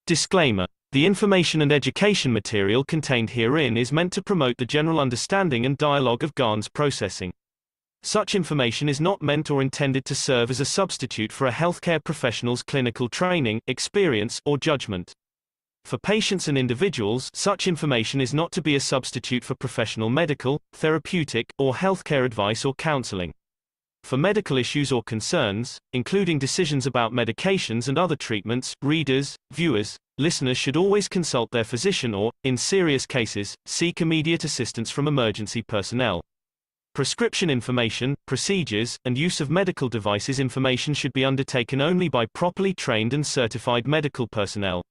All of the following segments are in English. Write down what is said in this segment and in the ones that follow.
Disclaimer. The information and education material contained herein is meant to promote the general understanding and dialogue of GANs processing. Such information is not meant or intended to serve as a substitute for a healthcare professional's clinical training, experience, or judgment. For patients and individuals, such information is not to be a substitute for professional medical, therapeutic, or healthcare advice or counseling. For medical issues or concerns, including decisions about medications and other treatments, readers, viewers, listeners should always consult their physician or, in serious cases, seek immediate assistance from emergency personnel. Prescription information, procedures, and use of medical devices information should be undertaken only by properly trained and certified medical personnel.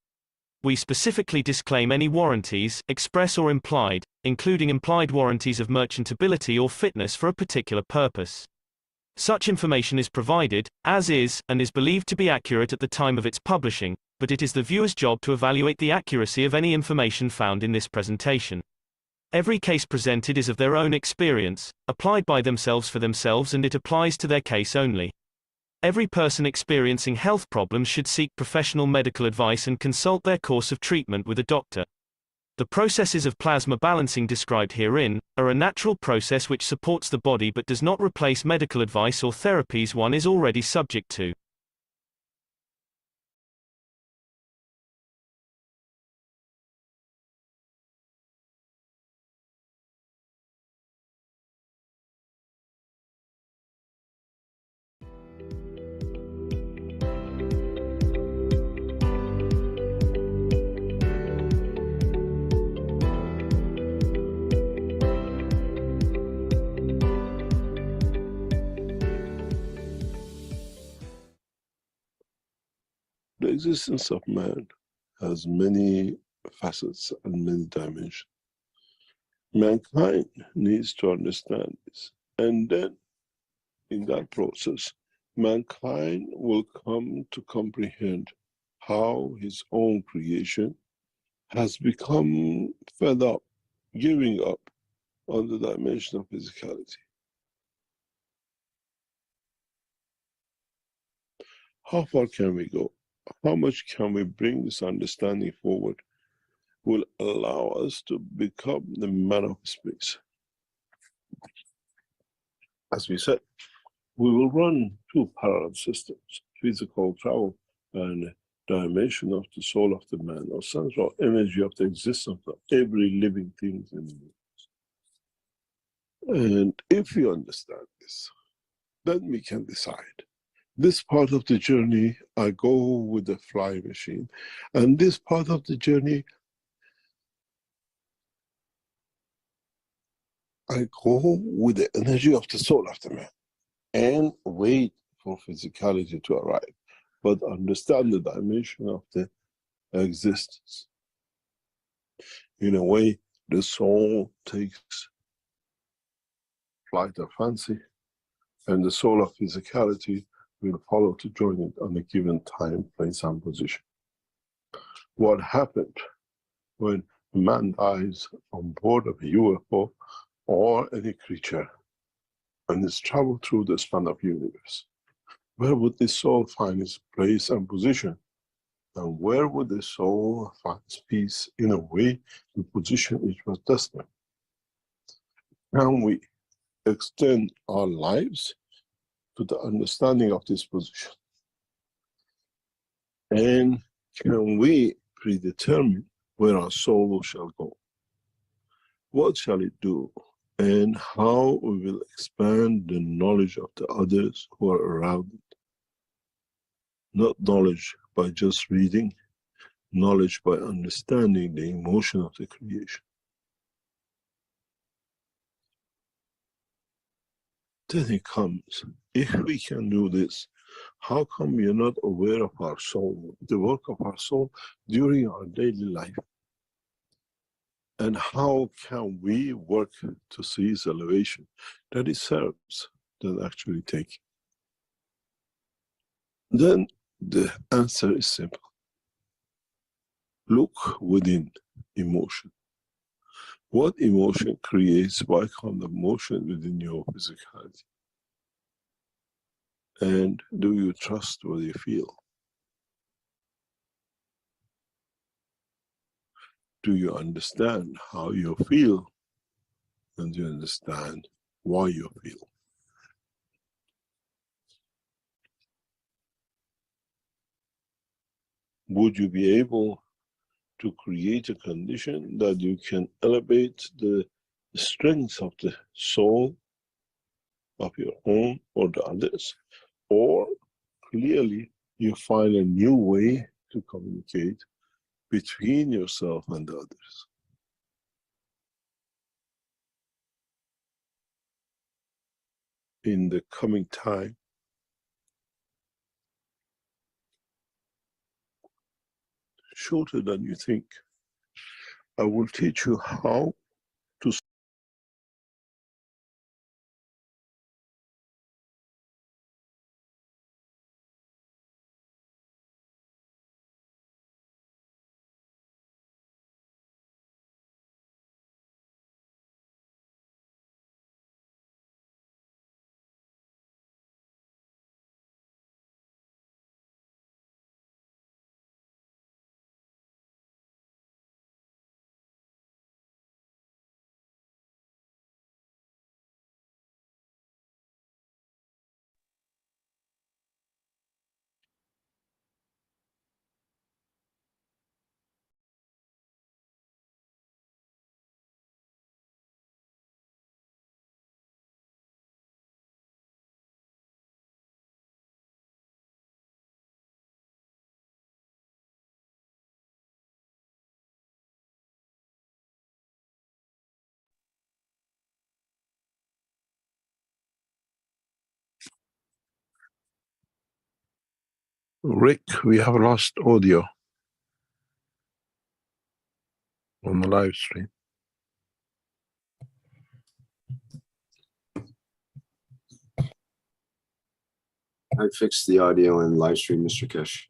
We specifically disclaim any warranties, express or implied, including implied warranties of merchantability or fitness for a particular purpose. Such information is provided, as is, and is believed to be accurate at the time of its publishing, but it is the viewer's job to evaluate the accuracy of any information found in this presentation. Every case presented is of their own experience, applied by themselves for themselves, and it applies to their case only. Every person experiencing health problems should seek professional medical advice and consult their course of treatment with a doctor. The processes of plasma balancing described herein are a natural process which supports the body but does not replace medical advice or therapies one is already subject to. The existence of man has many facets and many dimensions. Mankind needs to understand this, and then in that process, mankind will come to comprehend how his own creation has become fed up, giving up on the dimension of physicality. How far can we go? How much can we bring this understanding forward will allow us to become the man of space. As we said, we will run two parallel systems, physical travel and dimension of the soul of the man, or central energy of the existence of every living thing in the universe. And if we understand this, then we can decide. This part of the journey, I go with the fly machine. And this part of the journey, I go with the energy of the soul of the man and wait for physicality to arrive, but understand the dimension of the existence. In a way, the soul takes flight of fancy, and the soul of physicality will follow to join it on a given time, place, and position. What happened when a man dies on board of a UFO or any creature and is traveled through the span of universe? Where would the soul find its place and position? And where would the soul find its peace in a way, the position which was destined? Can we extend our lives to the understanding of this position? And can we predetermine where our soul shall go? What shall it do? And how we will expand the knowledge of the others who are around it. Not knowledge by just reading, knowledge by understanding the emotion of the creation. Then it comes, if we can do this, how come we are not aware of our soul, the work of our soul during our daily life? And how can we work to seize elevation that it serves than actually take? Then the answer is simple. Look within emotion. What emotion creates what kind of motion within your physicality? And do you trust what you feel? do you understand how you feel, and do you understand why you feel? Would you be able to create a condition that you can elevate the strength of the soul of your own or the others? Or clearly you find a new way to communicate between yourself and the others? In the coming time, shorter than you think, I will teach you how to Rick, we have lost audio on the live stream. I fixed the audio and live stream, Mr. Keshe,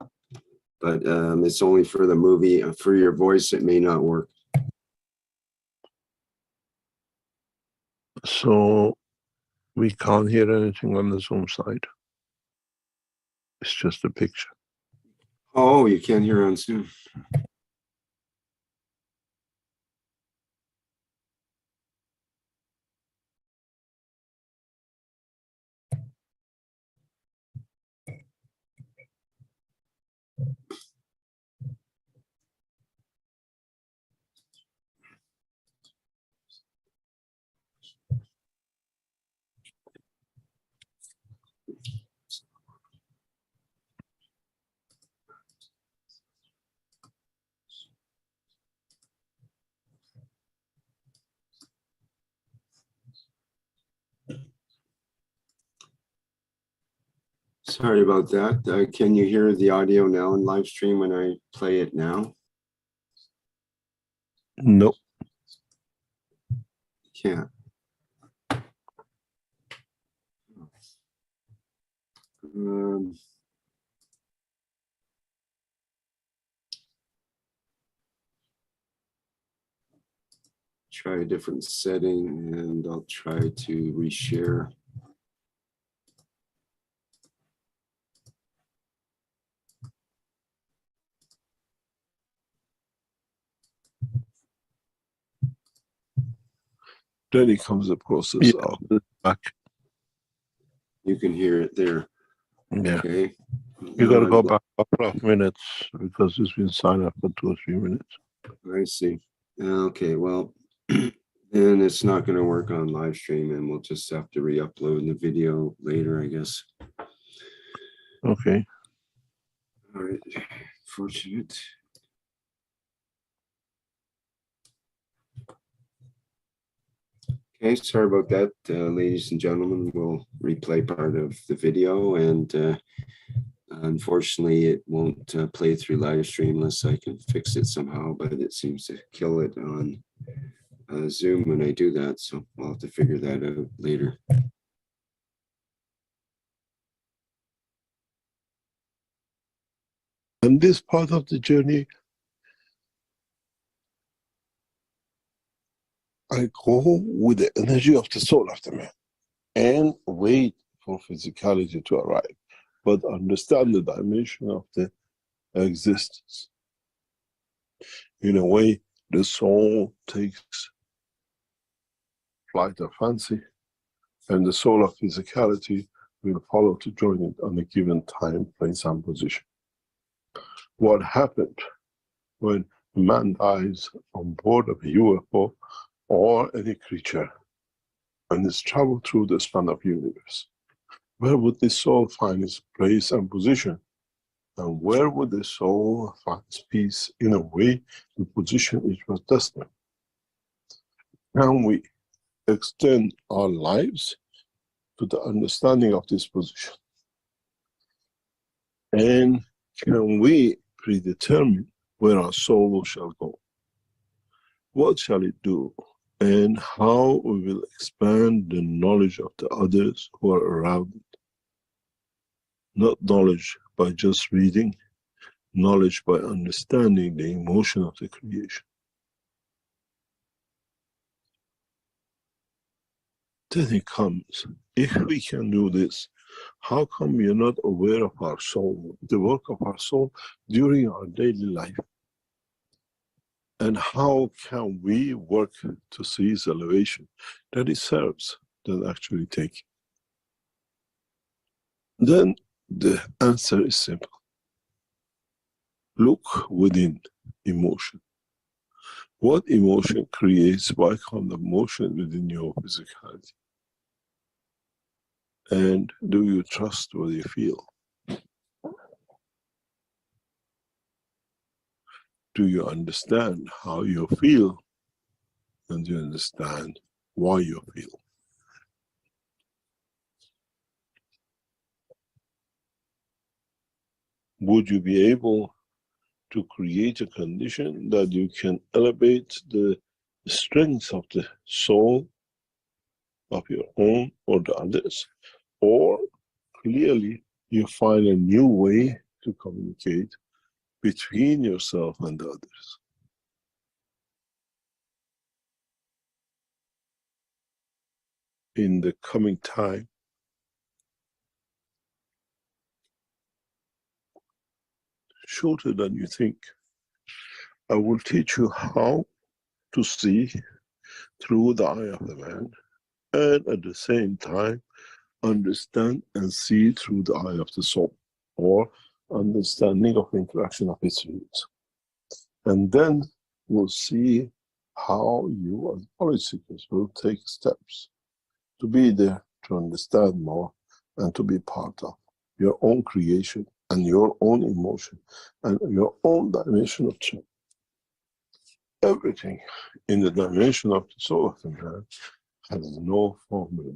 but it's only for the movie. For your voice, it may not work. So we can't hear anything on the Zoom side. It's just a picture. Oh, you can't hear on Zoom. Sorry about that. Can you hear the audio now in live stream when I play it now? No. Can't. Try a different setting, and I'll try to reshare. Then it comes the process of back. You can hear it there. Yeah. Okay. You got to go back a couple of minutes because it's been signed up for 2 or 3 minutes. I see. Okay, well, then it's not going to work on live stream, and we'll just have to re-upload the video later, I guess. Okay. All right. Fortunate. Okay, sorry about that, ladies and gentlemen. We'll replay part of the video, and unfortunately, it won't play through live stream unless I can fix it somehow, but it seems to kill it on Zoom when I do that, so I'll have to figure that out later. And this part of the journey, I go with the energy of the soul of the man and wait for physicality to arrive, but understand the dimension of the existence. In a way, the soul takes flight of fancy, and the soul of physicality will follow to join it on a given time, place, and position. What happened when a man dies on board of a UFO or any creature and is traveled through the span of universe? Where would the soul find its place and position? And where would the soul find its peace in a way, the position it was destined? Can we extend our lives to the understanding of this position? And can we predetermine where our soul shall go? What shall it do? And how we will expand the knowledge of the others who are around it. Not knowledge by just reading, knowledge by understanding the emotion of the creation. Then it comes, if we can do this, how come we are not aware of our soul, the work of our soul during our daily life? And how can we work to seize elevation that it serves than actually take? Then the answer is simple. Look within emotion. What emotion creates what kind of motion within your physicality? And do you trust what you feel? Do you understand how you feel? And do you understand why you feel? Would you be able to create a condition that you can elevate the strength of the soul of your own or the others? Or clearly you find a new way to communicate between yourself and the others? In the coming time, shorter than you think, I will teach you how to see through the eye of the man, and at the same time understand and see through the eye of the soul, or understanding of interaction of its fields. And then we'll see how you as knowledge seekers will take steps to be there, to understand more, and to be part of your own creation and your own emotion and your own dimension of truth. Everything in the dimension of the soul of the man has no formula.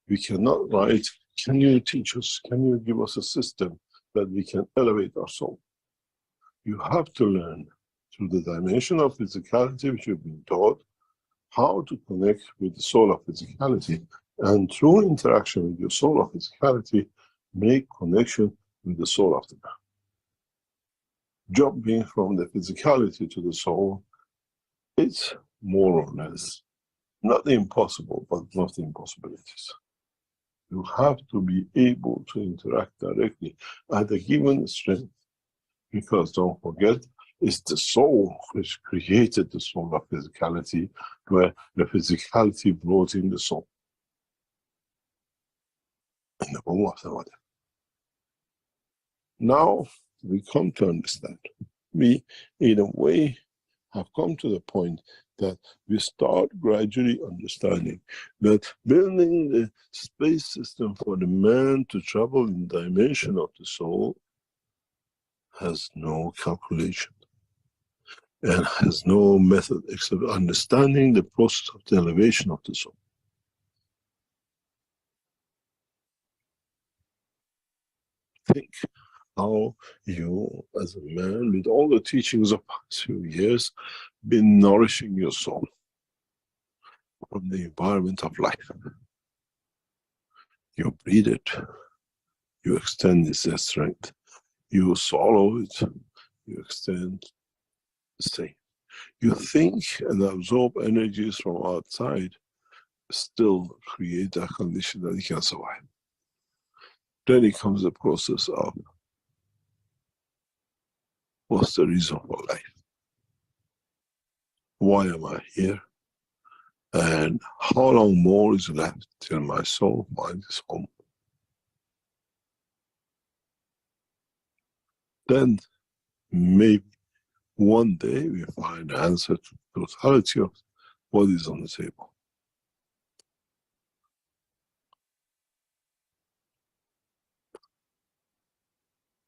We cannot write, can you teach us, can you give us a system that we can elevate our soul? You have to learn through the dimension of physicality, which you've been taught, how to connect with the soul of physicality, and through interaction with your soul of physicality, make connection with the soul of the man. Jumping from the physicality to the soul, it's more or less not impossible, but not impossibilities. You have to be able to interact directly at a given strength, because don't forget, it's the soul which created the soul of physicality, where the physicality brought in the soul in the womb of the mother. Now we come to understand. We, in a way, have come to the point that we start gradually understanding that building the space system for the man to travel in the dimension of the soul has no calculation and has no method except understanding the process of the elevation of the soul. Think how you, as a man, with all the teachings of past few years, been nourishing your soul from the environment of life. You breathe it, you extend its strength, you swallow it, you extend the same. You think and absorb energies from outside, still create a condition that you can survive. Then it comes the process of what's the reason for life? Why am I here? And how long more is left till my soul finds its home? Then maybe one day we find the answer to the totality of what is on the table.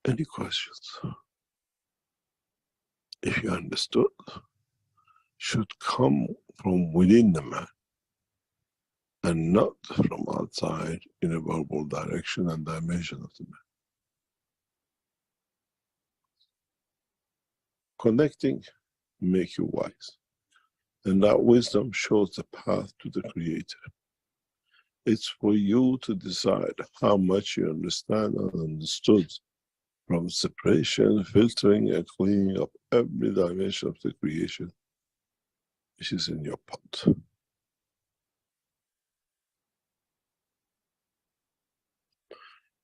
Any questions? If you understood, should come from within the man and not from outside in a verbal direction and dimension of the man. Connecting make you wise, and that wisdom shows the path to the Creator. It's for you to decide how much you understand and understood from separation, filtering, and cleaning up every dimension of the creation which is in your pot.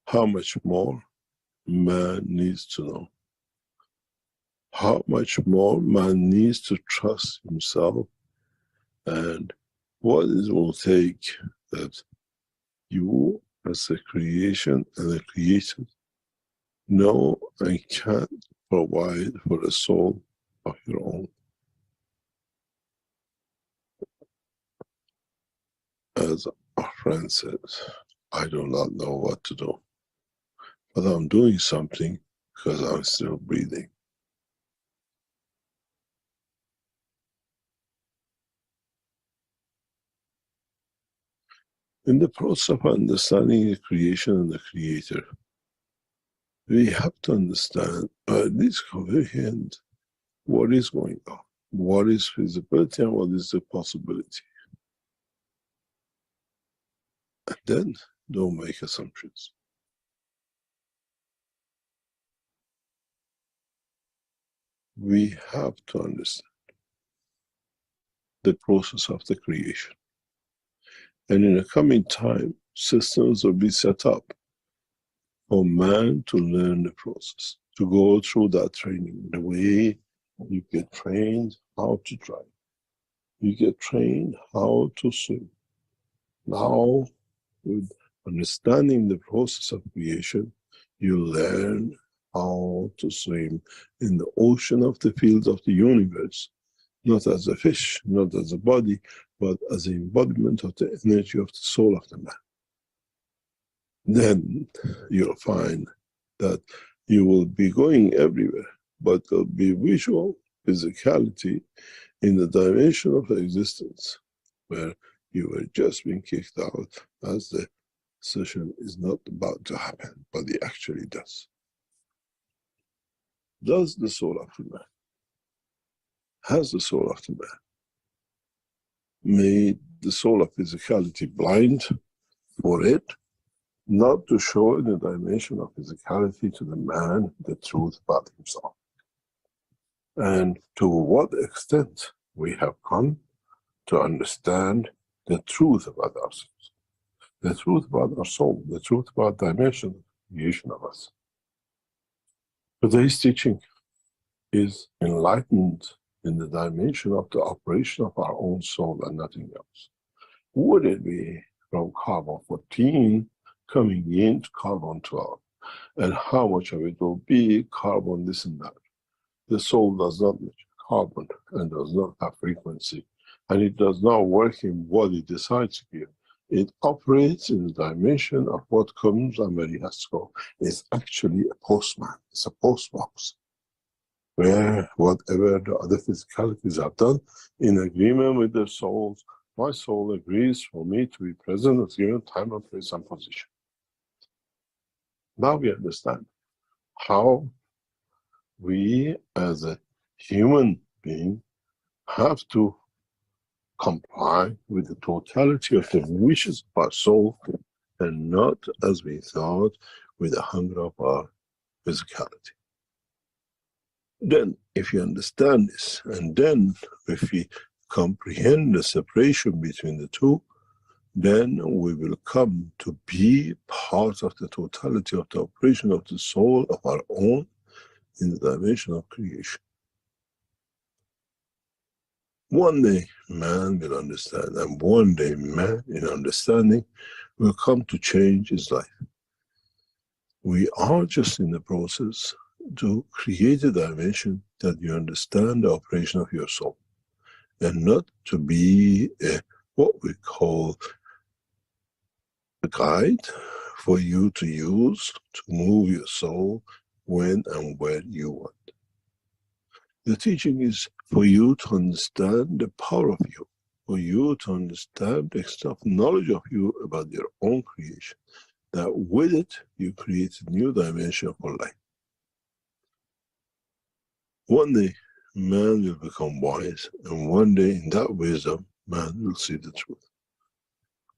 How much more man needs to know. How much more man needs to trust himself, and what it will take that you as a creation and a creator know and can provide for a soul of your own. As our friend said, I do not know what to do, but I'm doing something because I'm still breathing. In the process of understanding the creation and the creator, we have to understand, or at least comprehend, what is going on, what is feasibility and what is the possibility. And then don't make assumptions. We have to understand the process of the creation. And in the coming time, systems will be set up for man to learn the process, to go through that training, the way you get trained how to drive, you get trained how to swim. Now, with understanding the process of creation, you learn how to swim in the ocean of the fields of the universe, not as a fish, not as a body, but as an embodiment of the energy of the soul of the man. Then you'll find that you will be going everywhere, but there'll be visual physicality in the dimension of existence where you were just being kicked out as the session is not about to happen, but it actually does. Does the soul of the man, has the soul of the man made the soul of physicality blind for it, not to show in the dimension of physicality to the man the truth about himself? And to what extent we have come to understand the truth about ourselves, the truth about our soul, the truth about dimension of creation of us. Today's teaching is enlightened in the dimension of the operation of our own soul and nothing else. Would it be from carbon 14 coming into carbon 12, and how much of it will be carbon this and that? The soul does not measure carbon and does not have frequency, and it does not work in what it decides to give. It operates in the dimension of what comes and where it has to go. It's actually a postman, it's a postbox, where whatever the other physicalities have done in agreement with their souls, my soul agrees for me to be present at a given time and place and position. Now we understand how we as a human being have to comply with the totality of the wishes of our soul, and not, as we thought, with the hunger of our physicality. Then, if you understand this, and then if we comprehend the separation between the two, then we will come to be part of the totality of the operation of the soul of our own in the dimension of creation. One day, man will understand, and one day, man, in understanding, will come to change his life. We are just in the process to create a dimension that you understand the operation of your soul, and not to be what we call a guide for you to use to move your soul when and where you want. The teaching is for you to understand the power of you, for you to understand the extent of knowledge of you about your own creation, that with it you create a new dimension for life. One day, man will become wise, and one day in that wisdom, man will see the truth.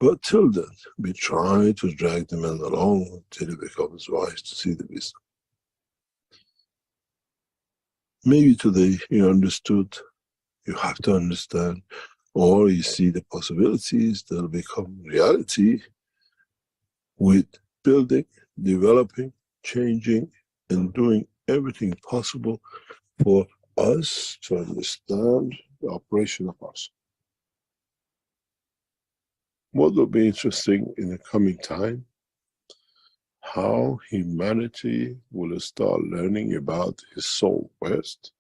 But till then, we try to drag the man along until he becomes wise to see the wisdom. Maybe today you understood, you have to understand, or you see the possibilities that will become reality with building, developing, changing, and doing everything possible for us to understand the operation of us. What will be interesting in the coming time, how humanity will start learning about his soul first,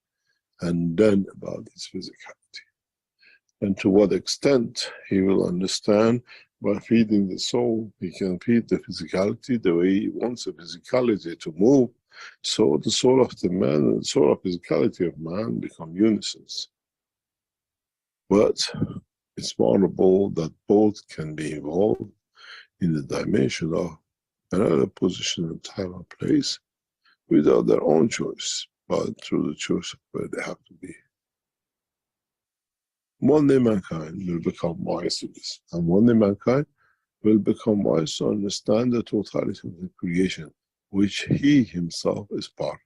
and then about his physicality. And to what extent he will understand by feeding the soul, he can feed the physicality the way he wants the physicality to move. So the soul of the man and the soul of physicality of man become unisons. But it's vulnerable that both can be involved in the dimension of another position in time and place without their own choice, but through the choice of where they have to be. One day mankind will become wise to this, and one day mankind will become wise to understand the totality of the creation, which he himself is part of.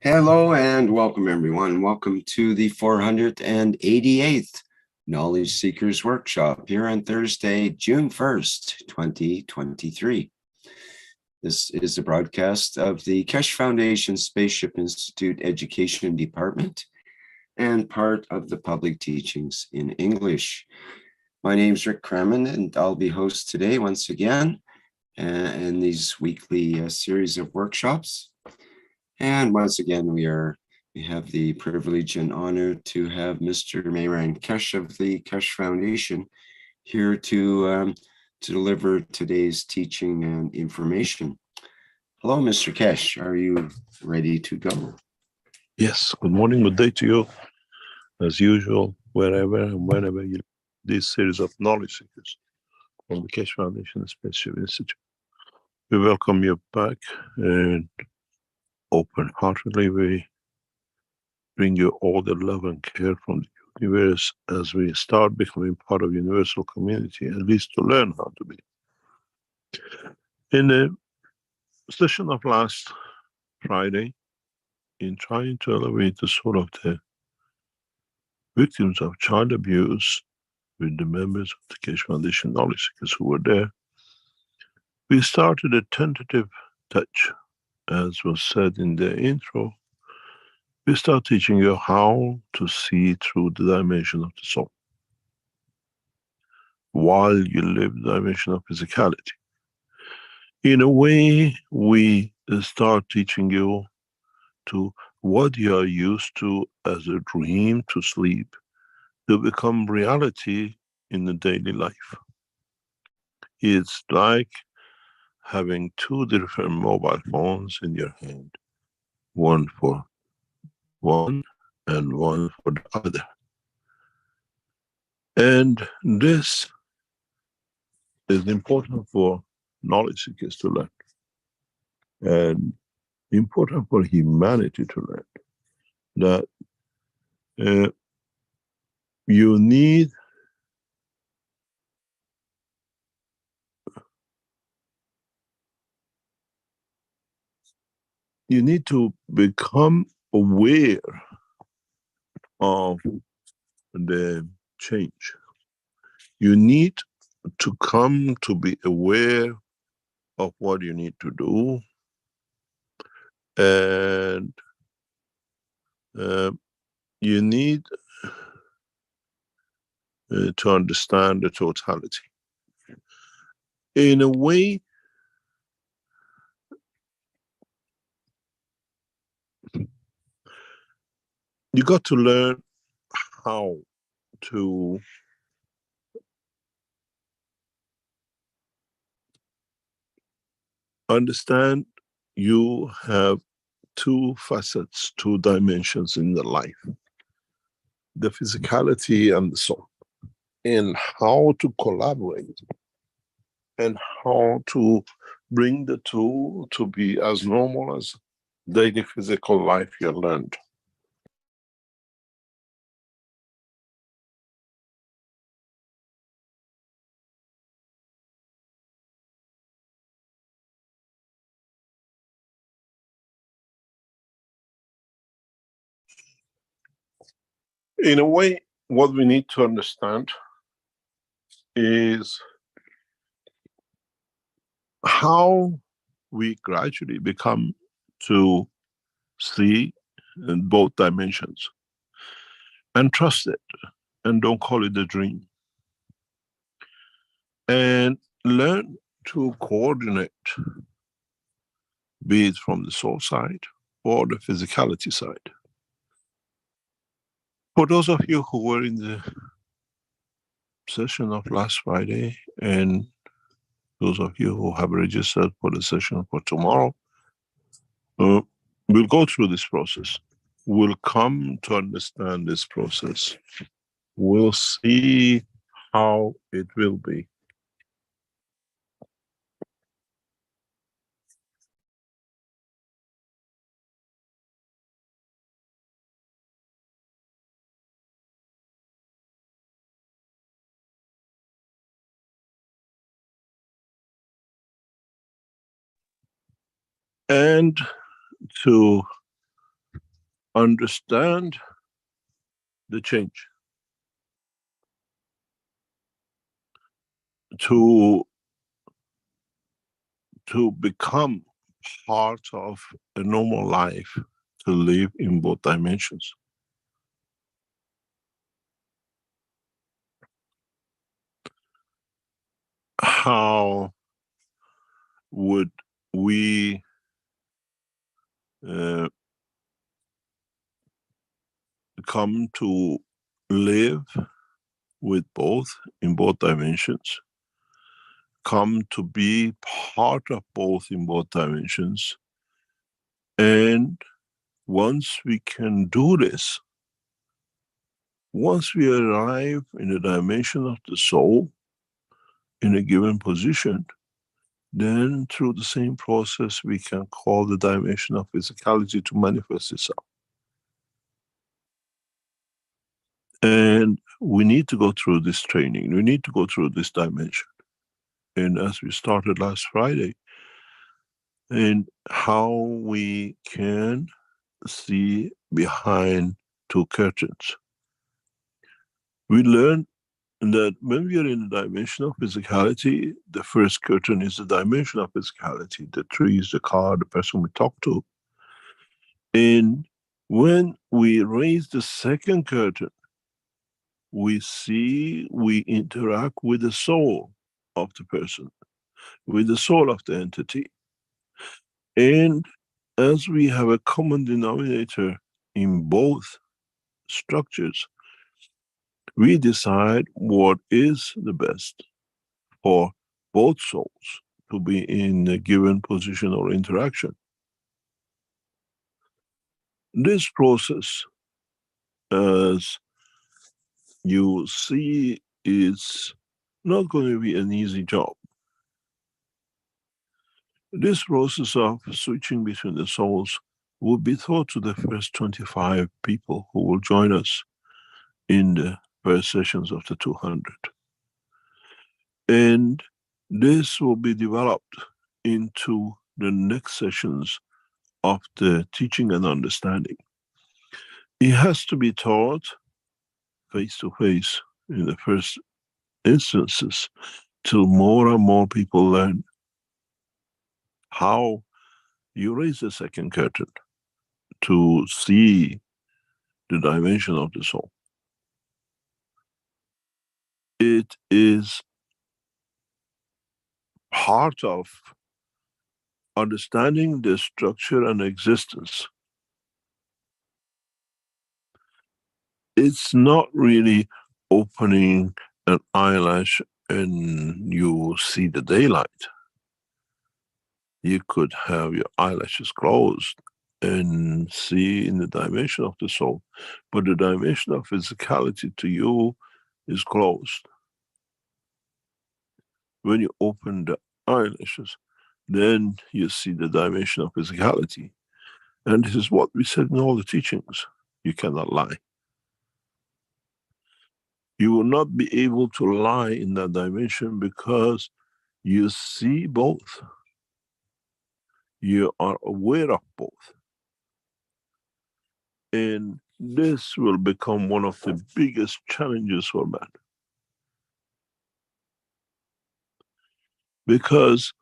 Hello and welcome everyone. Welcome to the 488th Knowledge Seekers Workshop here on Thursday, June 1st, 2023. This is a broadcast of the Keshe Foundation Spaceship Institute Education Department and part of the public teachings in English. My name is Rick Kremen and I'll be host today once again in these weekly series of workshops. And once again, we have the privilege and honor to have Mr. Mehran Keshe of the Keshe Foundation here to deliver today's teaching and information. Hello, Mr. Keshe. Are you ready to go? Yes, good morning, good day to you. As usual, wherever and whenever you this series of knowledge seekers from the Keshe Foundation and Spaceship Institute. We welcome you back and open-heartedly we bring you all the love and care from the universe as we start becoming part of universal community, at least to learn how to be. In the session of last Friday, in trying to elevate the soul of the victims of child abuse with the members of the Keshe Foundation knowledge seekers who were there, We started a tentative touch, as was said in the intro. We start teaching you how to see through the dimension of the soul while you live the dimension of physicality. In a way, we start teaching you to what you are used to as a dream to sleep to become reality in the daily life. It's like having two different mobile phones in your hand, one for one and one for the other. And this is important for knowledge seekers to learn, and important for humanity to learn, that you need to become aware of the change. You need to come to be aware of what you need to do, and you need to understand the totality. In a way, you got to learn how to understand you have two facets, two dimensions in the life, the physicality and the soul, and how to collaborate and how to bring the two to be as normal as daily physical life you learned. In a way, what we need to understand is how we gradually become to see in both dimensions and trust it, and don't call it a dream, and learn to coordinate, be it from the soul side or the physicality side. For those of you who were in the session of last Friday, and those of you who have registered for the session for tomorrow, we'll go through this process. We'll come to understand this process. We'll see how it will be. And to understand the change, to become part of a normal life, to live in both dimensions. How would we come to live with both, in both dimensions, come to be part of both in both dimensions, and once we can do this, once we arrive in the dimension of the soul in a given position, then through the same process we can call the dimension of physicality to manifest itself. And we need to go through this training, we need to go through this dimension. And as we started last Friday, and how we can see behind two curtains. We learn that when we are in the dimension of physicality, the first curtain is the dimension of physicality, the trees, the car, the person we talk to. And when we raise the second curtain, we interact with the soul of the person, with the soul of the entity. And as we have a common denominator in both structures, we decide what is the best for both souls to be in a given position or interaction. This process, as you see, is not going to be an easy job. This process of switching between the souls will be taught to the first 25 people who will join us in the first sessions of the 200. And this will be developed into the next sessions of the teaching and understanding. It has to be taught face to face in the first instances till more and more people learn how you raise the second curtain to see the dimension of the soul. It is part of understanding the structure and existence. It's not really opening an eyelash and you see the daylight. You could have your eyelashes closed and see in the dimension of the soul, but the dimension of physicality to you is closed. When you open the eyelashes, then you see the dimension of physicality. And this is what we said in all the teachings. You cannot lie. You will not be able to lie in that dimension because you see both. You are aware of both. And this will become one of the biggest challenges for man. Because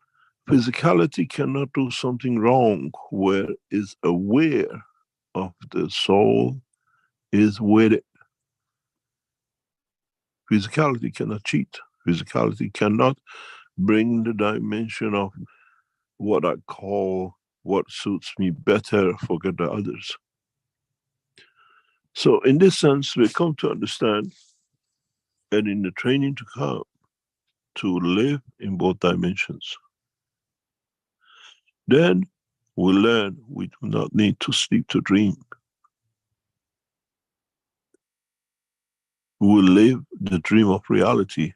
physicality cannot do something wrong where it's aware of the soul is with it. Physicality cannot cheat. Physicality cannot bring the dimension of what I call what suits me better, forget the others. So in this sense, we come to understand, and in the training to come, to live in both dimensions. Then we learn we do not need to sleep to dream. We live the dream of reality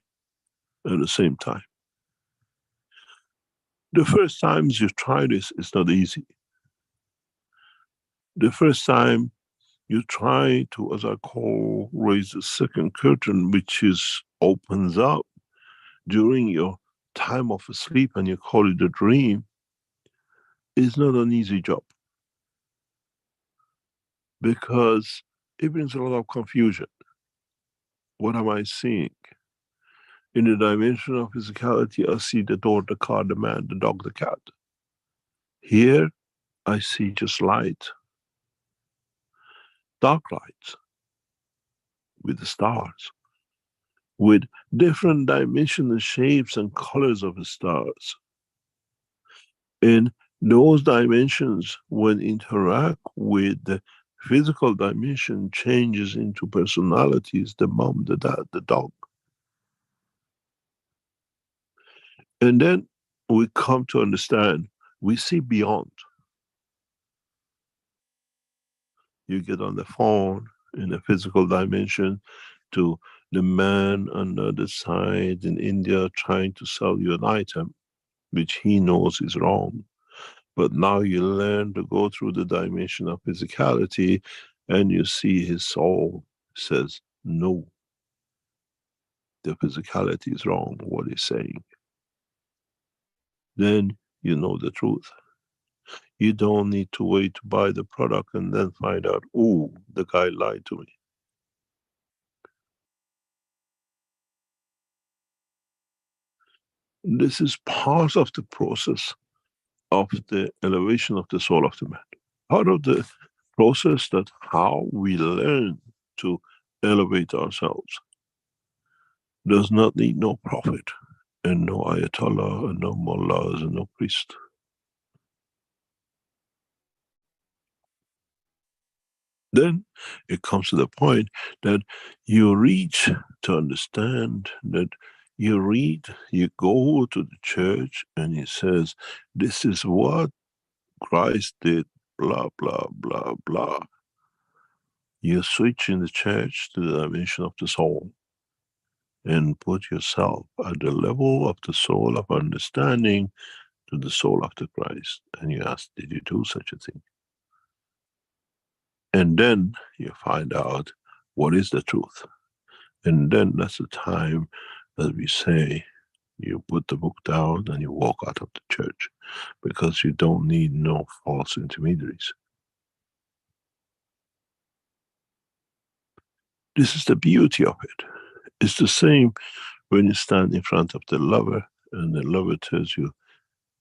at the same time. The first times you try this, it's not easy. The first time you try to, as I call, raise the second curtain, which opens up during your time of sleep, and you call it a dream, is not an easy job. Because it brings a lot of confusion. What am I seeing? In the dimension of physicality, I see the door, the car, the man, the dog, the cat. Here, I see just light, dark light, with the stars, with different dimensional shapes and colors of the stars. And those dimensions, when interact with the physical dimension, changes into personalities, the mom, the dad, the dog. And then we come to understand, we see beyond. You get on the phone in the physical dimension to the man on the other side in India trying to sell you an item, which he knows is wrong. But now you learn to go through the dimension of physicality and you see his soul says, no, the physicality is wrong, what he's saying. Then you know the truth. You don't need to wait to buy the product and then find out, oh, the guy lied to me. This is part of the process of the elevation of the soul of the man. Part of the process that how we learn to elevate ourselves does not need no prophet and no ayatollah and no mullahs and no priest. Then it comes to the point that you reach to understand that you read, you go to the church and he says, this is what Christ did, blah, blah, blah, blah. You switch in the church to the dimension of the soul and put yourself at the level of the soul of understanding to the soul of the Christ. And you ask, did you do such a thing? And then you find out what is the truth. And then that's the time that we say, you put the book down and you walk out of the church, because you don't need no false intermediaries. This is the beauty of it. It's the same when you stand in front of the lover and the lover tells you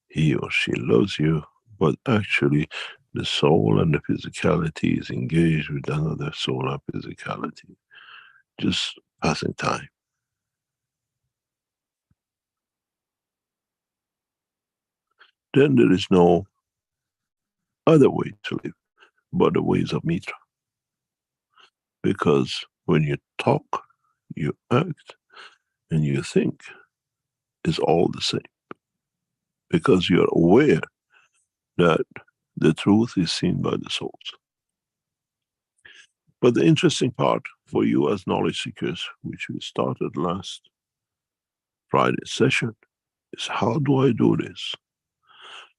he or she loves you, but actually the soul and the physicality is engaged with another soul and physicality, just passing time. Then there is no other way to live but the ways of Mitra. Because when you talk, you act, and you think, it's all the same. Because you're aware that the truth is seen by the souls. But the interesting part for you as knowledge seekers, which we started last Friday session, is how do I do this?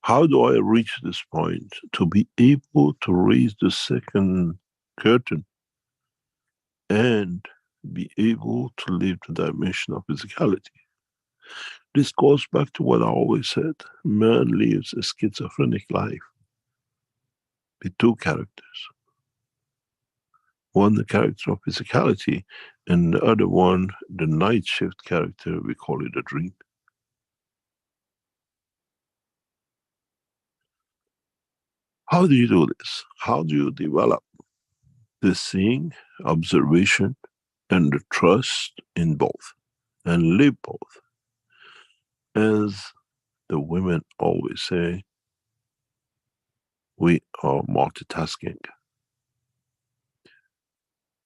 How do I reach this point to be able to raise the second curtain and be able to live the dimension of physicality? This goes back to what I always said. Man lives a schizophrenic life with two characters. One, the character of physicality, and the other one, the night shift character, we call it a dream. How do you do this? How do you develop the seeing, observation, and the trust in both, and live both? As the women always say, we are multitasking.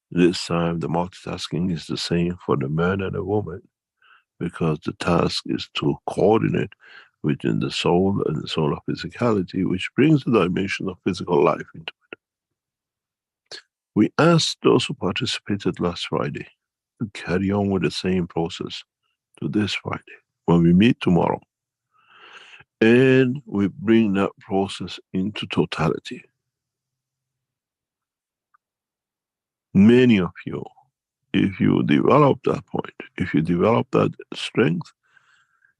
This time the multitasking is the same for the man and the woman, because the task is to coordinate within the soul and the soul of physicality, which brings the dimension of physical life into it. We asked those who participated last Friday to carry on with the same process to this Friday, when we meet tomorrow. And we bring that process into totality. Many of you, if you develop that point, if you develop that strength,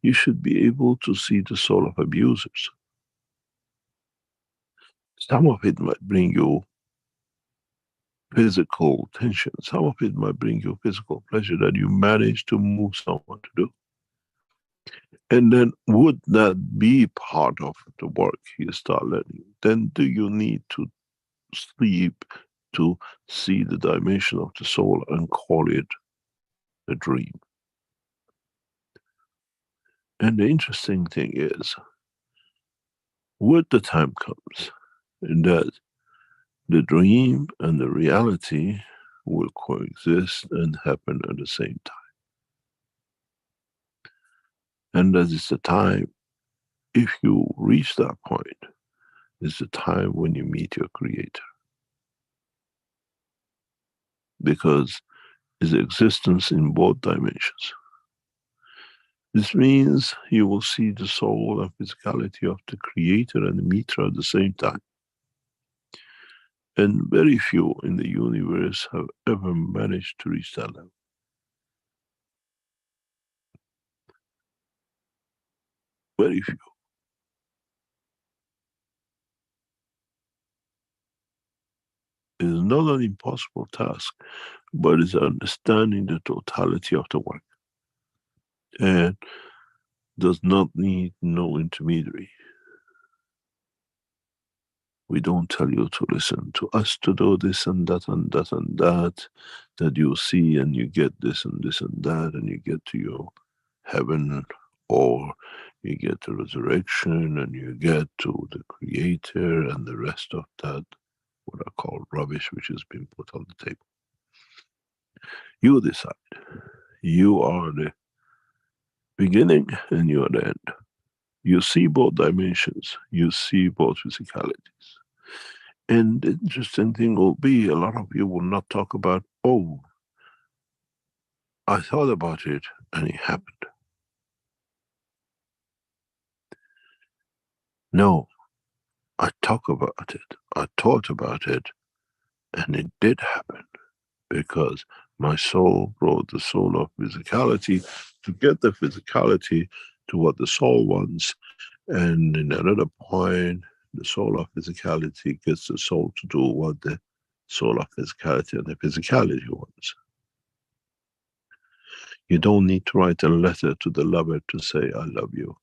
you should be able to see the soul of abusers. Some of it might bring you physical tension. Some of it might bring you physical pleasure that you manage to move someone to do. And then would that be part of the work you start learning? Then do you need to sleep to see the dimension of the soul and call it a dream? And the interesting thing is, when the time comes that the dream and the reality will coexist and happen at the same time. And that is the time, if you reach that point, is the time when you meet your creator. Because it's existence in both dimensions. This means you will see the soul and physicality of the creator and the Mitra at the same time. And very few in the universe have ever managed to reach that level. Very few. It is not an impossible task, but it's understanding the totality of the work. And does not need no intermediary. We don't tell you to listen to us to do this and that and that and that you see and you get this and this and that and you get to your heaven, or you get to resurrection and you get to the creator and the rest of that, what I call rubbish, which has been put on the table. You decide. You are the beginning and you are the end. You see both dimensions. You see both physicalities. And the interesting thing will be, a lot of you will not talk about, oh, I thought about it and it happened. No, I talk about it, I thought about it, and it did happen, because my soul brought the soul of physicality to get the physicality to what the soul wants, and in another point, the soul of physicality gets the soul to do what the soul of physicality and the physicality wants. You don't need to write a letter to the lover to say, I love you.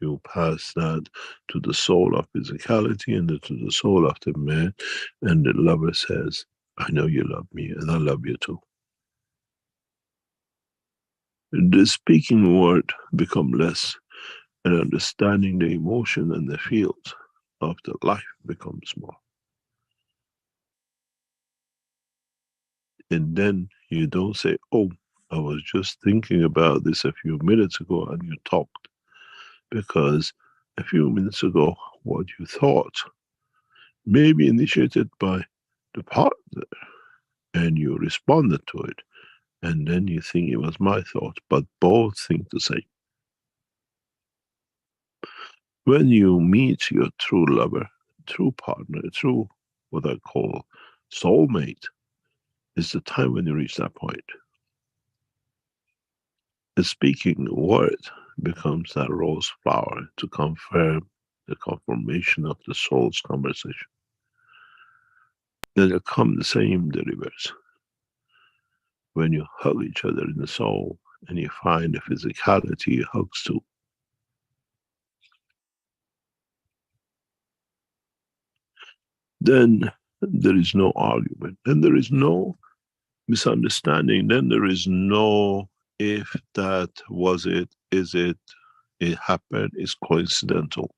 You pass that to the soul of physicality and to the soul of the man, and the lover says, I know you love me and I love you too. The speaking word become less, and understanding the emotion and the fields of the life becomes more. And then you don't say, oh, I was just thinking about this a few minutes ago and you talked. Because a few minutes ago, what you thought may be initiated by the partner and you responded to it. And then you think it was my thought, but both think the same. When you meet your true lover, true partner, true what I call soulmate, is the time when you reach that point. The speaking word becomes that rose flower to confirm the confirmation of the soul's conversation. Then will come the same, the reverse. When you hug each other in the soul and you find the physicality hugs too. Then there is no argument, then there is no misunderstanding, then there is no if that, was it, is it happened, it's coincidental.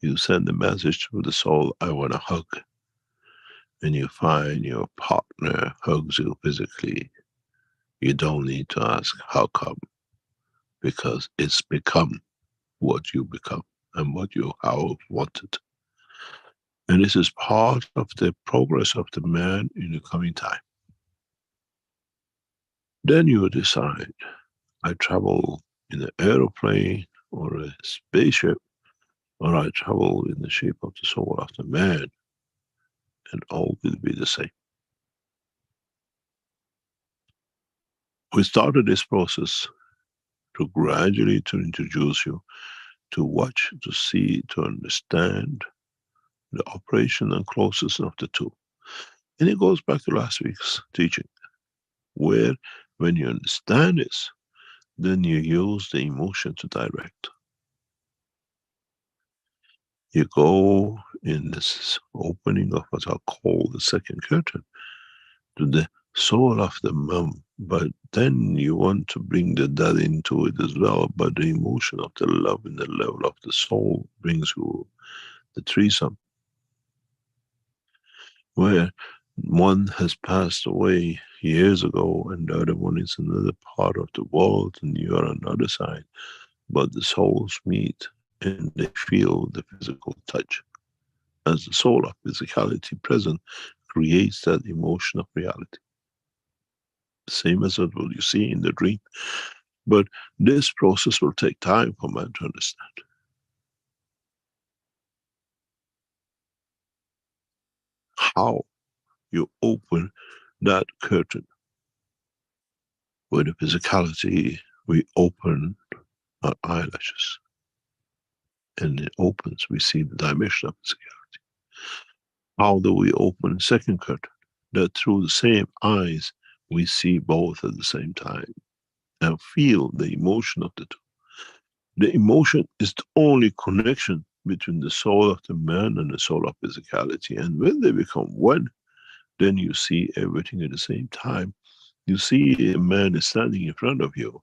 You send a message to the soul, I want a hug. And you find your partner hugs you physically. You don't need to ask how come, because it's become what you become and what you have wanted. And this is part of the progress of the man in the coming time. Then you decide, I travel in an aeroplane or a spaceship, or I travel in the shape of the soul of the man, and all will be the same. We started this process to gradually to introduce you to watch, to see, to understand the operation and closeness of the two. And it goes back to last week's teaching, where when you understand this, then you use the emotion to direct. You go in this opening of what I call the second curtain to the soul of the mom, but then you want to bring the dad into it as well, but the emotion of the love in the level of the soul brings you the threesome, where one has passed away years ago and the other one is another part of the world and you are on the other side, but the souls meet and they feel the physical touch. As the soul of physicality present creates that emotion of reality. Same as what you see in the dream. But this process will take time for man to understand. How you open that curtain. With the physicality, we open our eyelashes. And it opens, we see the dimension of physicality. How do we open second curtain? That through the same eyes, we see both at the same time and feel the emotion of the two. The emotion is the only connection between the soul of the man and the soul of physicality. And when they become one, then you see everything at the same time. You see a man is standing in front of you,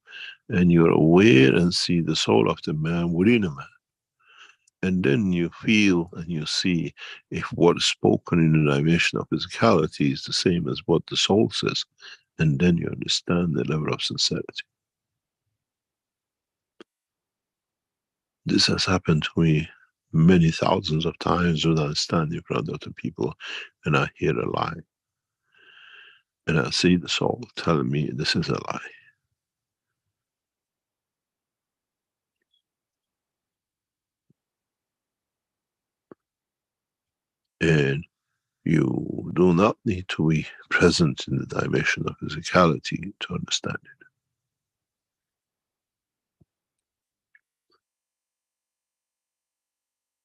and you're aware and see the soul of the man within a man. And then you feel and you see if what is spoken in the dimension of physicality is the same as what the soul says. And then you understand the level of sincerity. This has happened to me many thousands of times when I stand in front of the people and I hear a lie. And I see the soul telling me this is a lie. And you do not need to be present in the dimension of physicality to understand it.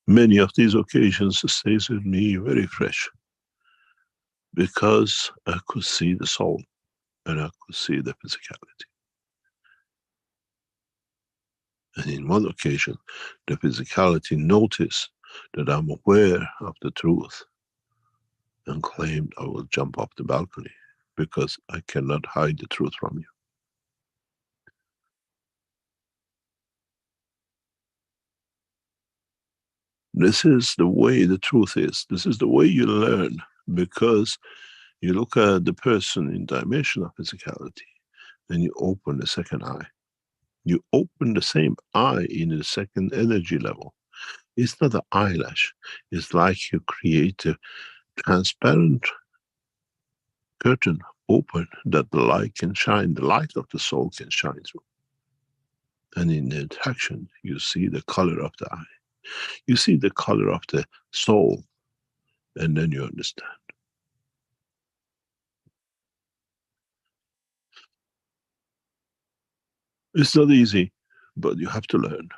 Many of these occasions stays with me very fresh because I could see the soul and I could see the physicality. And in one occasion, the physicality noticed that I'm aware of the truth and claimed I will jump off the balcony because I cannot hide the truth from you. This is the way the truth is. This is the way you learn, because you look at the person in dimension of physicality and you open the second eye. You open the same eye in the second energy level. It's not an eyelash. It's like you create a transparent curtain open that the light can shine, the light of the soul can shine through. And in the interaction, you see the color of the eye. You see the color of the soul, and then you understand. It's not easy, but you have to learn.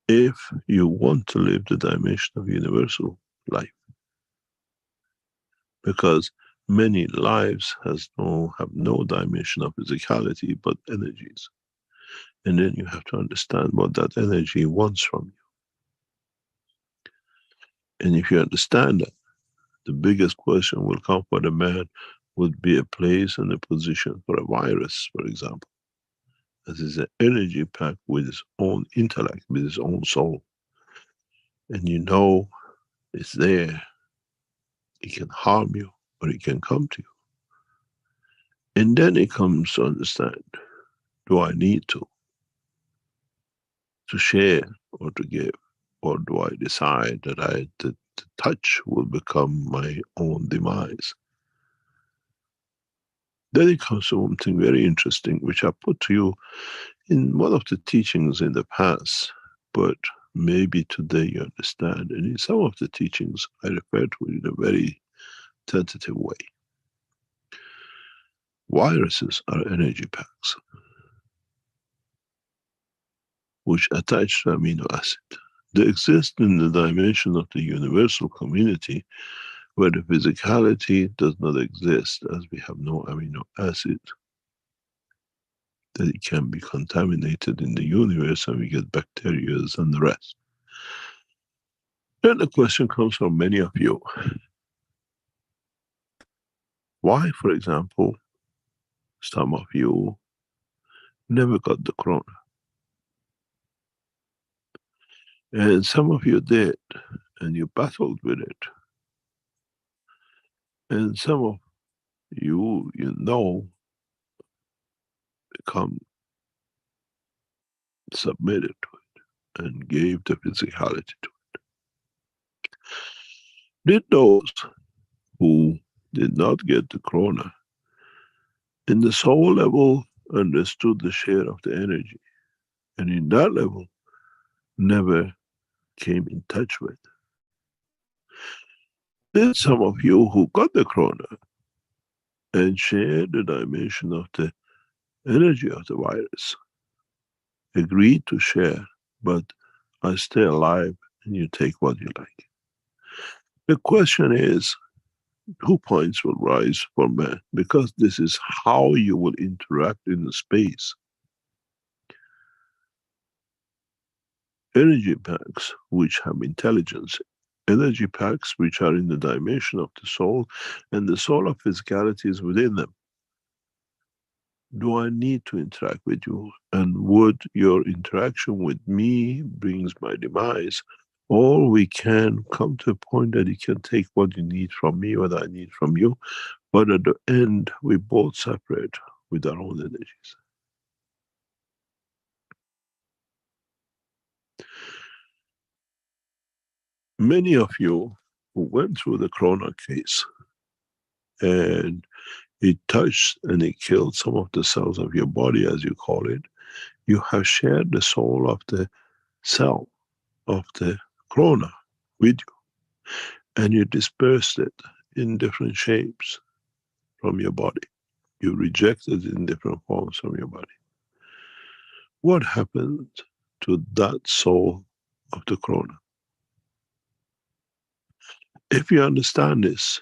If you want to live the dimension of universal life, because many lives have no dimension of physicality but energies. And then you have to understand what that energy wants from you. And if you understand that, the biggest question will come for the man would be a place and a position for a virus, for example. As is an energy pack with its own intellect, with its own soul. And you know it's there. It can harm you or it can come to you. And then it comes to understand, do I need to share or to give? Or do I decide that the touch will become my own demise? Then it comes to something very interesting, which I put to you in one of the teachings in the past, but maybe today you understand. And in some of the teachings, I refer to it in a very tentative way. Viruses are energy packs which attach to amino acid. They exist in the dimension of the universal community where the physicality does not exist, as we have no amino acid, that it can be contaminated in the universe and we get bacteria and the rest. Then the question comes from many of you. Why, for example, some of you never got the corona? And some of you did, and you battled with it. And some of you, become submitted to it and gave the physicality to it. Did those who did not get the corona in the soul level understood the share of the energy, and in that level never came in touch with? Did some of you who got the corona and shared the dimension of the energy of the virus agree to share, but I stay alive and you take what you like? The question is, 2 points will rise for man, because this is how you will interact in the space. energy packs which have intelligence, energy packs which are in the dimension of the soul, and the soul of physicality is within them. Do I need to interact with you? And would your interaction with me brings my demise? Or we can come to a point that you can take what you need from me, what I need from you, but at the end, we both separate with our own energies. Many of you who went through the corona case and it touched and it killed some of the cells of your body, as you call it, you have shared the soul of the cell of the corona with you, and you dispersed it in different shapes from your body. You rejected it in different forms from your body. What happened to that soul of the corona? If you understand this,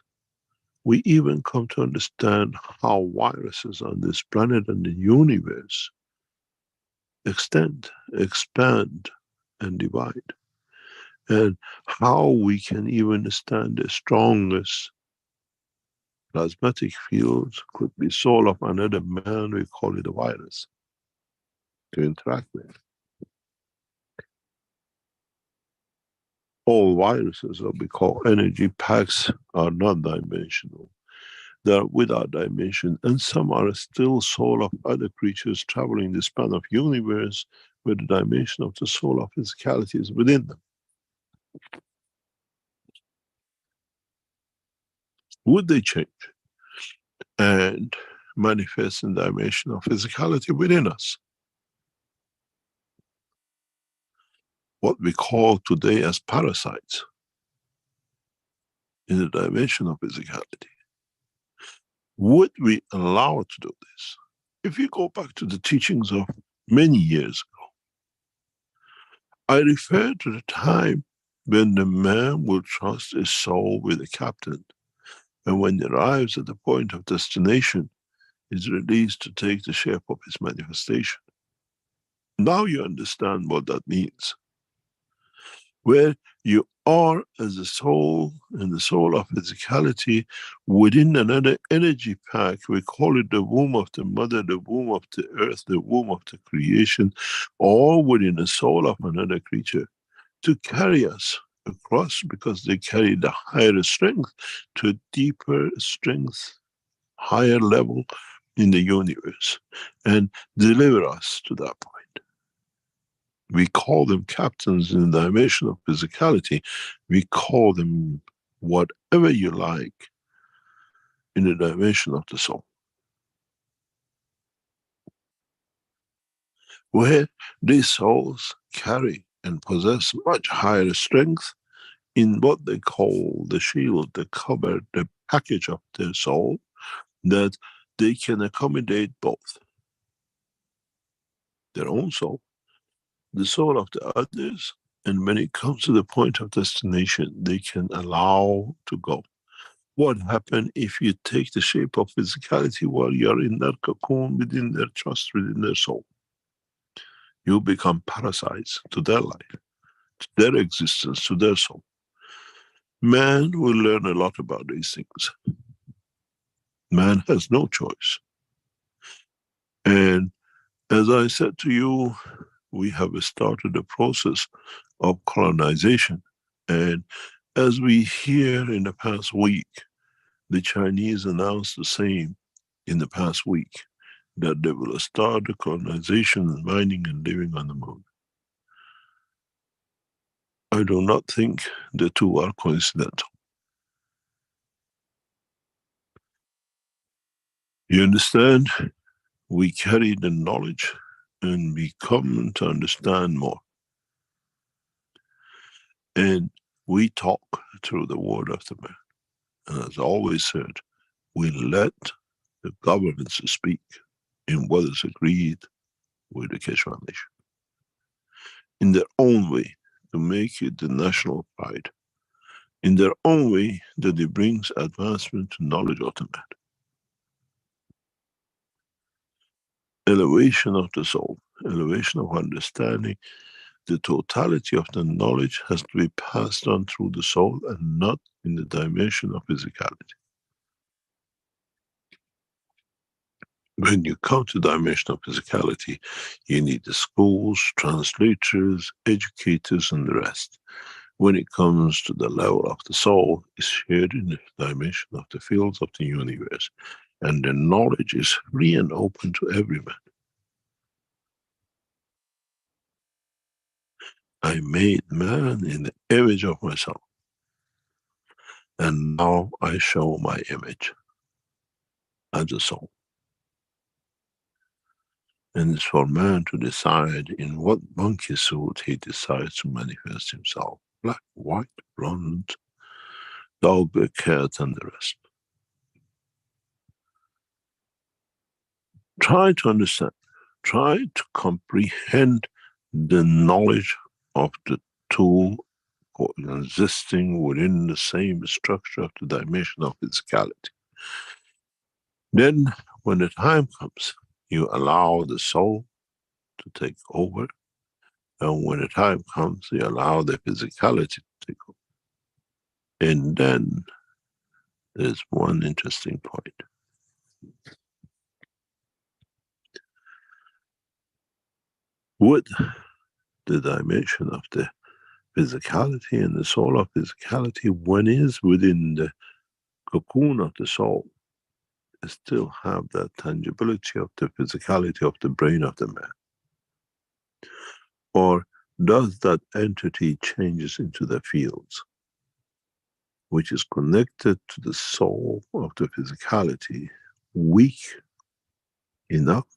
we even come to understand how viruses on this planet and the universe extend, expand, and divide. And how we can even understand the strongest plasmatic fields could be soul of another man, we call it a virus, to interact with. All viruses, what we call energy packs, are non-dimensional. They are without dimension, and some are still soul of other creatures traveling the span of universe, where the dimension of the soul of physicality is within them. Would they change and manifest in the dimension of physicality within us? What we call today as parasites in the dimension of physicality. Would we allow to do this? If you go back to the teachings of many years ago, I refer to the time when the man will trust his soul with the captain, and when he arrives at the point of destination, is released to take the shape of his manifestation. Now you understand what that means. Where you are as a soul, and the soul of physicality within another energy pack, we call it the womb of the mother, the womb of the earth, the womb of the creation, all within the soul of another creature, to carry us across, because they carry the higher strength to a deeper strength, higher level in the universe, and deliver us to that point. We call them captains in the dimension of physicality. We call them whatever you like in the dimension of the soul, where these souls carry and possess much higher strength in what they call the shield, the cover, the package of their soul, that they can accommodate both their own soul, the soul of the others, and when it comes to the point of destination, they can allow to go. What happens if you take the shape of physicality while you're in that cocoon within their trust, within their soul? You become parasites to their life, to their existence, to their soul. Man will learn a lot about these things. Man has no choice. And as I said to you, we have started a process of colonization. And as we hear in the past week, the Chinese announced the same in the past week, that they will start the colonization and mining and living on the moon. I do not think the two are coincidental. You understand? We carry the knowledge and we come to understand more. And we talk through the word of the man. And as I always said, we let the governments speak in what is agreed with the Keshe Foundation, in their own way, to make it the national pride, in their own way that it brings advancement to knowledge of the man. Elevation of the soul, elevation of understanding, The totality of the knowledge has to be passed on through the soul and not in the dimension of physicality. When you come to dimension of physicality, you need the schools, translators, educators, and the rest. When it comes to the level of the soul, it's shared in the dimension of the fields of the universe, and the knowledge is free and open to everyone. I made man in the image of myself, and now I show my image as a soul. And it's for man to decide in what monkey suit he decides to manifest himself. Black, white, blonde, dog, cat, and the rest. Try to understand, try to comprehend the knowledge of the two coexisting within the same structure of the dimension of physicality. Then, when the time comes, you allow the soul to take over, and when the time comes, you allow the physicality to take over. And then there's one interesting point. With the dimension of the physicality and the soul of physicality, one is within the cocoon of the soul, still have that tangibility of the physicality of the brain of the man? Or does that entity changes into the fields, which is connected to the soul of the physicality, weak enough,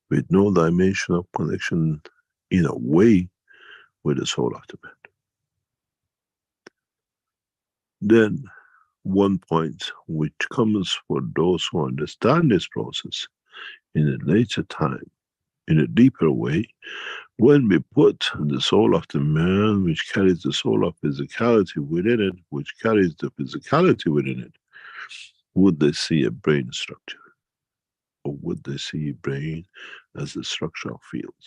with no dimension of connection in a way with the soul of the man? Then one point which comes for those who understand this process in a later time, in a deeper way, when we put the soul of the man, which carries the soul of physicality within it, which carries the physicality within it, would they see a brain structure? Or would they see brain as a structure of fields?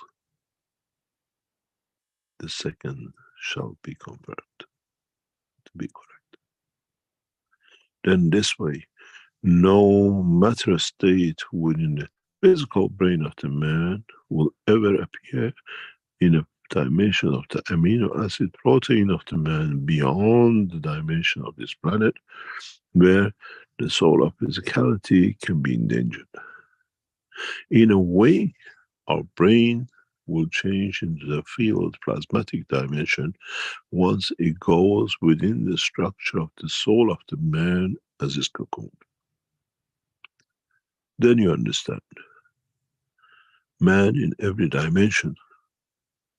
The second shall be confirmed to be correct. Then this way, no matter state within the physical brain of the man will ever appear in a dimension of the amino acid protein of the man beyond the dimension of this planet, where the soul of physicality can be endangered. In a way, our brain will change into the field plasmatic dimension once it goes within the structure of the soul of the man as is cocoon. Then you understand. Man in every dimension,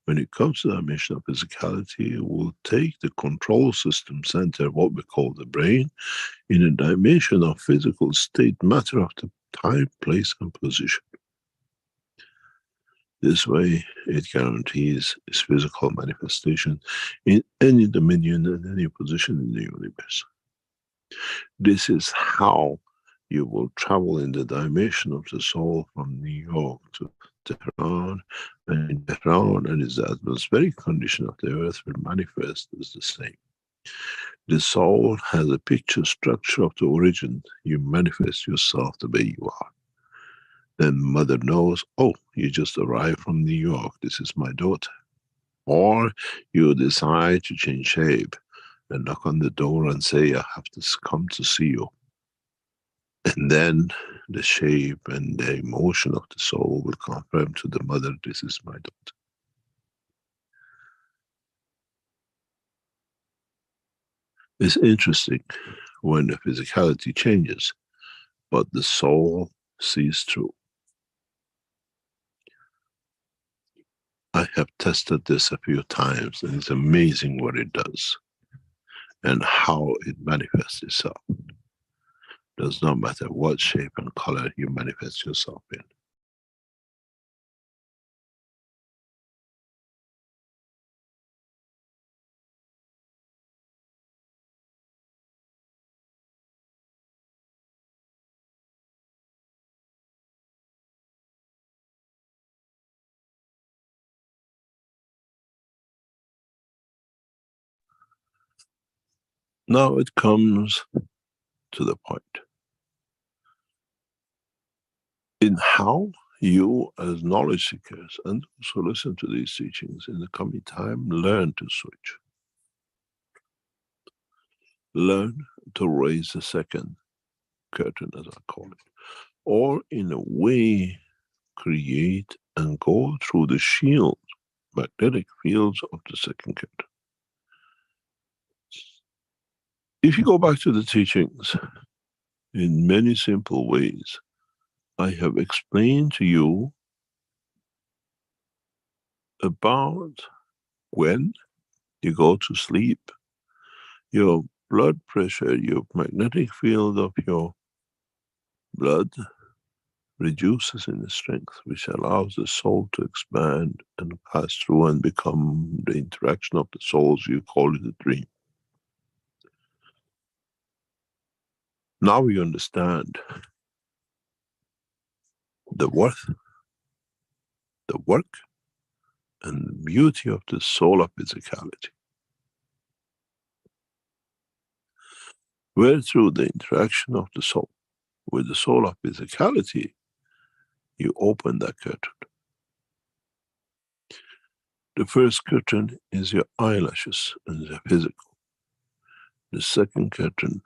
when it comes to the dimension of physicality, will take the control system center, what we call the brain, in a dimension of physical state matter of the time, place, and position. This way, it guarantees its physical manifestation in any dominion and any position in the universe. This is how you will travel in the dimension of the soul from New York to Tehran, and in Tehran and its atmospheric condition of the earth will manifest as the same. The soul has a picture structure of the origin. You manifest yourself the way you are. Then mother knows, oh, you just arrived from New York, this is my daughter. Or you decide to change shape and knock on the door and say, I have to come to see you. And then the shape and the emotion of the soul will confirm to the mother, this is my daughter. It's interesting when the physicality changes, but the soul sees through. I have tested this a few times, and it's amazing what it does and how it manifests itself. Does not matter what shape and color you manifest yourself in. Now it comes to the point. In how you as knowledge seekers and those who listen to these teachings in the coming time learn to switch. Learn to raise the second curtain, as I call it. Or in a way create and go through the shield, magnetic fields of the second curtain. If you go back to the teachings, in many simple ways, I have explained to you about when you go to sleep, your blood pressure, your magnetic field of your blood reduces in strength, which allows the soul to expand and pass through and become the interaction of the souls. You call it a dream. Now we understand the worth, the work, and the beauty of the soul of physicality. Where through the interaction of the soul with the soul of physicality, you open that curtain. The first curtain is your eyelashes and the physical. The second curtain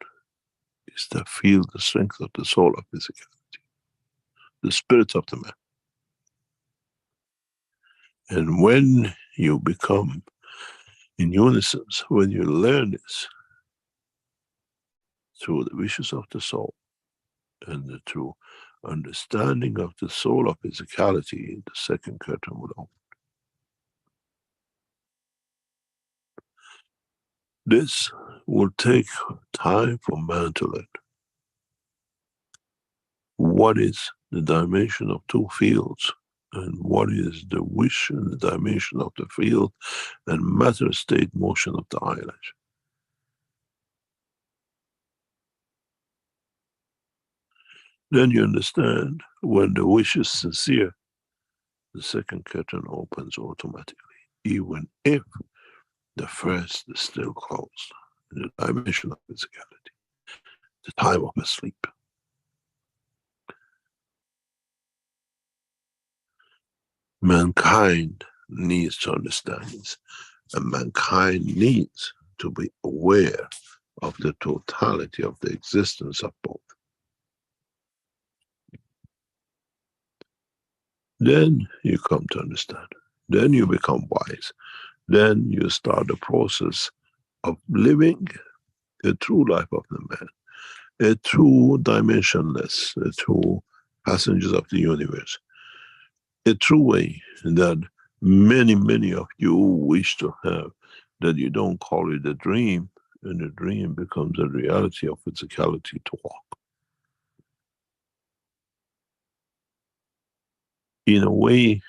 is to feel the strength of the soul of physicality, the spirit of the man. And when you become in unison, when you learn this through the wishes of the soul and through understanding of the soul of physicality, the second curtain will open. This will take time for man to learn. What is the dimension of two fields, and what is the wish and the dimension of the field and matter state motion of the eyelash. Then you understand when the wish is sincere, the second curtain opens automatically, even if the first is still closed. The dimension of physicality, the time of asleep. Mankind needs to understand this, and mankind needs to be aware of the totality of the existence of both. Then you come to understand. Then you become wise. Then you start the process of living a true life of the man, a true dimensionless, a true passengers of the universe, a true way that many, many of you wish to have, that you don't call it a dream, and the dream becomes a reality of physicality to walk. In a way,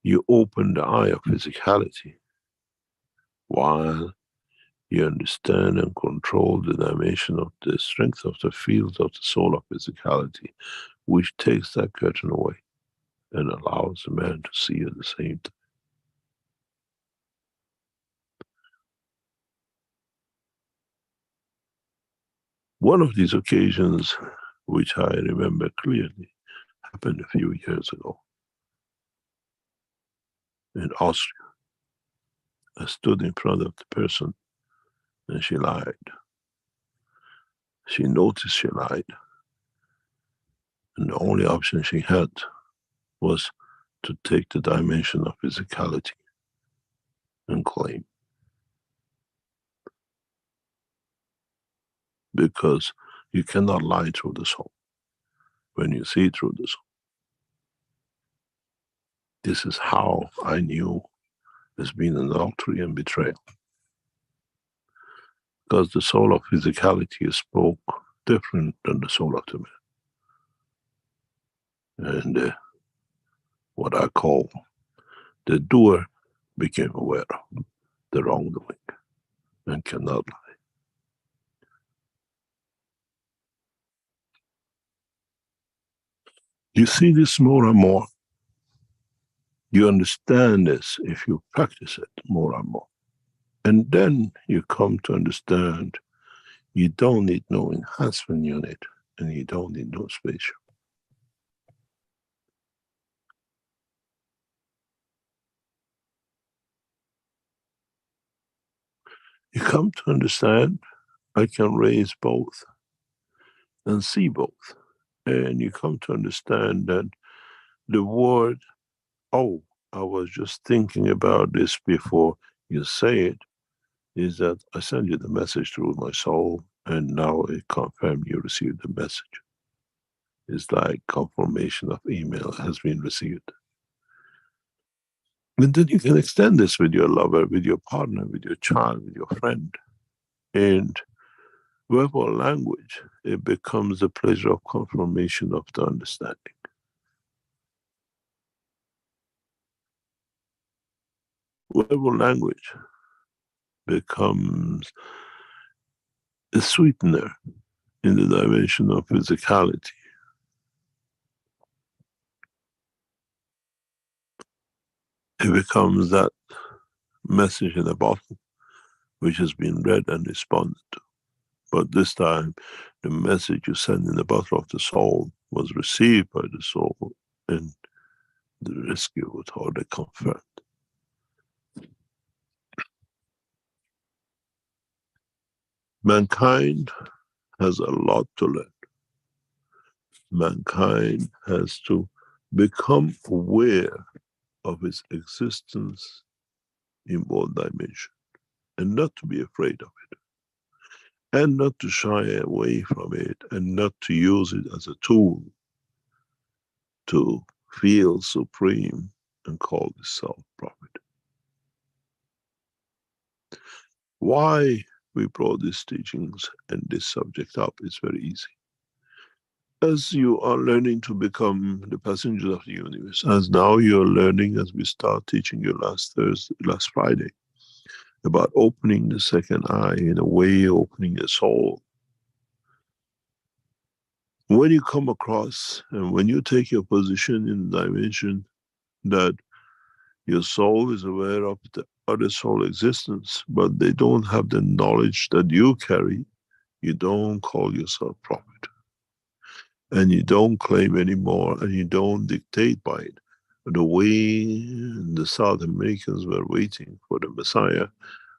you open the eye of physicality while you understand and control the dimension of the strength of the fields of the soul of physicality, which takes that curtain away and allows the man to see at the same time. One of these occasions, which I remember clearly, happened a few years ago in Austria. I stood in front of the person and she lied. She noticed she lied. And the only option she had was to take the dimension of physicality and claim. Because you cannot lie through the soul when you see through the soul. This is how I knew there's been an adultery and betrayal. Because the soul of physicality spoke different than the soul of the man. And what I call the doer became aware of the wrongdoing and cannot lie. You see this more and more. You understand this if you practice it more and more. And then you come to understand you don't need no enhancement unit and you don't need no spaceship. You come to understand I can raise both and see both. And you come to understand that the word, oh, I was just thinking about this before you say it, is that I send you the message through my soul, and now it confirms you received the message. It's like confirmation of email has been received. And then you can extend this with your lover, with your partner, with your child, with your friend. And verbal language, it becomes the pleasure of confirmation of the understanding. Verbal language becomes a sweetener in the dimension of physicality. It becomes that message in a bottle which has been read and responded to. But this time, the message you send in the bottle of the soul was received by the soul, and the rescue was already confirmed. Mankind has a lot to learn. Mankind has to become aware of its existence in both dimensions, and not to be afraid of it, and not to shy away from it, and not to use it as a tool to feel supreme and call itself prophet. Why we brought these teachings and this subject up is very easy. As you are learning to become the passengers of the universe, as now you're learning, as we start teaching you last Friday, about opening the second eye, in a way opening the soul. When you come across and when you take your position in the dimension that your soul is aware of the other soul existence, but they don't have the knowledge that you carry, you don't call yourself prophet. And you don't claim anymore, and you don't dictate by it. The way the South Americans were waiting for the Messiah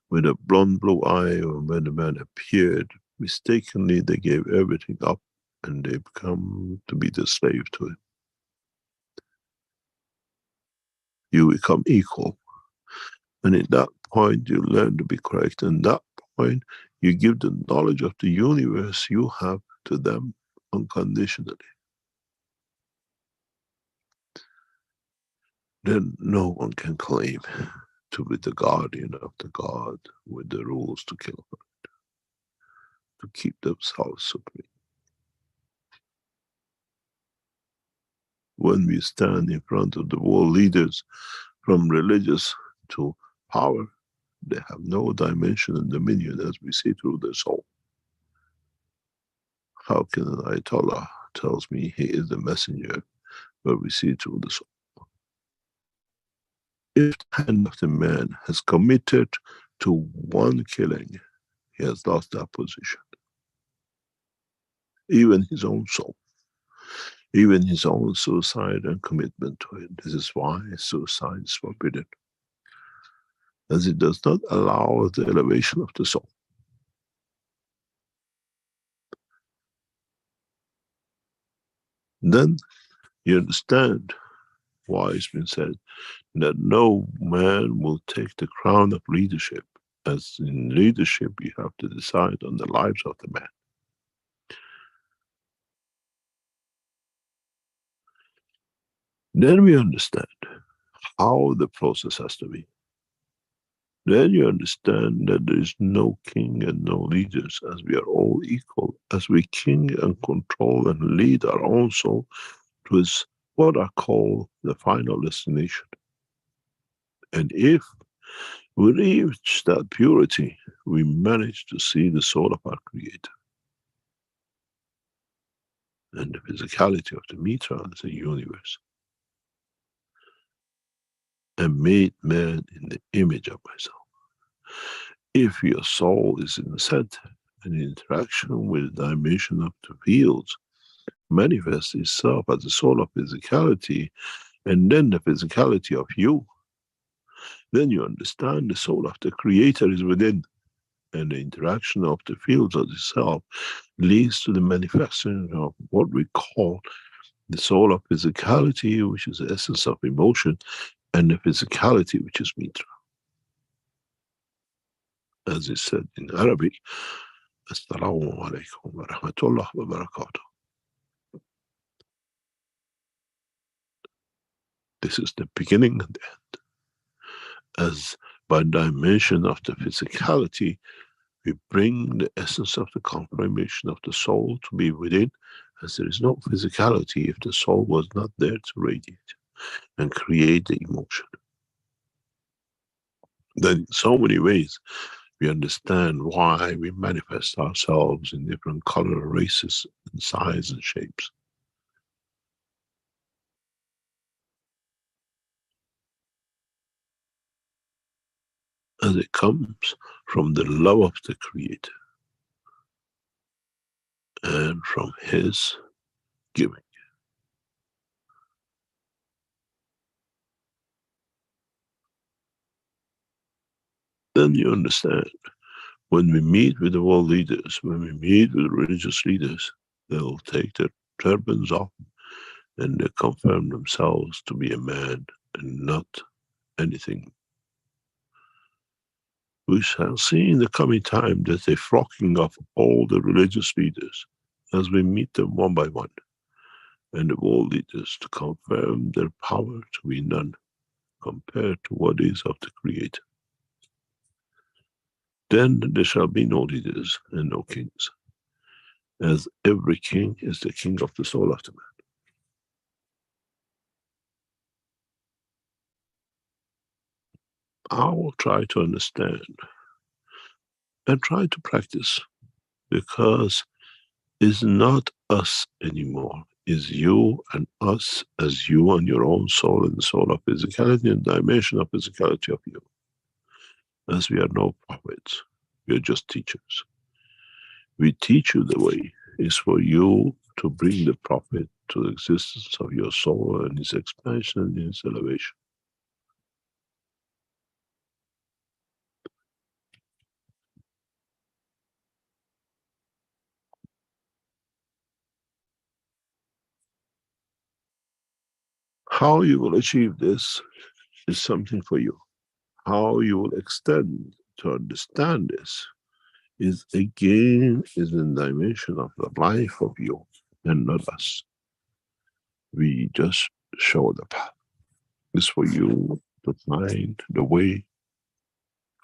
with a blonde blue eye, or when the man appeared, mistakenly they gave everything up and they become to be the slave to it. You become equal. And at that point you learn to be correct. And at that point you give the knowledge of the universe you have to them unconditionally. Then no one can claim to be the guardian of the God with the rules to kill her, to keep themselves supreme. When we stand in front of the world leaders, from religious to power, they have no dimension and dominion as we see through their soul. How can an Ayatollah tells me he is the messenger, but we see through the soul? If the hand of the man has committed to one killing, he has lost that position. Even his own soul, even his own suicide and commitment to it. This is why suicide is forbidden, as it does not allow the elevation of the soul. Then you understand why it's been said that no man will take the crown of leadership, as in leadership you have to decide on the lives of the man. Then we understand how the process has to be. Then you understand that there is no king and no leaders, as we are all equal, as we king and control and lead our own soul towards what I call the final destination. And if we reach that purity, we manage to see the soul of our Creator. And the physicality of the Mitra is a universe. And made man in the image of myself. If your soul is in set, an interaction with the dimension of the fields manifests itself as the soul of physicality, and then the physicality of you, then you understand the soul of the creator is within, and the interaction of the fields of the self leads to the manifestation of what we call the soul of physicality, which is the essence of emotion, and the physicality, which is mitra. As is said in Arabic, Assalamu alaikum wa rahmatullah wa barakatuh. This is the beginning and the end. As by dimension of the physicality, we bring the essence of the confirmation of the soul to be within, as there is no physicality if the soul was not there to radiate and create the emotion. Then in so many ways, we understand why we manifest ourselves in different color, races, and size and shapes. As it comes from the love of the Creator and from His giving. Then you understand, when we meet with the world leaders, when we meet with religious leaders, they'll take their turbans off and they confirm themselves to be a man and not anything. We shall see in the coming time that a flocking of all the religious leaders as we meet them one by one, and the world leaders to confirm their power to be none compared to what is of the Creator. Then there shall be no leaders and no kings, as every king is the king of the soul of the man. I will try to understand and try to practice, because it's not us anymore. Is you and us, as you and your own soul and the soul of physicality and dimension of physicality of you. As we are no prophets, we are just teachers. We teach you the way. It's for you to bring the prophet to the existence of your soul and its expansion and its elevation. How you will achieve this is something for you. How you will extend to understand this is again in dimension of the life of you and not us. We just show the path. It's for you to find the way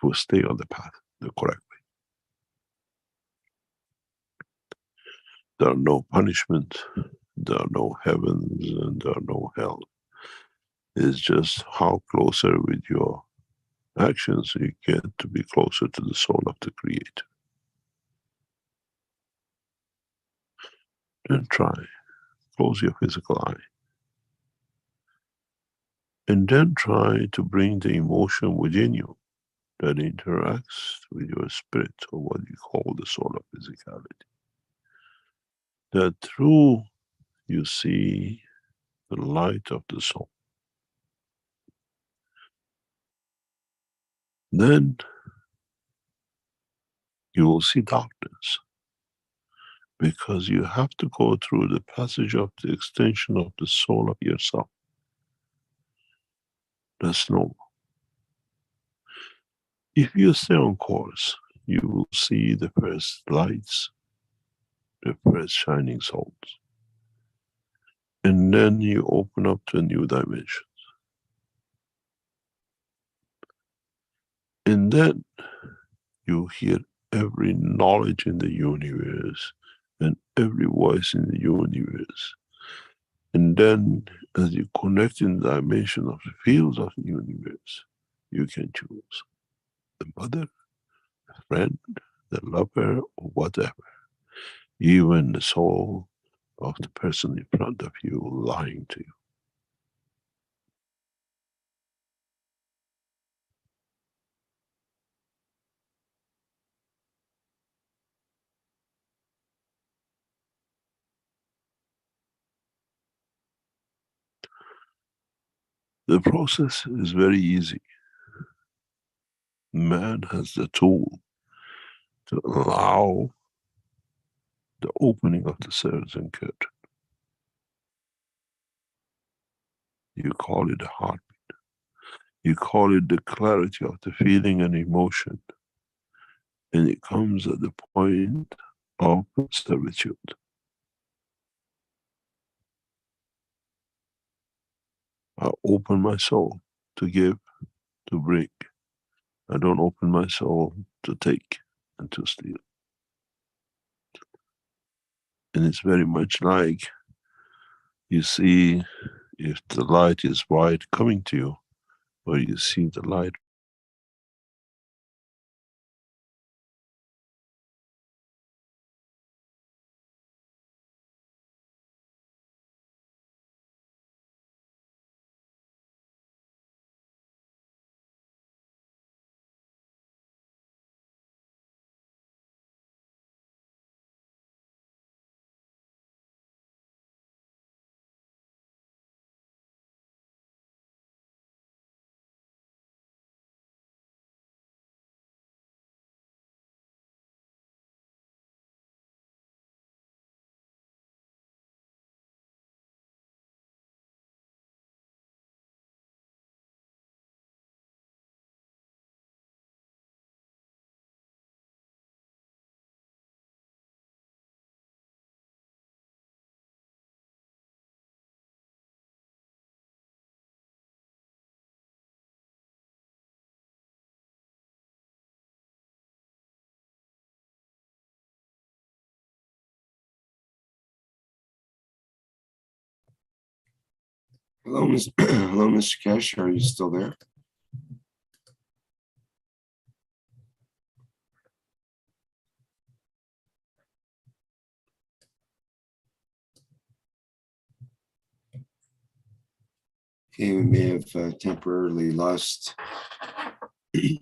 to stay on the path, the correct way. There are no punishment, there are no heavens, and there are no hell. It's just how closer with your actions you get to be closer to the soul of the Creator. Then try, close your physical eye. And then try to bring the emotion within you that interacts with your spirit, or what you call the soul of physicality. That through you see the light of the soul. Then you will see darkness, because you have to go through the passage of the extension of the soul of yourself. That's normal. If you stay on course, you will see the first lights, the first shining souls. And then you open up to a new dimension. And then you hear every knowledge in the universe and every voice in the universe. And then as you connect in the dimension of the fields of the universe, you can choose the mother, the friend, the lover, or whatever. Even the soul of the person in front of you lying to you. The process is very easy. Man has the tool to allow the opening of the cells and curtain. You call it a heartbeat. You call it the clarity of the feeling and emotion. And it comes at the point of servitude. I open my soul to give, to bring. I don't open my soul to take and to steal. And it's very much like, you see, if the light is white coming to you, or you see the light. Hello, hello, Mr. Keshe. Are you still there? Okay, we may have temporarily lost. I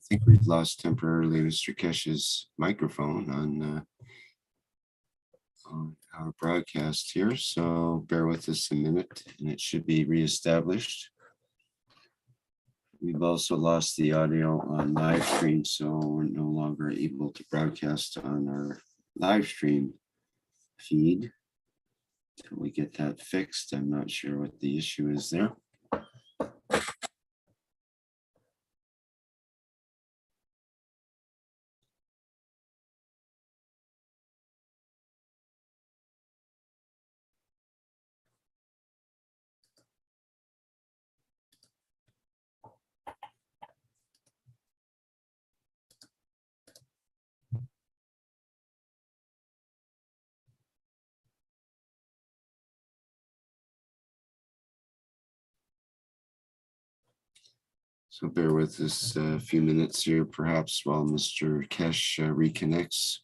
think we've lost temporarily Mr. Keshe's microphone on our broadcast here. So bear with us a minute and it should be reestablished. We've also lost the audio on live stream, so we're no longer able to broadcast on our live stream feed. Until we get that fixed, I'm not sure what the issue is there. So bear with us a few minutes here, perhaps while Mr. Keshe reconnects.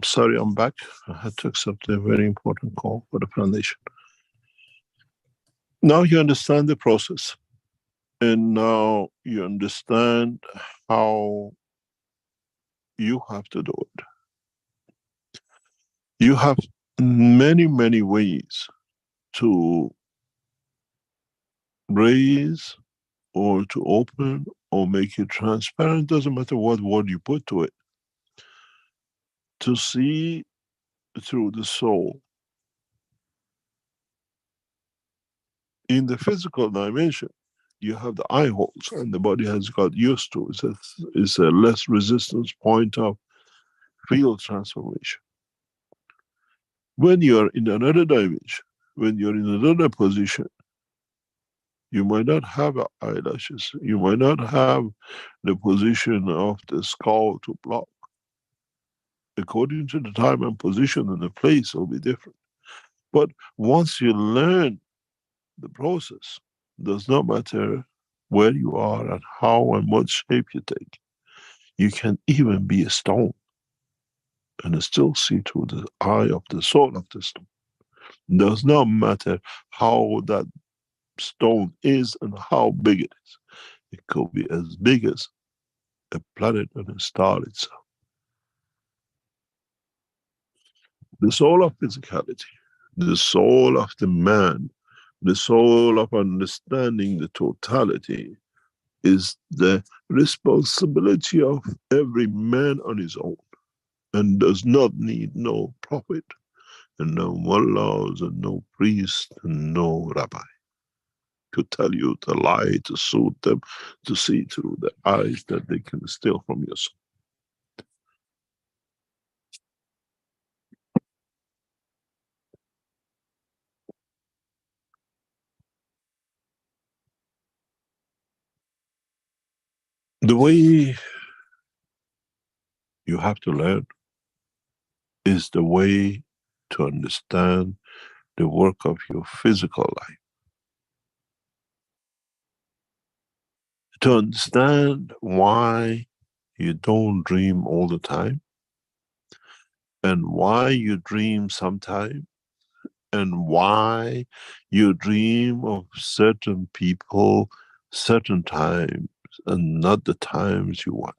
Sorry, I'm back. I had to accept a very important call for the foundation. Now you understand the process. And now you understand how you have to do it. You have many, many ways to raise or to open or make it transparent, doesn't matter what word you put to it, to see through the soul. In the physical dimension, you have the eye holes and the body has got used to it. It's a less resistance point of field transformation. When you're in another dimension, when you're in another position, you might not have eyelashes. You might not have the position of the skull to block. According to the time and position and the place will be different. But once you learn the process, does not matter where you are and how and what shape you take. You can even be a stone and still see through the eye of the soul of the stone. Does not matter how that stone is and how big it is. It could be as big as a planet and a star itself. The soul of physicality, the soul of the man, the soul of understanding the totality is the responsibility of every man on his own, and does not need no prophet and no mullahs and no priest and no rabbi to tell you to lie, to suit them, to see through the eyes that they can steal from your soul. The way you have to learn is the way to understand the work of your physical life. To understand why you don't dream all the time, and why you dream sometime, and why you dream of certain people, certain times, and not the times you want.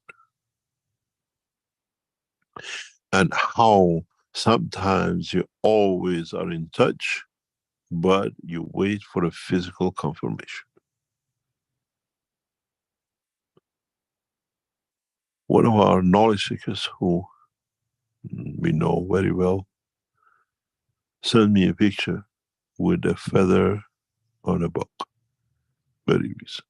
And how sometimes you always are in touch, but you wait for a physical confirmation. One of our knowledge seekers who we know very well sent me a picture with a feather on a book very recently.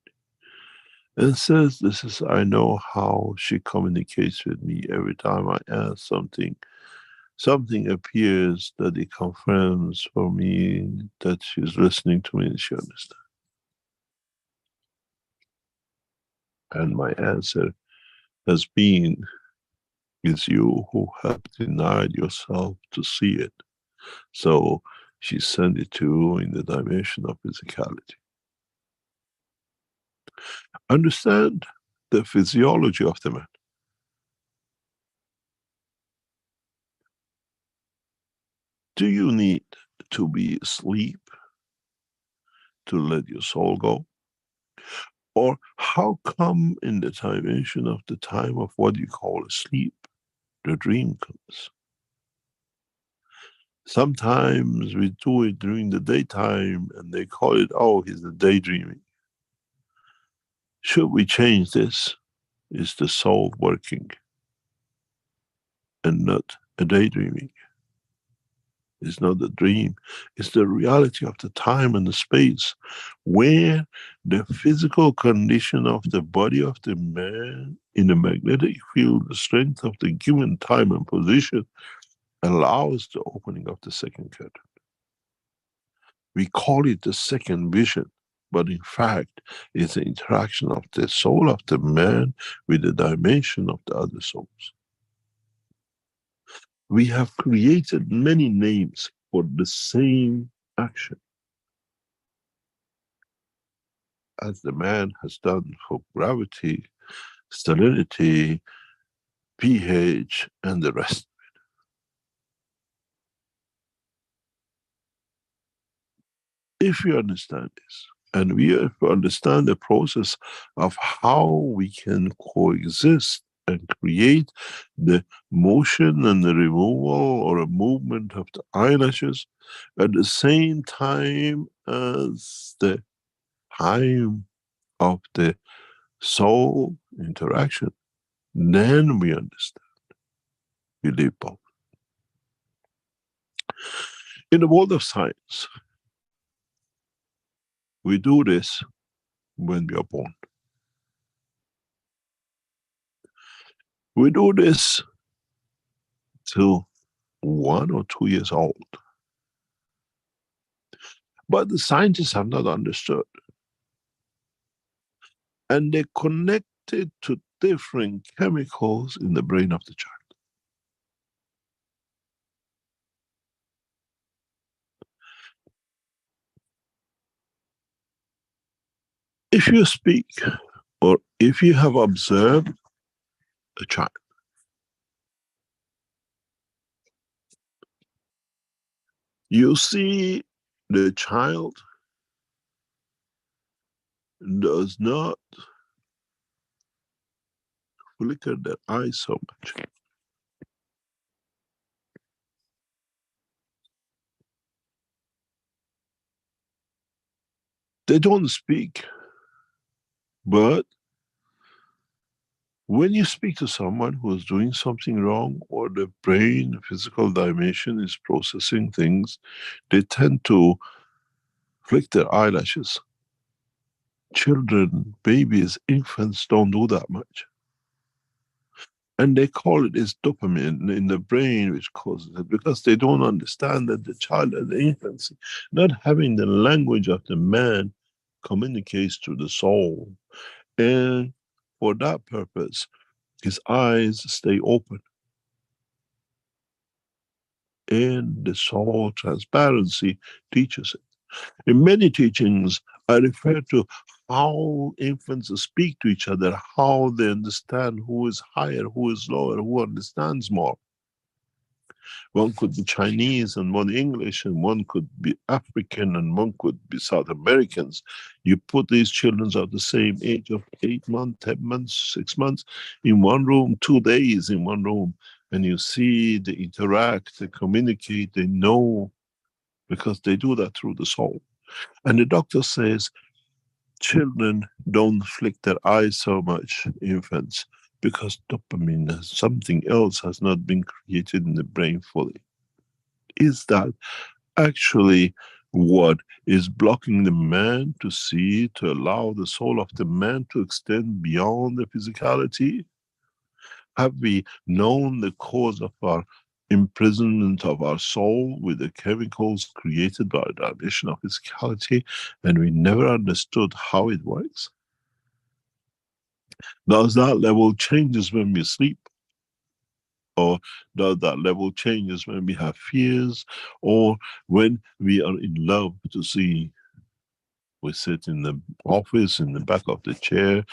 And says, this is, I know how she communicates with me every time I ask something. Something appears that it confirms for me that she's listening to me and she understands. And my answer has been, it's you who have denied yourself to see it. So she sent it to you in the dimension of physicality. Understand the physiology of the man. Do you need to be asleep to let your soul go? Or how come in the dimension of the time of what you call sleep, the dream comes? Sometimes we do it during the daytime and they call it, oh, he's daydreaming. Should we change this? Is the soul working and not a daydreaming? It's not a dream. It's the reality of the time and the space where the physical condition of the body of the man in the magnetic field, the strength of the given time and position allows the opening of the second curtain. We call it the second vision, but in fact, it's the interaction of the soul of the man with the dimension of the other souls. We have created many names for the same action, as the man has done for gravity, salinity, pH, and the rest. If we understand this, and we understand the process of how we can coexist and create the motion and the removal or a movement of the eyelashes at the same time as the time of the soul interaction, then we understand. We live both. In the world of science, we do this when we are born. We do this till 1 or 2 years old. But the scientists have not understood. And they connect it to different chemicals in the brain of the child. If you speak, or if you have observed a child, you see the child does not flicker their eyes so much. They don't speak, but when you speak to someone who is doing something wrong, or the brain, physical dimension is processing things, they tend to flick their eyelashes. Children, babies, infants don't do that much. And they call it is dopamine in the brain which causes it, because they don't understand that the child at the infancy, not having the language of the man, communicates to the soul. And for that purpose, his eyes stay open. And the soul transparency teaches it. In many teachings, I refer to how infants speak to each other, how they understand who is higher, who is lower, who understands more. One could be Chinese and one English, and one could be African and one could be South Americans. You put these children of the same age of 8 months, 10 months, 6 months in one room, 2 days in one room, and you see they interact, they communicate, they know, because they do that through the soul. And the doctor says children don't flick their eyes so much, infants, because dopamine, something else has not been created in the brain fully. Is that actually what is blocking the man to see, to allow the soul of the man to extend beyond the physicality? Have we known the cause of our imprisonment of our soul with the chemicals created by the addition of physicality, and we never understood how it works? Does that level changes when we sleep? Or does that level changes when we have fears, or when we are in love? To see, we sit in the office in the back of the chair,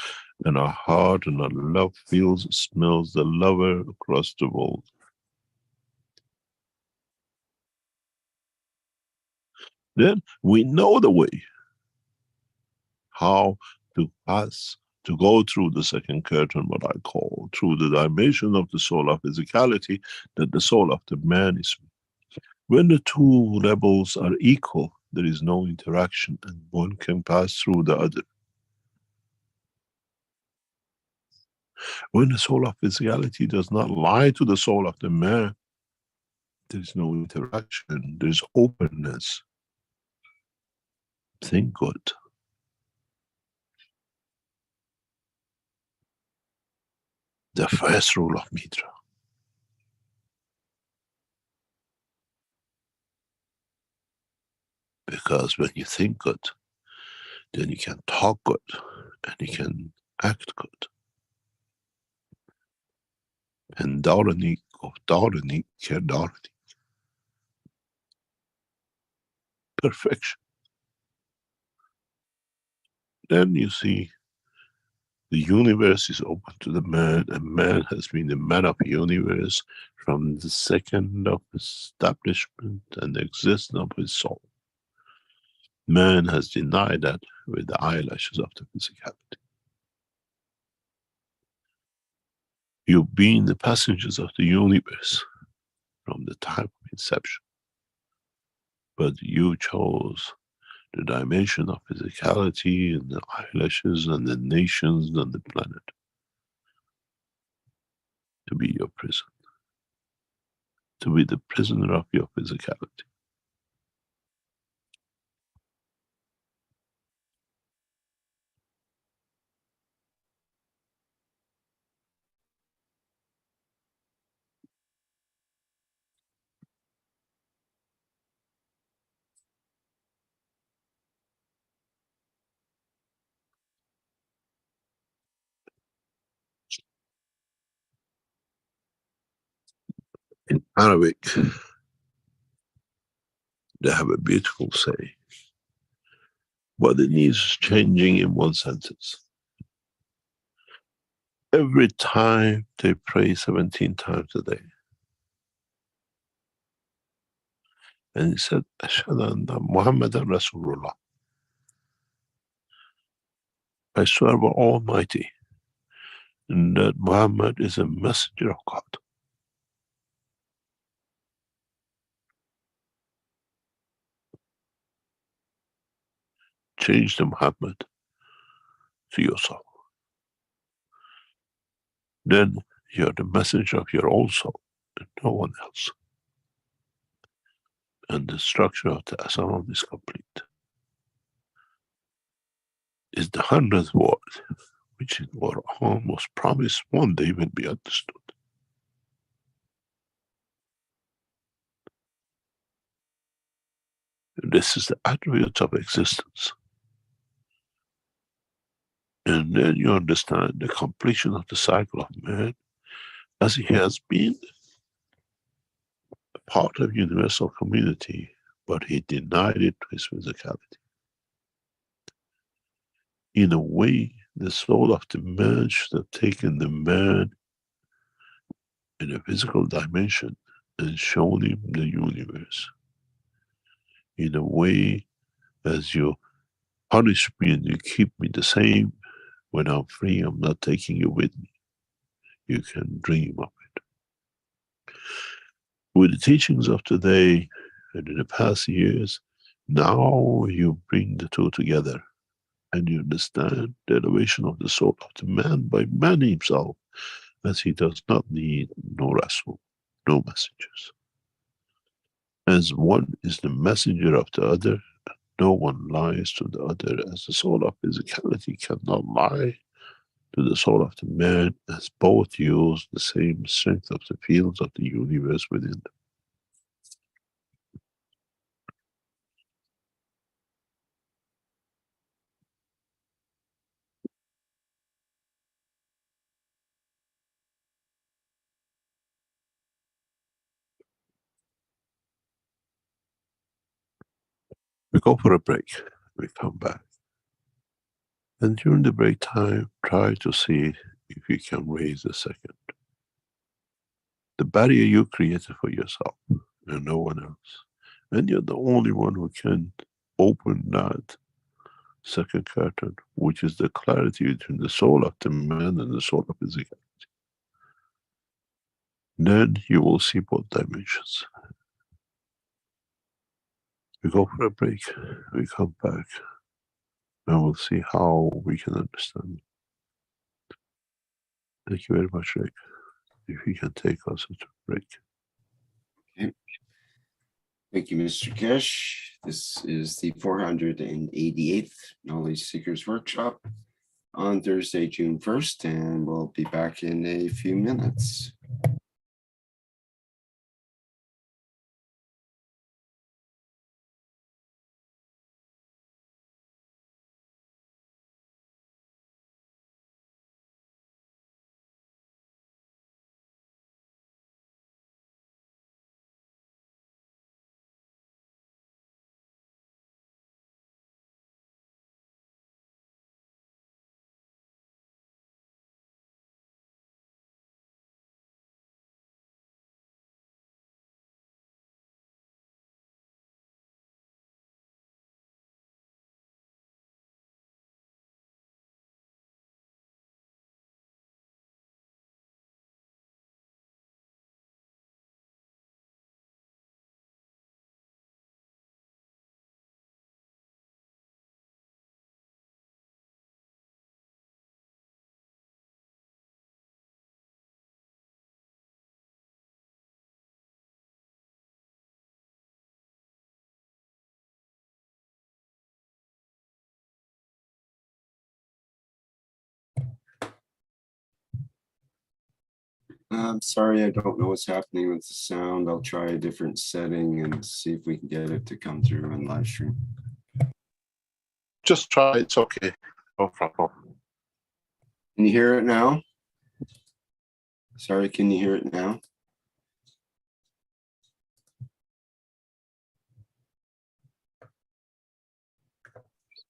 and our heart and our love feels, smells the lover across the world. Then we know the way how to pass, to go through the second curtain, what I call, through the dimension of the soul of physicality, that the soul of the man is. When the two levels are equal, there is no interaction, and one can pass through the other. When the soul of physicality does not lie to the soul of the man, there is no interaction, there is openness. Think good. The first rule of Mitra. Because when you think good, then you can talk good, and you can act good. And Dharani of Dharani, Dharani. Perfection. Then you see the universe is open to the man, and man has been the man of the universe from the second of establishment and the existence of his soul. Man has denied that with the eyelashes of the physicality. You've been the passengers of the universe from the time of inception, but you chose the dimension of physicality and the eyelashes and the nations and the planet to be your prison, to be the prisoner of your physicality. In Arabic, they have a beautiful say, but it needs changing in one sentence. Every time they pray 17 times a day, and he said, Ashhadu anna Muhammadan Rasulullah. I swear by Almighty, and that Muhammad is a messenger of God. Change the Muhammad to yourself. Then you're the messenger of your own soul and no one else. And the structure of the Assalam is complete. Is the 100th word, which in Quran was promised one day will be understood. And this is the attributes of existence. And then you understand the completion of the cycle of man as he has been a part of universal community, but he denied it to his physicality. In a way, the soul of the man should have taken the man in a physical dimension and shown him the universe. In a way, as you punish me and you keep me the same, when I'm free, I'm not taking you with me. You can dream of it. With the teachings of today and in the past years, now you bring the two together and you understand the elevation of the soul of the man by man himself, as he does not need no Rasul, no messengers. As one is the messenger of the other, no one lies to the other, as the soul of physicality cannot lie to the soul of the man, as both use the same strength of the fields of the universe within them. We go for a break, we come back. And during the break time, try to see if you can raise a second. The barrier you created for yourself and no one else. And you're the only one who can open that second curtain, which is the clarity between the soul of the man and the soul of physicality. Then you will see both dimensions. We go for a break, we come back, and we'll see how we can understand. Thank you very much, Rick. If you can take us to break. Okay. Thank you, Mr. Keshe. This is the 488th Knowledge Seekers Workshop on Thursday, June 1st, and we'll be back in a few minutes. I'm sorry, I don't know what's happening with the sound. I'll try a different setting and see if we can get it to come through on live stream. Just try, it's okay. No problem. Can you hear it now? Sorry, can you hear it now?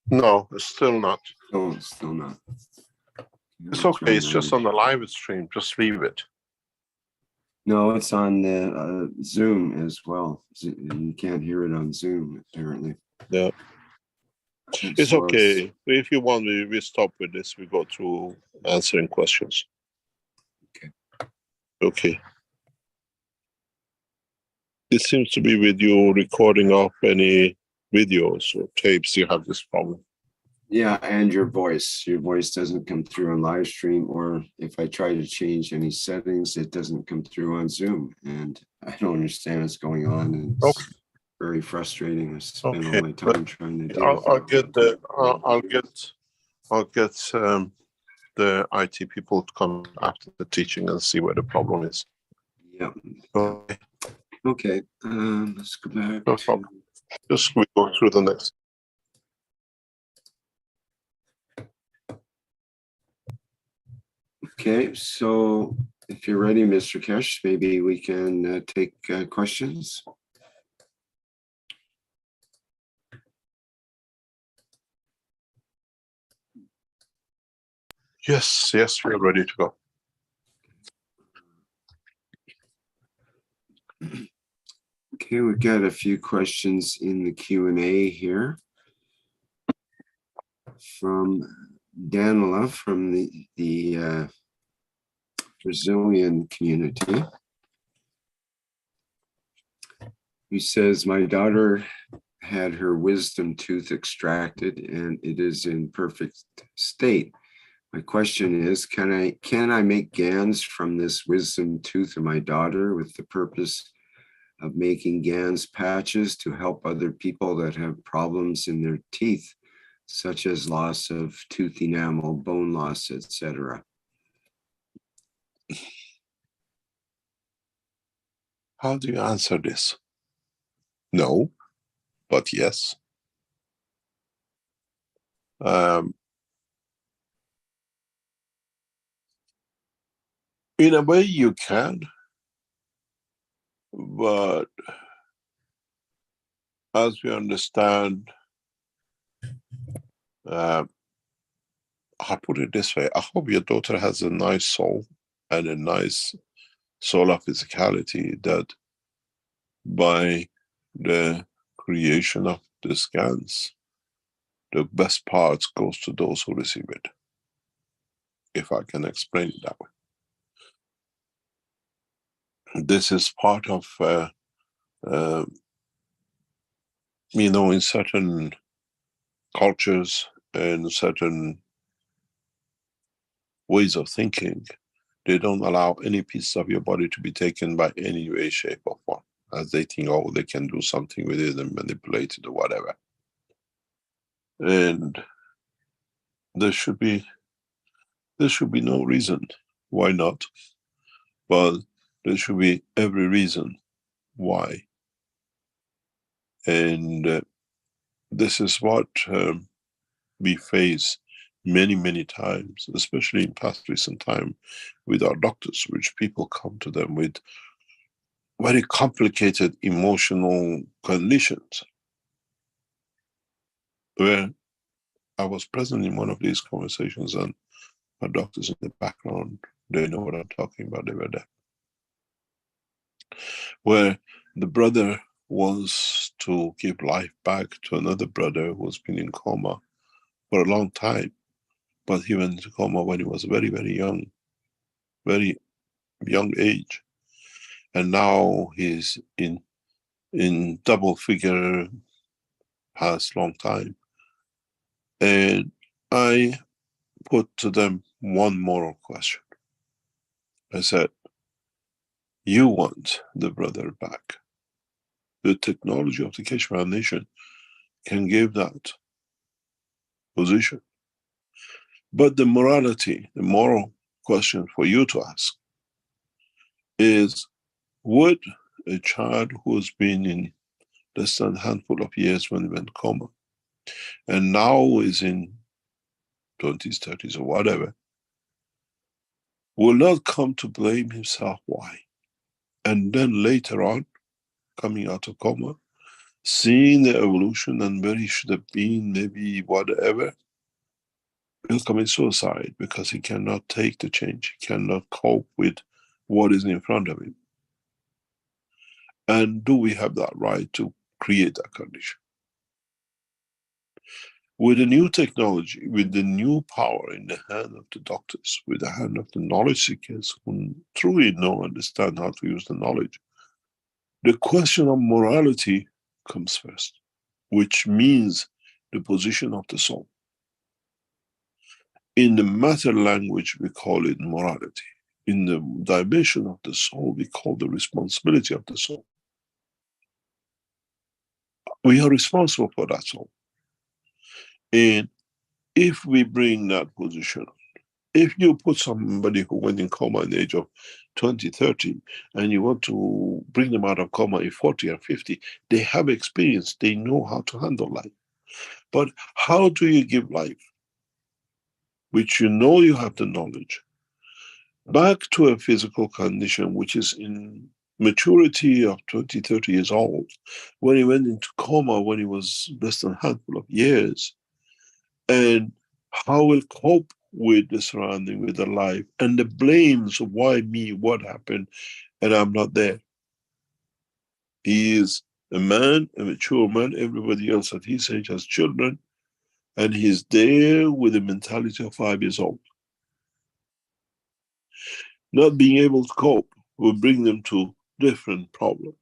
No, it's still not. Oh, still not. It's okay, it's just on the live stream, just leave it. No, it's on the Zoom as well. You can't hear it on Zoom, apparently. Yeah. It's okay. If you want, we stop with this. We go through answering questions. Okay. Okay. It seems to be with you recording of any videos or tapes, you have this problem. Yeah, and your voice. Your voice doesn't come through on live stream, or if I try to change any settings, it doesn't come through on Zoom. And I don't understand what's going on. And it's Okay. very frustrating. I spend all Okay. my time trying to deal with I'll it. get the IT people to come after the teaching and see where the problem is. Yeah. Okay. Okay. Let's go back No to. problem. Just we go through the next. Okay, so if you're ready, Mr. Keshe, maybe we can take questions. Yes, we're ready to go. Okay, we've got a few questions in the Q&A here from Danila from the Brazilian community. He says, my daughter had her wisdom tooth extracted and it is in perfect state. My question is, can I make GANs from this wisdom tooth of my daughter with the purpose of making GANs patches to help other people that have problems in their teeth, such as loss of tooth enamel, bone loss, etc.? How do you answer this? No, but yes. In a way you can, but as we understand, I'll put it this way. I hope your daughter has a nice soul and a nice solar physicality that by the creation of the scans, the best parts goes to those who receive it. If I can explain it that way. This is part of, in certain cultures and certain ways of thinking, they don't allow any piece of your body to be taken by any way, shape, or form, as they think, oh, they can do something with it and manipulate it or whatever. And there should be no reason why not, but there should be every reason why. And this is what we face many times, especially in past recent time with our doctors, which people come to them with very complicated emotional conditions, where I was present in one of these conversations and our doctors in the background, they know what I'm talking about, they were there, where the brother wants to give life back to another brother who's been in coma for a long time, but he went into coma when he was very young, very young age, and now he's in double figure past long time. And I put to them one moral question. I said, you want the brother back. The technology of the Keshe Foundation can give that position. But the morality, the moral question for you to ask is, would a child who has been in less than a handful of years when he went coma, and now is in 20s, 30s, or whatever, will not come to blame himself why? And then later on, coming out of coma, seeing the evolution and where he should have been, maybe whatever, he'll commit suicide because he cannot take the change, he cannot cope with what is in front of him. And do we have that right to create that condition? With the new technology, with the new power in the hand of the doctors, with the hand of the knowledge seekers who truly know, understand how to use the knowledge, the question of morality comes first, which means the position of the soul. In the matter language, we call it morality. In the dimension of the soul, we call the responsibility of the soul. We are responsible for that soul. And if we bring that position, if you put somebody who went in coma at the age of 20, 30, and you want to bring them out of coma in 40 or 50, they have experience, they know how to handle life. But how do you give life, which you know you have the knowledge, back to a physical condition which is in maturity of 20, 30 years old, when he went into coma when he was less than a handful of years, and how will cope with the surrounding, with the life, and the blames of why me, what happened, and I'm not there. He is a man, a mature man, everybody else at his age has children, and he's there with the mentality of 5 years old. Not being able to cope will bring them to different problems.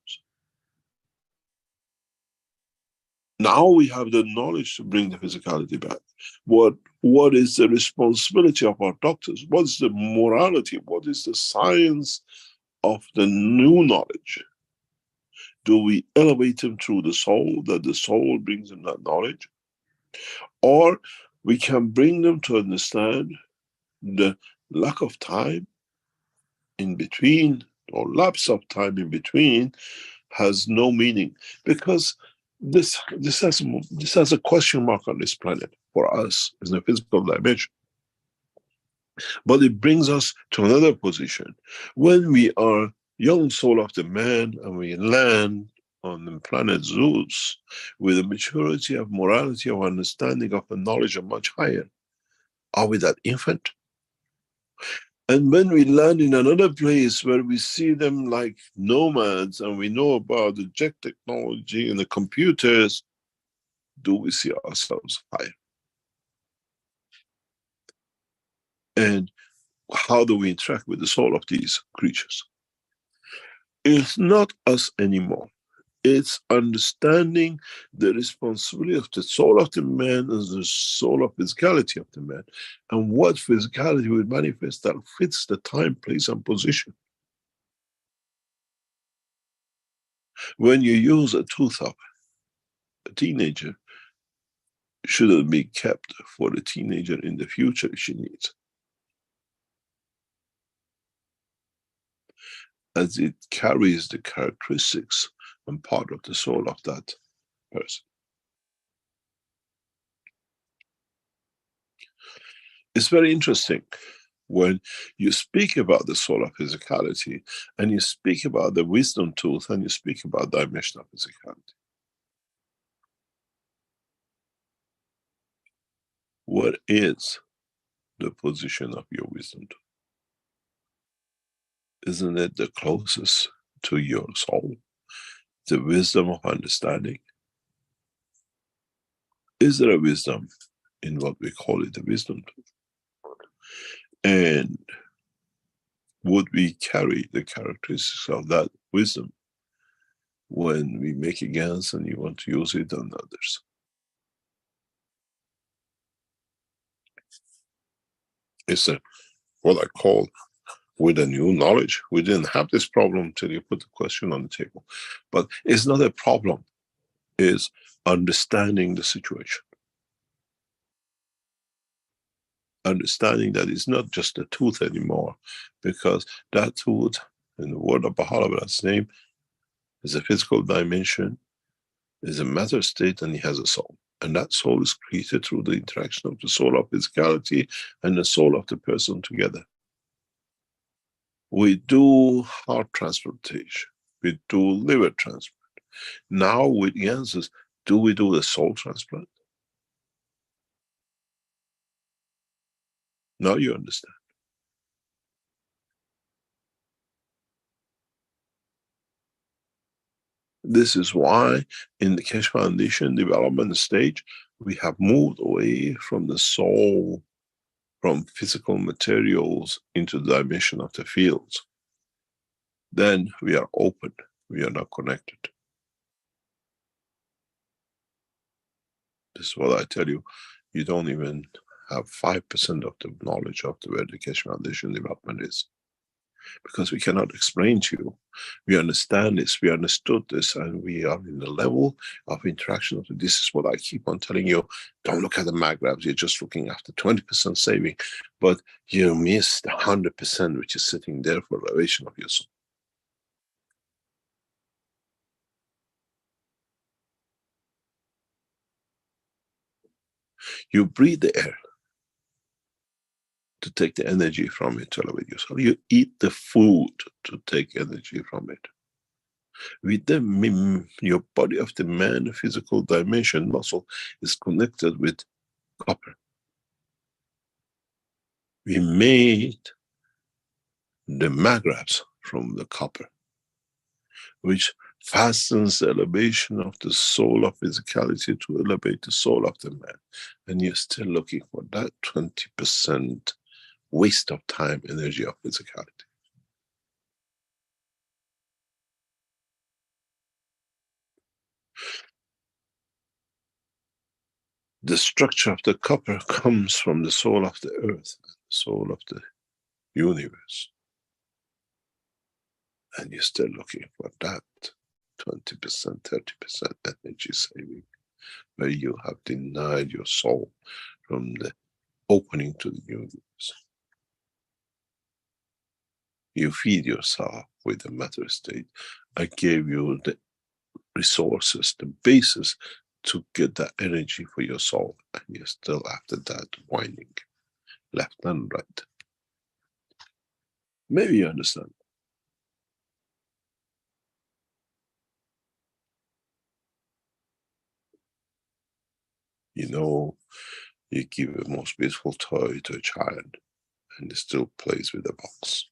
Now we have the knowledge to bring the physicality back. What is the responsibility of our doctors? What is the morality? What is the science of the new knowledge? Do we elevate them through the soul, that the soul brings them that knowledge? Or we can bring them to understand the lack of time in between, or lapse of time in between, has no meaning, because this has a question mark on this planet for us in the physical dimension. But it brings us to another position. When we are young soul of the man and we land on the planet Zeus with a maturity of morality, of understanding, of the knowledge of much higher, are we that infant? And when we land in another place where we see them like nomads and we know about the jet technology and the computers, do we see ourselves higher? And how do we interact with the soul of these creatures? It's not us anymore. It's understanding the responsibility of the soul of the man and the soul of physicality of the man, and what physicality will manifest that fits the time, place, and position. When you use a tooth of a teenager, shouldn't be kept for the teenager in the future if she needs, as it carries the characteristics and part of the soul of that person. It's very interesting when you speak about the soul of physicality and you speak about the wisdom tooth and you speak about dimensional physicality. What is the position of your wisdom tooth? Isn't it the closest to your soul? The wisdom of understanding? Is there a wisdom in what we call it the wisdom tooth? And would we carry the characteristics of that wisdom when we make against and you want to use it on others? It's what I call with a new knowledge. We didn't have this problem till you put the question on the table. But it's not a problem, it's understanding the situation. Understanding that it's not just a tooth anymore, because that tooth, in the word of Baha'u'llah's name, is a physical dimension, is a matter state, and he has a soul. And that soul is created through the interaction of the soul of physicality and the soul of the person together. We do heart transplantation, we do liver transplant. Now with the answers, do we do the soul transplant? Now you understand. This is why in the Keshe Foundation development stage, we have moved away from the soul, from physical materials into the dimension of the fields, then we are open, we are not connected. This is what I tell you, you don't even have 5% of the knowledge of where the Keshe Foundation development is. Because we cannot explain to you. We understand this, we understood this, and we are in the level of interaction. This is what I keep on telling you. Don't look at the magraphs, you're just looking after 20% saving, but you miss the 100% which is sitting there for elevation of your soul. You breathe the air to take the energy from it to elevate your soul. You eat the food to take energy from it. With the your body of the man, physical dimension muscle is connected with copper. We made the magraphs from the copper, which fastens the elevation of the soul of physicality to elevate the soul of the man. And you're still looking for that 20% waste of time, energy of physicality. The structure of the copper comes from the soul of the earth, the soul of the universe. And you're still looking for that 20%, 30% energy saving, where you have denied your soul from the opening to the universe. You feed yourself with the matter state. I gave you the resources, the basis to get that energy for your soul, and you're still after that whining, left and right. Maybe you understand. You know, you give a most beautiful toy to a child, and it still plays with the box.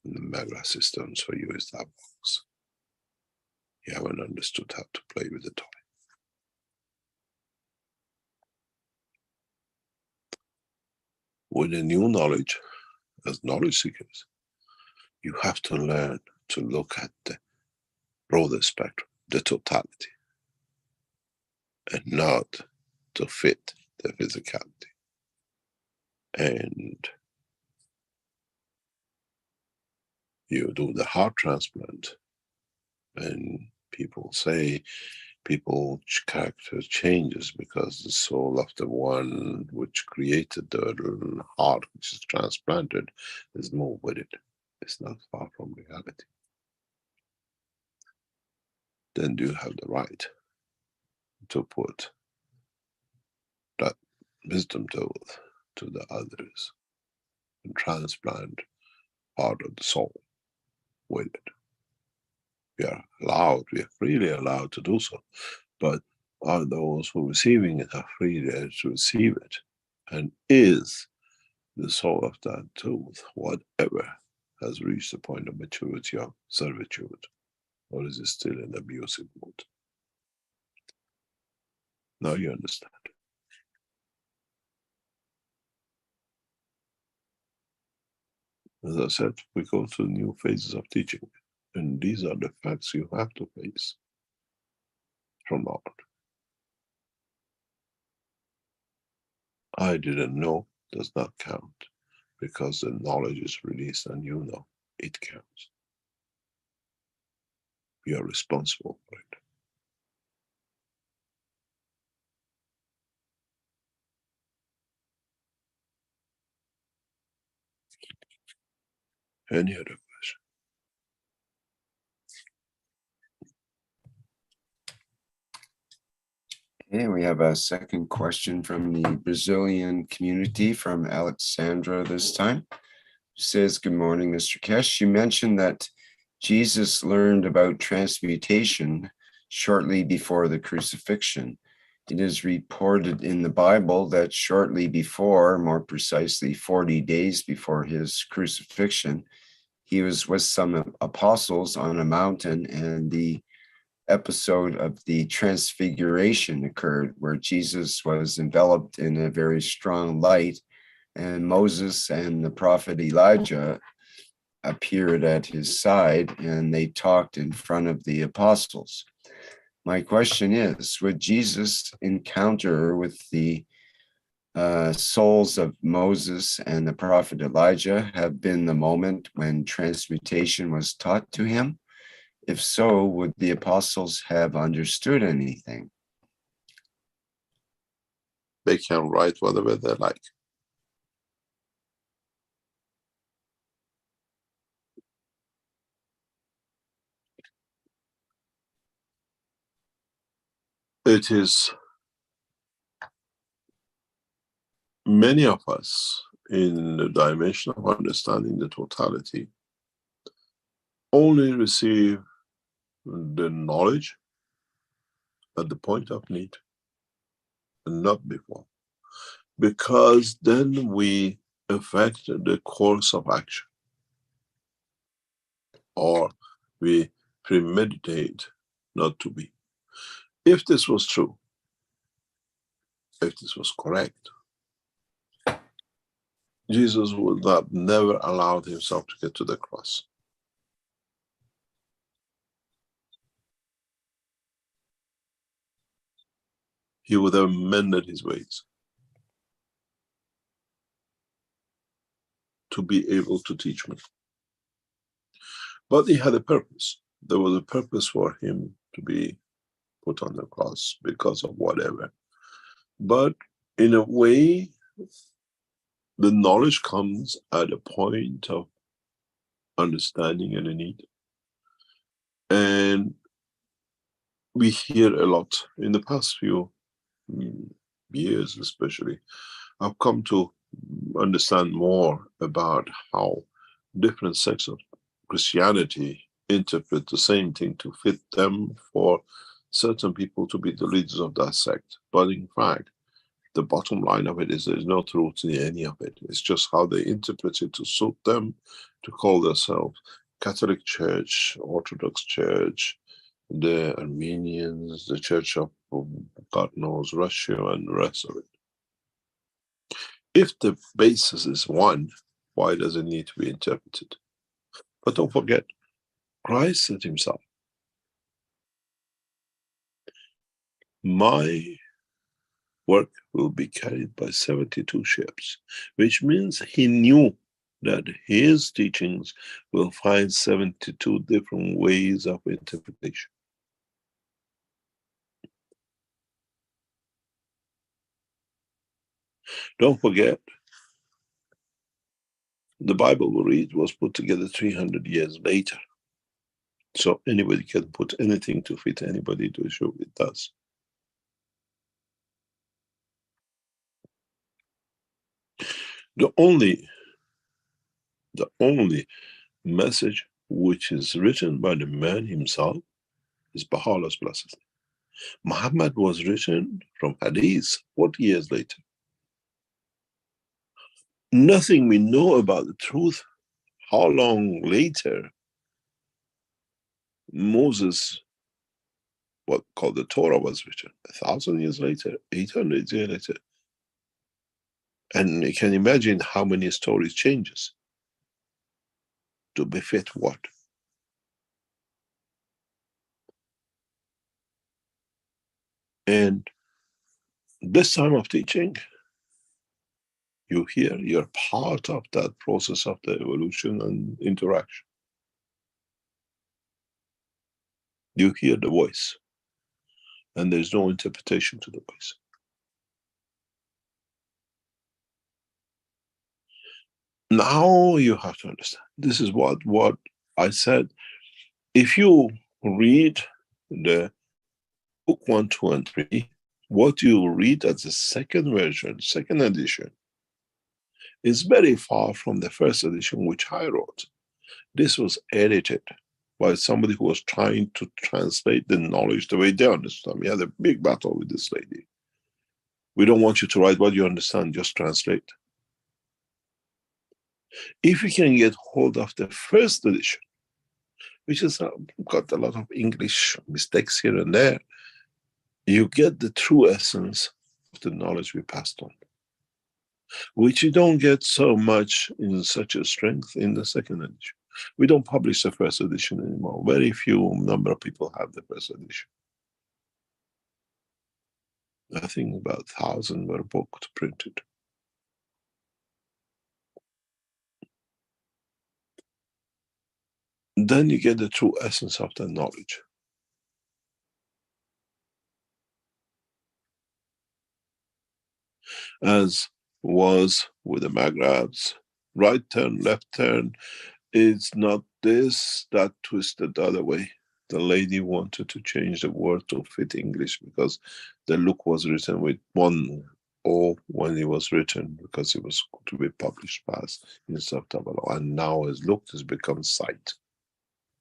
And the Magra systems for you is that box. You haven't understood how to play with the toy. With the new knowledge, as knowledge seekers, you have to learn to look at the broader spectrum, the totality, and not to fit the physicality. And you do the heart transplant, and people say people's character changes because the soul of the one which created the heart which is transplanted is moved with it. It's not far from reality. Then do you have the right to put that wisdom tool to the others and transplant part of the soul with it. We are allowed, we are freely allowed to do so, but are those who are receiving it are free to receive it? And is the soul of that tooth, whatever, has reached the point of maturity of servitude, or is it still in abusive mode? Now you understand. As I said, we go through new phases of teaching, and these are the facts you have to face from out. I didn't know does not count, because the knowledge is released and you know it counts. You are responsible for it. Any other question? Okay, we have a second question from the Brazilian community from Alexandra this time. She says, good morning, Mr. Keshe. You mentioned that Jesus learned about transmutation shortly before the crucifixion. It is reported in the Bible that shortly before, more precisely 40 days before his crucifixion, he was with some apostles on a mountain, and the episode of the Transfiguration occurred, where Jesus was enveloped in a very strong light, and Moses and the prophet Elijah appeared at his side, and they talked in front of the apostles. My question is, would Jesus' encounter with the souls of Moses and the prophet Elijah have been the moment when transmutation was taught to him? If so, would the apostles have understood anything? They can write whatever they like. It is many of us in the dimension of understanding the totality only receive the knowledge at the point of need and not before, because then we affect the course of action, or we premeditate not to be. If this was true, if this was correct, Jesus would have never allowed himself to get to the cross. He would have mended his ways to be able to teach me. But he had a purpose. There was a purpose for him to be put on the cross because of whatever. But in a way, the knowledge comes at a point of understanding and a need. And we hear a lot in the past few years, especially. I've come to understand more about how different sects of Christianity interpret the same thing to fit them, for certain people to be the leaders of that sect. But in fact, the bottom line of it is there's no truth in any of it. It's just how they interpret it to suit them, to call themselves Catholic Church, Orthodox Church, the Armenians, the Church of God knows, Russia, and the rest of it. If the basis is one, why does it need to be interpreted? But don't forget, Christ said himself, my work will be carried by 72 ships, which means he knew that his teachings will find 72 different ways of interpretation. Don't forget, the Bible we read was put together 300 years later. So anybody can put anything to fit anybody to show it does. The only message which is written by the man himself is Baha'u'llah's blessed. Muhammad was written from Hadith 40 years later. Nothing we know about the truth, how long later Moses, what called the Torah, was written. 1,000 years later, 800 years later. And you can imagine how many stories changes to befit what. And this time of teaching, you hear you're part of that process of the evolution and interaction. You hear the voice, and there's no interpretation to the voice. Now you have to understand. This is what I said. If you read the book 1, 2, and 3, what you read as the second version, second edition, is very far from the first edition, which I wrote. This was edited by somebody who was trying to translate the knowledge the way they understand. We had a big battle with this lady. We don't want you to write what you understand, just translate. If you can get hold of the first edition, which has got a lot of English mistakes here and there, you get the true essence of the knowledge we passed on, which you don't get so much in such a strength in the second edition. We don't publish the first edition anymore. Very few number of people have the first edition. I think about 1,000 were booked, printed. Then you get the true essence of the knowledge. As was with the Maghrabs, right turn, left turn, it's not this, that twisted the other way. The lady wanted to change the word to fit English because the look was written with one O when it was written, because it was to be published fast instead of double O. And now as look has become sight.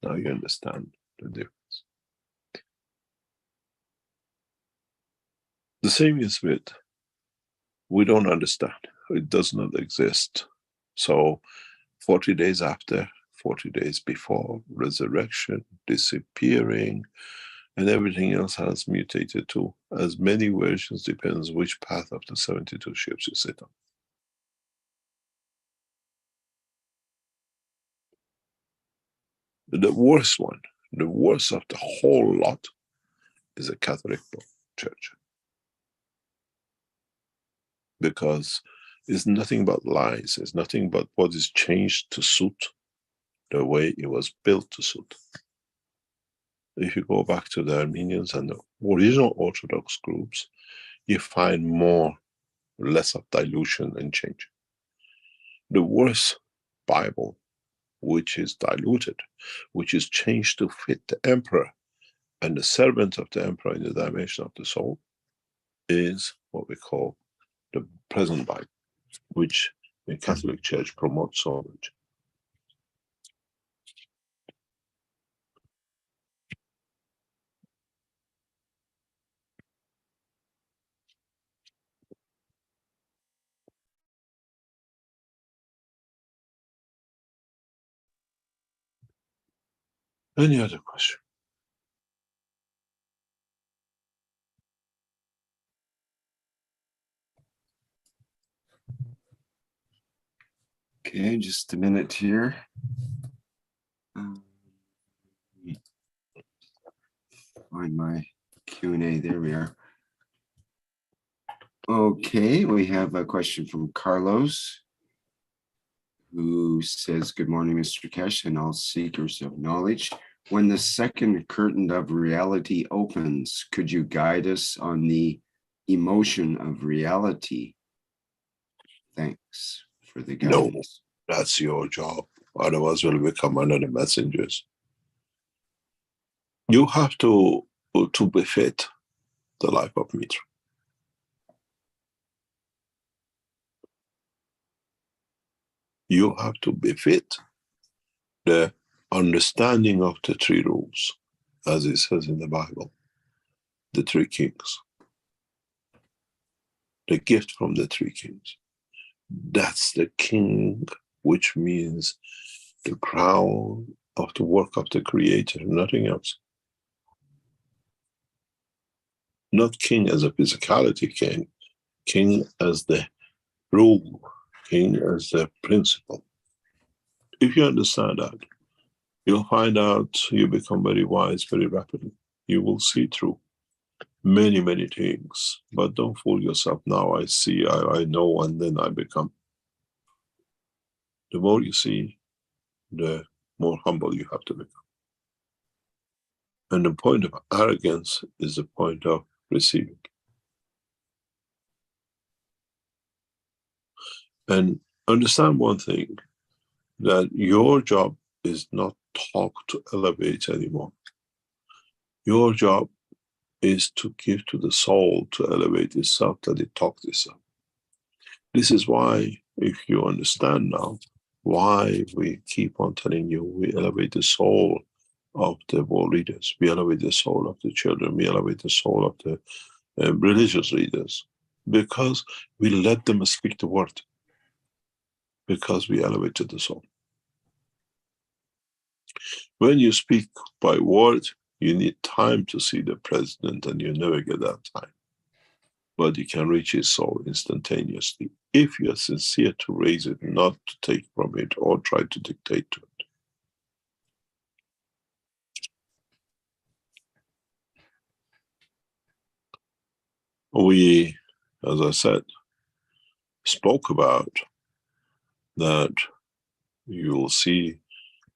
Now you understand the difference. The same is with, we don't understand. It does not exist. So 40 days after, 40 days before, resurrection, disappearing, and everything else has mutated to as many versions, depends which path of the 72 ships you sit on. The worst one, the worst of the whole lot, is a Catholic Church. Because it's nothing but lies, it's nothing but what is changed to suit the way it was built to suit. If you go back to the Armenians and the original Orthodox groups, you find less of dilution and change. The worst Bible, which is diluted, which is changed to fit the emperor and the servant of the emperor in the dimension of the soul, is what we call the present Bible, which the Catholic Church promotes so much. Any other question? Okay, just a minute here. Find my Q&A. There we are. Okay, we have a question from Carlos, who says, good morning, Mr. Keshe and all seekers of knowledge. When the second curtain of reality opens, could you guide us on the emotion of reality? Thanks for the guidance. No, that's your job. Otherwise we'll become another messengers. You have to befit the life of Mitra. You have to befit the understanding of the three rules, as it says in the Bible, the three kings, the gift from the three kings. That's the king, which means the crown of the work of the Creator, nothing else. Not king as a physicality king, king as the rule, king as the principle. If you understand that, you'll find out you become very wise very rapidly. You will see through many, many things, but don't fool yourself. Now I see, I know, and then I become. The more you see, the more humble you have to become. And the point of arrogance is the point of receiving. And understand one thing, that your job is not talk to elevate anymore. Your job is to give to the soul to elevate itself, that it talks itself. This is why, if you understand now, why we keep on telling you we elevate the soul of the world leaders, we elevate the soul of the children, we elevate the soul of the religious leaders, because we let them speak the word, because we elevated the soul. When you speak by word, you need time to see the president, and you never get that time. But you can reach his soul instantaneously if you are sincere to raise it, not to take from it or try to dictate to it. We, as I said, spoke about that you will see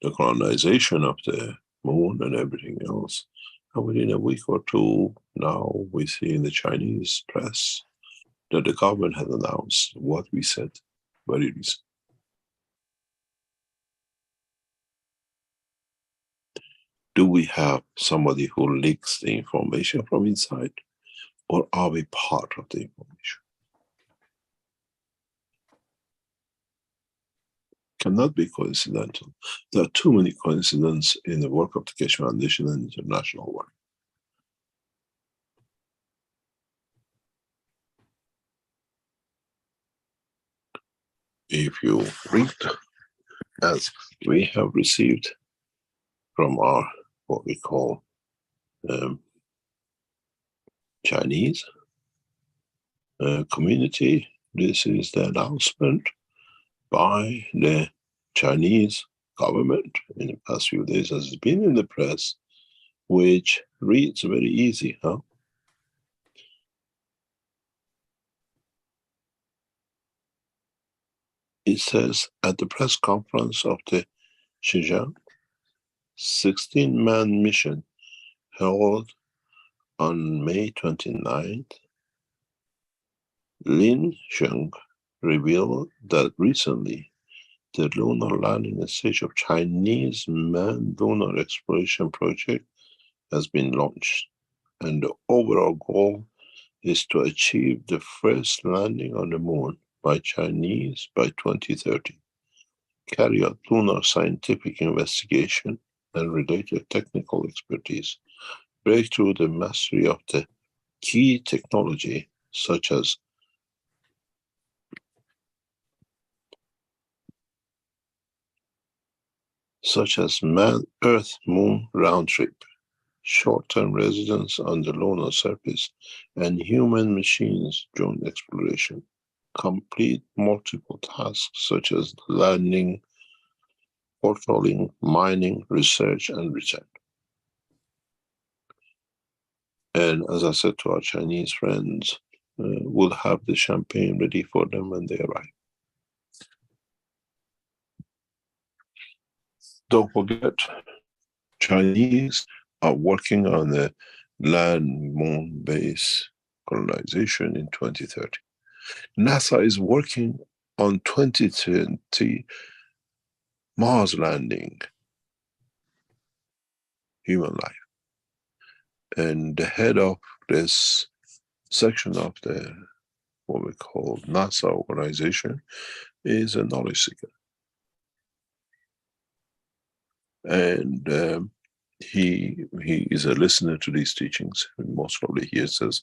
the colonization of the moon and everything else. And within a week or two, now we see in the Chinese press that the government has announced what we said very recently. Do we have somebody who leaks the information from inside, or are we part of the information? Cannot be coincidental. There are too many coincidences in the work of the Keshe Foundation and international work. If you read, as we have received from our, what we call Chinese community, this is the announcement by the Chinese government in the past few days, has been in the press, which reads very easy, huh? It says, at the press conference of the Xinjiang 16-man mission held on May 29th, Lin Zheng revealed that recently the lunar landing stage of Chinese manned lunar exploration project has been launched, and the overall goal is to achieve the first landing on the moon by Chinese by 2030, carry out lunar scientific investigation and related technical expertise, break through the mastery of the key technology such as man-Earth-Moon round trip, short-term residence on the lunar surface, and human-machines joint exploration. Complete multiple tasks such as landing, patrolling, mining, research, and return. And as I said to our Chinese friends, we'll have the champagne ready for them when they arrive. Don't forget, Chinese are working on the land-moon base colonization in 2030. NASA is working on 2020 Mars landing, human life. And the head of this section of the, what we call NASA organization, is a knowledge seeker. And he is a listener to these teachings. Most probably he says,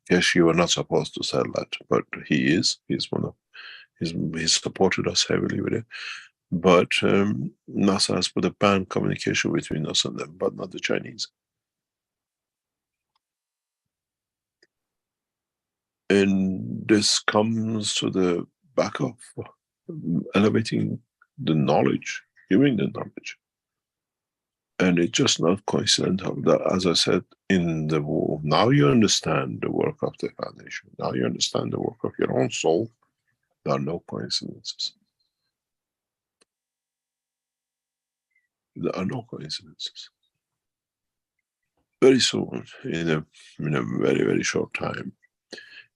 Keshe, you are not supposed to say that, but he is. He's one of, he's supported us heavily with it. But NASA has put a ban communication between us and them, but not the Chinese. And this comes to the back of elevating the knowledge, giving the knowledge. And it's just not coincidental that, as I said in the war, now you understand the work of the foundation. Now you understand the work of your own soul. There are no coincidences. There are no coincidences. Very soon, in a very, very short time,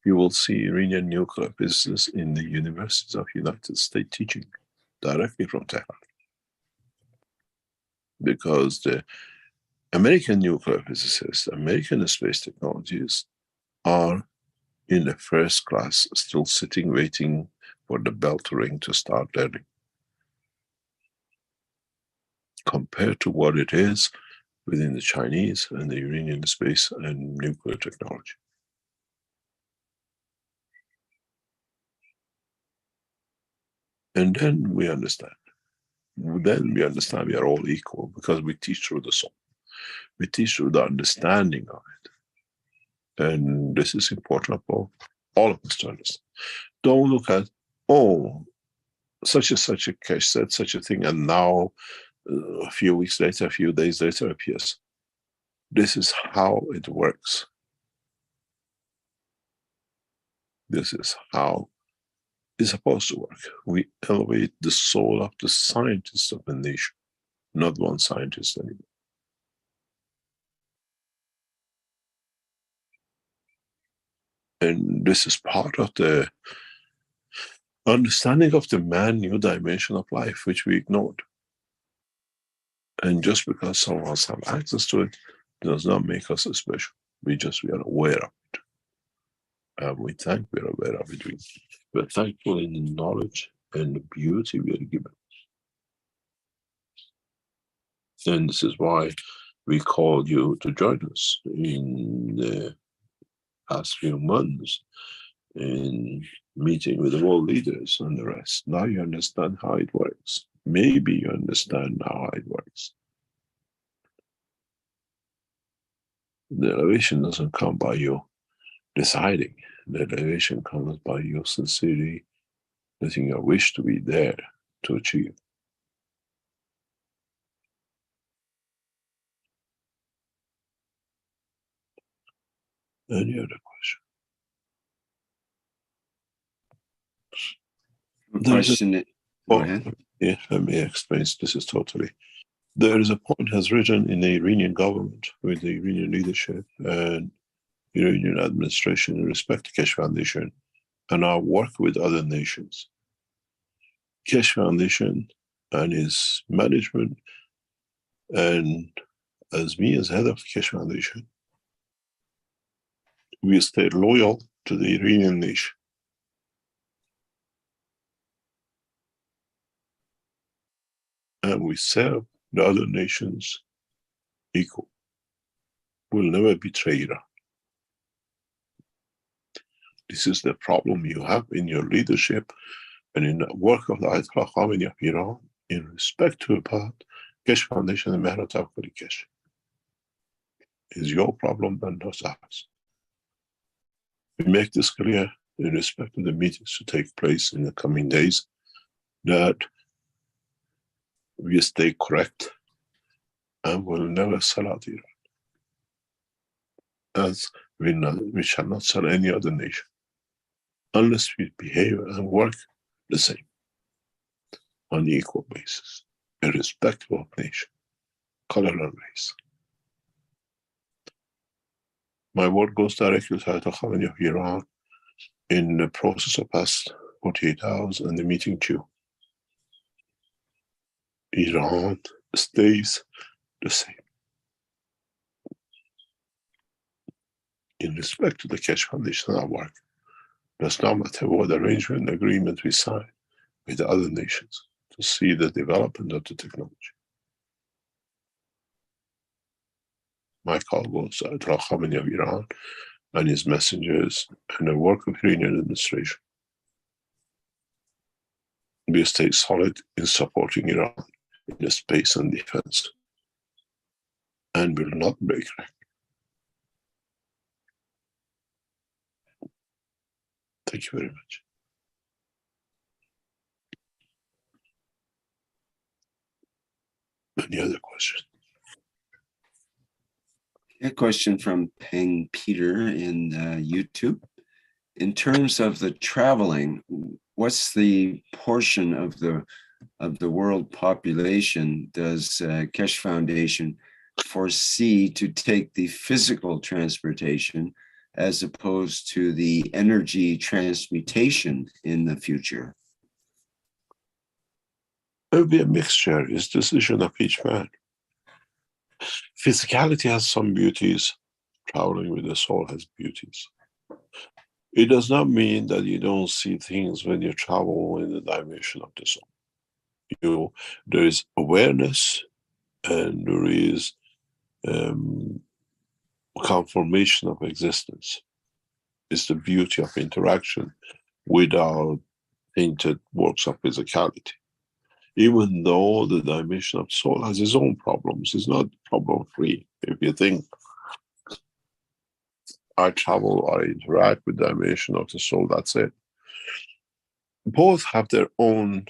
you will see Iranian nuclear physicists in the universities of United States teaching directly from Tehran. Because the American nuclear physicists, American space technologists are in the first class, still sitting, waiting for the bell to ring to start learning. Compared to what it is within the Chinese and the Iranian space and nuclear technology. And then we understand then we understand we are all equal, because we teach through the soul. We teach through the understanding of it. And this is important for all of us to understand. Don't look at, oh, such a Keshe said such a thing, and now a few weeks later, a few days later appears. This is how it works. This is how it's supposed to work. We elevate the soul of the scientist of the nation, not one scientist anymore. And this is part of the understanding of the man-new dimension of life, which we ignored. And just because some of us have access to it, does not make us special. We are aware of it. And we thank we're aware of it. We're thankful in the knowledge and the beauty we are given. And this is why we called you to join us in the past few months in meeting with the world leaders and the rest. Now you understand how it works. Maybe you understand now how it works. The elevation doesn't come by you deciding. The elevation comes by your sincerity, letting your wish to be there to achieve. Any other question? Go ahead. Yeah, let me explain. This is totally. There is a point has written in the Iranian government with the Iranian leadership and Iranian administration in respect to Keshe Foundation and our work with other nations. Keshe Foundation and its management, and as me as head of Keshe Foundation, we stay loyal to the Iranian nation. And we serve the other nations equal. We'll never betray Iran. This is the problem you have in your leadership and in the work of the Ayatollah Khamenei of Iran in respect to about Keshe Foundation and Mehran Tavakoli Keshe. Is your problem and not ours. We make this clear in respect to the meetings to take place in the coming days, that we stay correct and will never sell out Iran, as we shall not sell any other nation unless we behave and work the same on the equal basis, irrespective of nation, color, and race. My word goes directly to Ayatollah Khamenei of Iran in the process of past 48 hours and the meeting too. Iran stays the same. In respect to the Keshe Foundation, our work does not matter what arrangement and agreement we sign with the other nations to see the development of the technology. My call goes to Ayatollah Khamenei of Iran and his messengers and the work of Iranian administration. We stay solid in supporting Iran in the space and defense and will not break rank. Thank you very much. Any other questions? A question from Peng Peter in YouTube. In terms of the traveling, what's the portion of the world population does Keshe Foundation foresee to take the physical transportation as opposed to the energy transmutation in the future? It will be a mixture. It's the decision of each man. Physicality has some beauties. Traveling with the soul has beauties. It does not mean that you don't see things when you travel in the dimension of the soul. There is awareness and there is confirmation of existence. It's the beauty of interaction without tainted works of physicality. even though the dimension of soul has its own problems. It's not problem-free. If you think I travel or interact with the dimension of the soul, that's it. Both have their own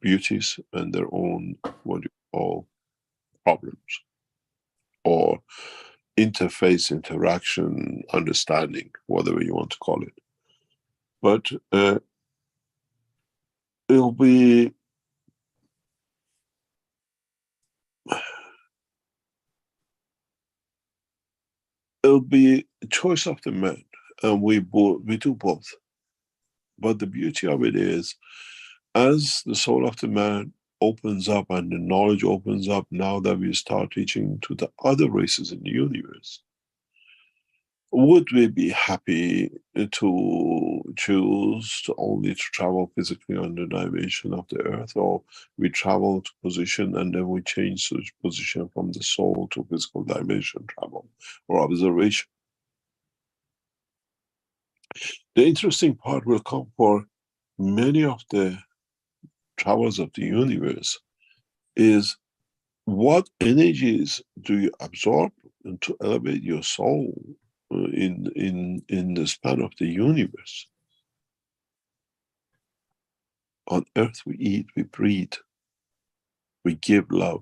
beauties and their own, what you call, problems, or interface, interaction, understanding, whatever you want to call it. But it'll be a choice of the man, and we do both. But the beauty of it is, as the soul of the man opens up and the knowledge opens up, now that we start teaching to the other races in the universe, would we be happy to choose to only travel physically on the dimension of the earth, or we travel to position and then we change such position from the soul to physical dimension travel or observation? The interesting part will come for many of the travels of the universe is, what energies do you absorb to elevate your soul in the span of the universe? On earth we eat, we breathe, we give love.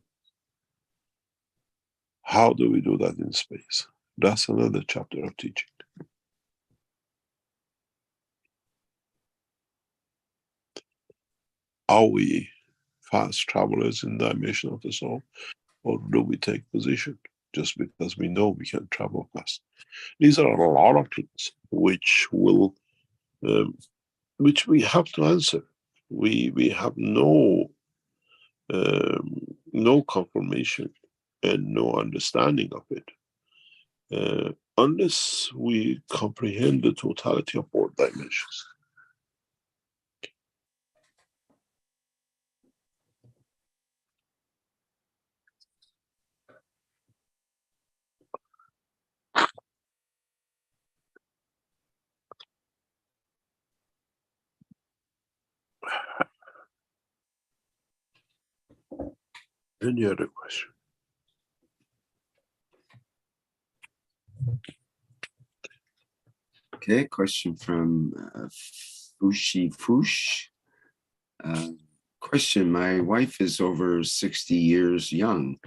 How do we do that in space? That's another chapter of teaching. Are we fast travelers in the dimension of the soul, or do we take position just because we know we can travel fast? These are a lot of things which will, which we have to answer. We have no confirmation and no understanding of it, unless we comprehend the totality of all dimensions. Any other question? Okay, question from Fushi Fush. Question, my wife is over 60 years young.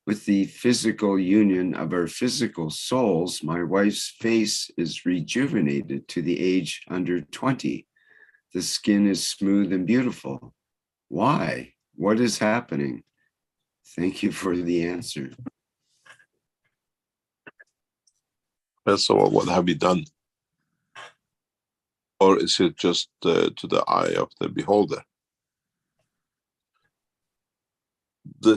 With the physical union of our physical souls, my wife's face is rejuvenated to the age under 20. The skin is smooth and beautiful. Why? What is happening? Thank you for the answer. First of all, what have you done? Or is it just to the eye of the beholder? The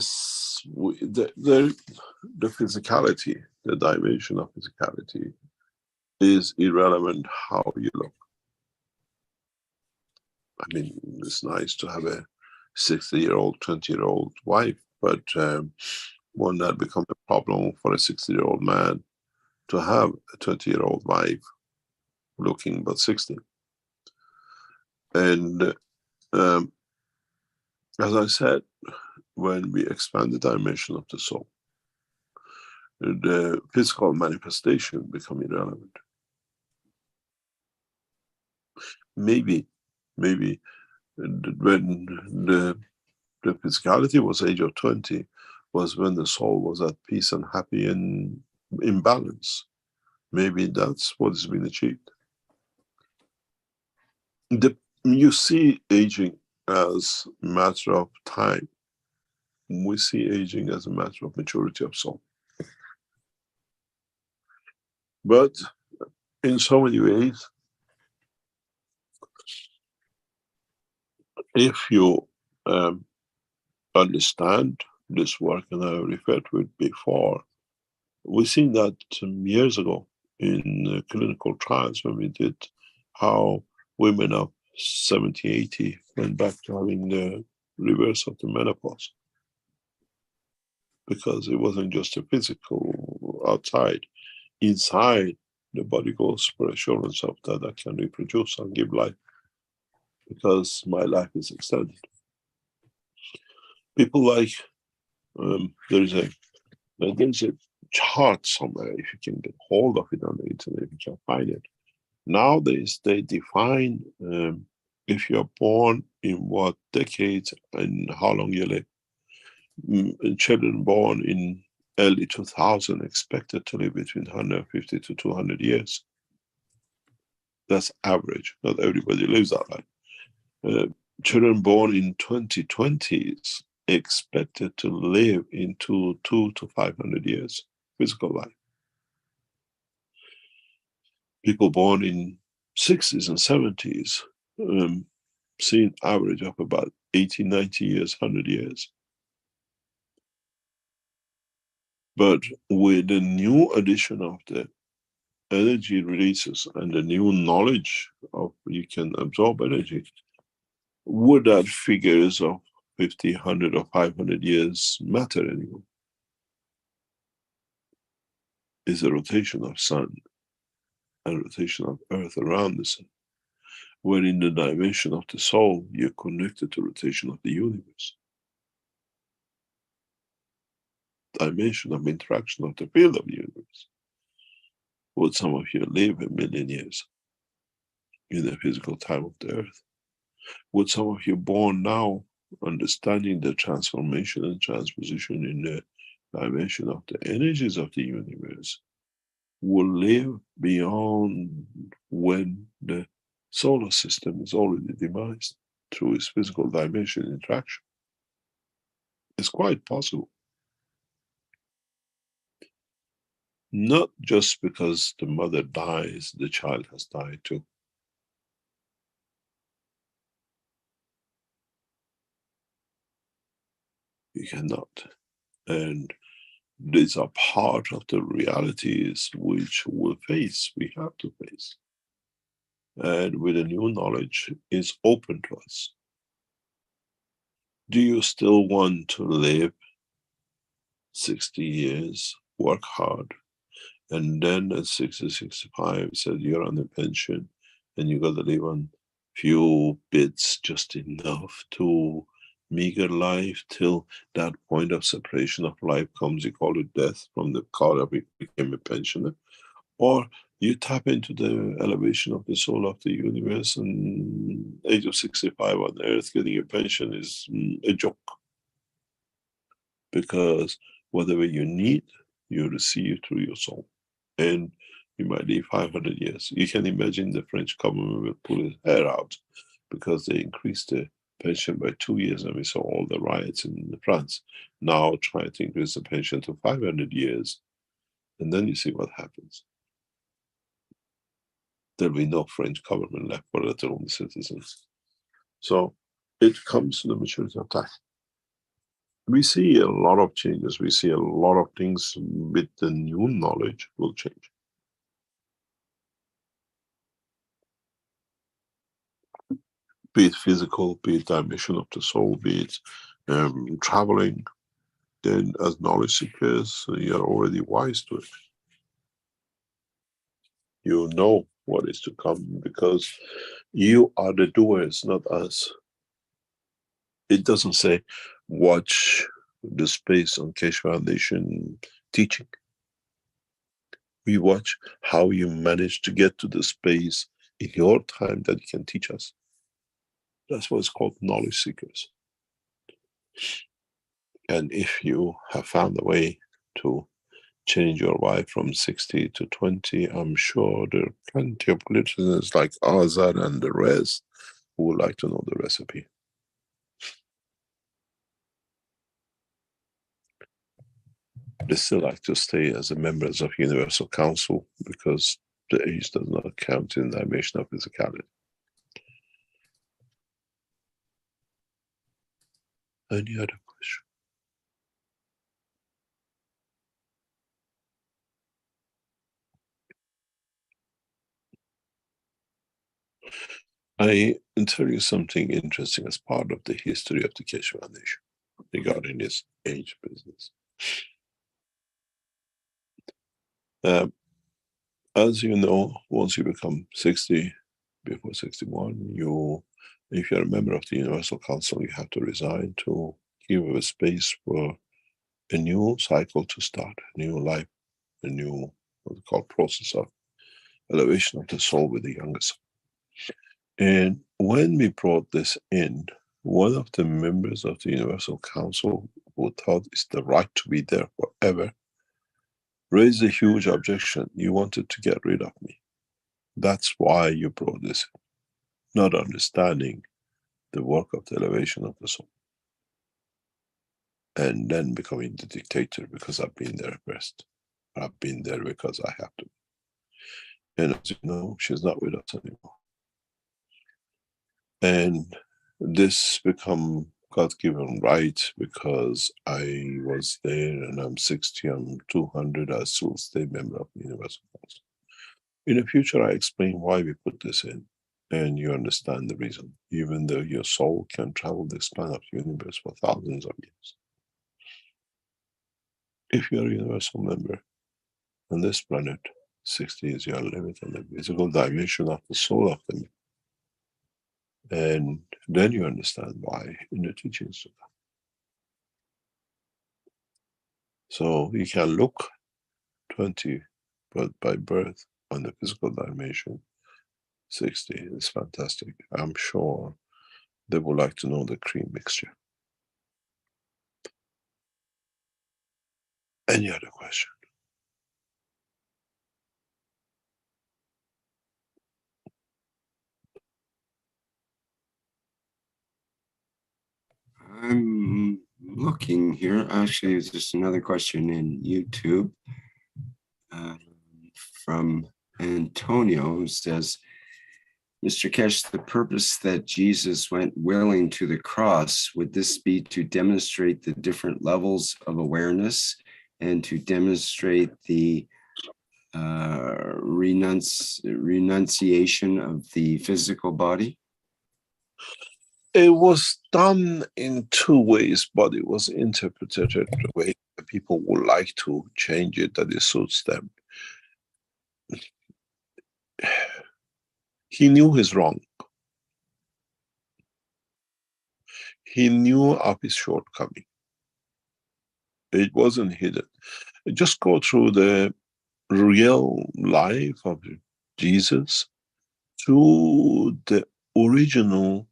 physicality, the dimension of physicality is irrelevant how you look. I mean, it's nice to have a 60-year-old, 20-year-old wife, but won't that become a problem for a 60-year-old man to have a 20-year-old wife looking but 60? And as I said, when we expand the dimension of the soul, the physical manifestation become irrelevant. Maybe when the physicality was age of 20 was when the soul was at peace and happy and in balance. Maybe that's what has been achieved. You see aging as a matter of time. We see aging as a matter of maturity of soul. But in so many ways, if you understand this work, and I referred to it before, we've seen that years ago in clinical trials when we did how women of 70, 80 went back to having the reverse of the menopause. Because it wasn't just a physical outside. Inside, the body goes for assurance of that I can reproduce and give life, because my life is extended. People like, there's a chart somewhere, if you can get hold of it on the internet, if you can find it. Nowadays, they define if you're born in what decades and how long you live. Children born in early 2000 expected to live between 150 to 200 years. That's average. Not everybody lives that life. Children born in 2020s expected to live into 200 to 500 years physical life. People born in 60s and 70s see an average of about 80, 90 years, 100 years. But with the new addition of the energy releases and the new knowledge of you can absorb energy, would that figures of 50, 100 or 500 years matter anymore? Is a rotation of sun and rotation of earth around the sun, where in the dimension of the soul, you're connected to rotation of the universe. Dimension of interaction of the field of the universe. Would some of you live 1,000,000 years in the physical time of the earth? Would some of you born now, understanding the transformation and transposition in the dimension of the energies of the universe, will live beyond when the solar system is already demised through its physical dimension interaction? It's quite possible. Not just because the mother dies, the child has died too. You cannot. And these are part of the realities which we have to face. And with the new knowledge, is open to us. Do you still want to live 60 years, work hard, and then at 60, 65, said you're on a pension and you got to live on few bits, just enough to meager life till that point of separation of life comes, you call it death, from the call of it became a pensioner? Or you tap into the elevation of the soul of the universe, and age of 65 on earth getting a pension is a joke. Because whatever you need, you receive through your soul. And you might live 500 years. You can imagine the French government will pull its hair out because they increased the pension by 2 years, and we saw all the riots in France. Now try to increase the pension to 500 years, and then you see what happens. There'll be no French government left for their own citizens. So it comes to the maturity of time. We see a lot of changes. We see a lot of things with the new knowledge will change. Be it physical, be it dimension of the soul, be it traveling, then as knowledge seekers, you're already wise to it. You know what is to come because you are the doers, not us. It doesn't say, watch the space on Keshe Foundation teaching. We watch how you manage to get to the space in your time that you can teach us. That's what's called knowledge seekers. And if you have found a way to change your life from 60 to 20, I'm sure there are plenty of listeners like Azad and the rest who would like to know the recipe. They still like to stay as a members of Universal Council because the age does not count in the dimension of physicality. Any other question? I will tell you something interesting as part of the history of the Keshe Foundation regarding this age business. As you know, once you become 60, before 61, if you're a member of the Universal Council, you have to resign to give a space for a new cycle to start, a new life, a new, what we call, process of elevation of the soul with the youngest. And when we brought this in, one of the members of the Universal Council, who thought it's the right to be there forever, raised a huge objection. You wanted to get rid of me. That's why you brought this in, not understanding the work of the elevation of the soul. And then becoming the dictator because I've been there first. I've been there because I have to. And as you know, she's not with us anymore. And this become God-given right because I was there and I'm 60, I'm 200, I still stay member of the Universal Council. In the future, I explain why we put this in, and you understand the reason, even though your soul can travel this planet universe for thousands of years. If you're a universal member on this planet, 60 is your limit on the physical dimension of the soul of them. And then you understand why in the teachings. So you can look 20, but by birth on the physical dimension, 60 is fantastic. I'm sure they would like to know the cream mixture. Any other question? I'm looking here. Actually, it's just another question in YouTube from Antonio, who says, Mr. Keshe, the purpose that Jesus went willing to the cross, would this be to demonstrate the different levels of awareness and to demonstrate the renunciation of the physical body? It was done in two ways, but it was interpreted the way people would like to change it, that it suits them. He knew his wrong. He knew of his shortcoming. It wasn't hidden. Just go through the real life of Jesus through the original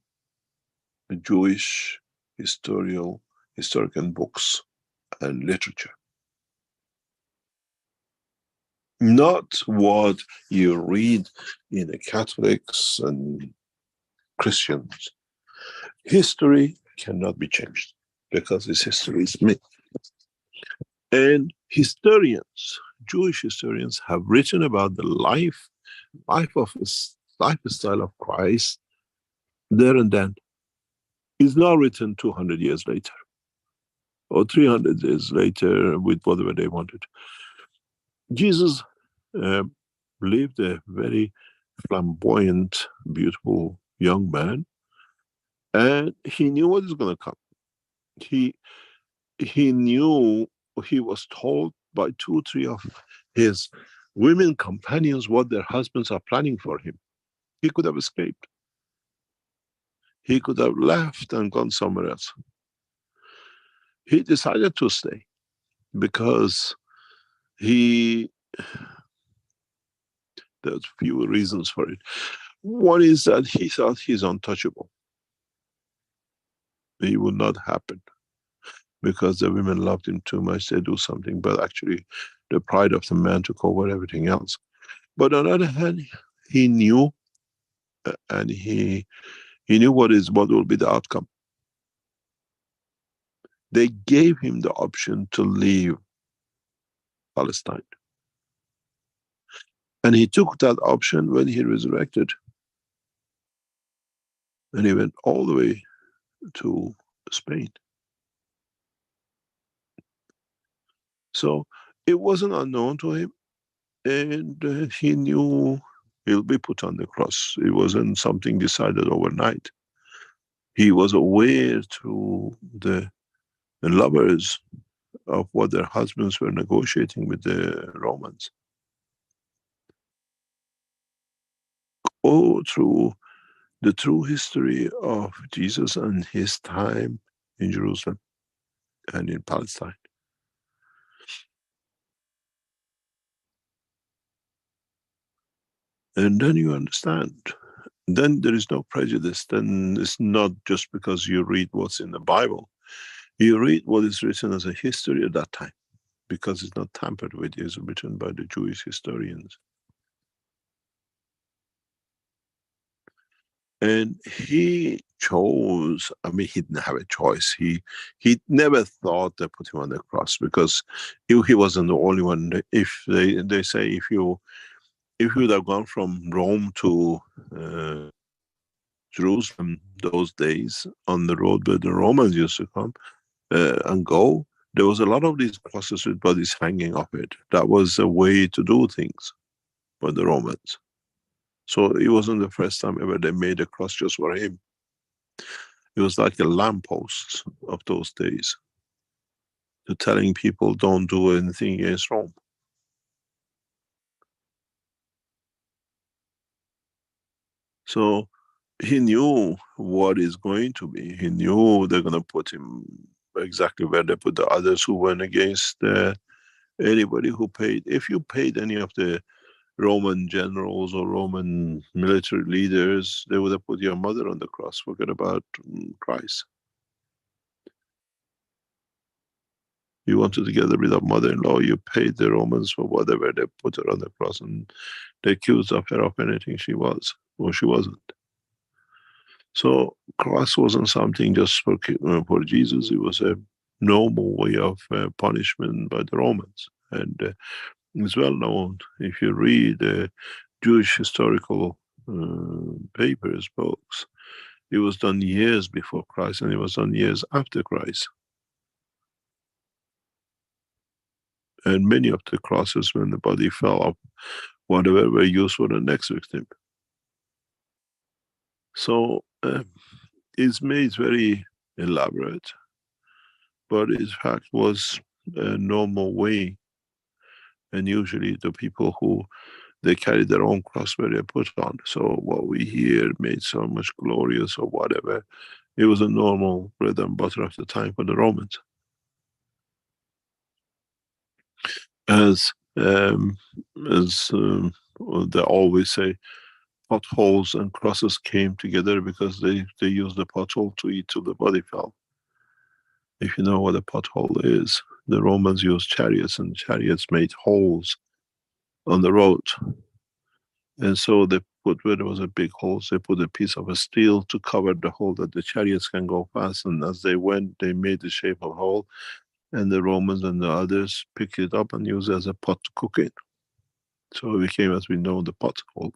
Jewish historical books and literature. Not what you read in the Catholics and Christians. History cannot be changed because this history is myth. And historians, Jewish historians, have written about the lifestyle of Christ there and then. It's not written 200 years later or 300 years later with whatever they wanted. Jesus lived a very flamboyant, beautiful young man, and he knew what is going to come. He knew, he was told by 2 or 3 of his women companions what their husbands are planning for him. He could have escaped. He could have left and gone somewhere else. He decided to stay because there's few reasons for it. One is that he thought he's untouchable. It would not happen because the women loved him too much. They do something, but actually the pride of the man took over everything else. But on the other hand, he knew, and he knew what will be the outcome. They gave him the option to leave Palestine. And he took that option when he resurrected. And he went all the way to Spain. So it wasn't unknown to him, and he knew he'll be put on the cross. It wasn't something decided overnight. He was aware through the lovers of what their husbands were negotiating with the Romans. Go through the true history of Jesus and his time in Jerusalem. and in Palestine. And then you understand. Then there is no prejudice. Then it's not just because you read what's in the Bible. You read what is written as a history at that time, because it's not tampered with. It's written by the Jewish historians. And he chose, I mean, he didn't have a choice. He never thought they put him on the cross, because he wasn't the only one. If they say, if you would have gone from Rome to Jerusalem those days on the road where the Romans used to come and go, there was a lot of these crosses with bodies hanging off it. That was a way to do things for the Romans. So it wasn't the first time ever they made a cross just for him. It was like a lamppost of those days, to telling people don't do anything against Rome. So he knew what is going to be. He knew they're going to put him exactly where they put the others who went against anybody who paid. If you paid any of the Roman generals or Roman military leaders, they would have put your mother on the cross. Forget about Christ. You wanted to get rid of mother-in-law, you paid the Romans for whatever, they put her on the cross, and they accused of her of anything she was, or she wasn't. So cross wasn't something just for Jesus. It was a normal way of punishment by the Romans. And it's well known, if you read Jewish historical papers, books, it was done years before Christ, and it was done years after Christ. And many of the crosses, when the body fell off, whatever, were used for the next victim. So it's made very elaborate, but in fact was a normal way. And usually the people who, they carry their own cross where they put on. So what we hear made so much glorious or whatever, it was a normal bread and butter of the time for the Romans. As they always say, potholes and crosses came together because they used the pothole to eat till the body fell. If you know what a pothole is, the Romans used chariots, and chariots made holes on the road. And so they put, where there was a big hole, they put a piece of a steel to cover the hole that the chariots can go fast. And as they went, they made the shape of a hole, and the Romans and the others picked it up and used it as a pot to cook in. So it became, as we know, the pothole,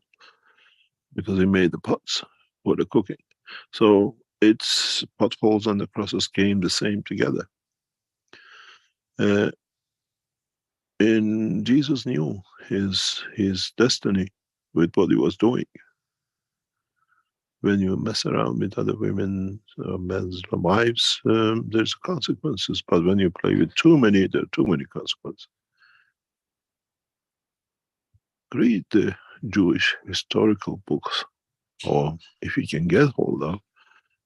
because they made the pots for the cooking. So its potholes and the crosses came the same together. And Jesus knew his destiny with what he was doing. When you mess around with other women, men's wives, there's consequences. But when you play with too many, there are too many consequences. Read the Jewish historical books, or if you can get hold of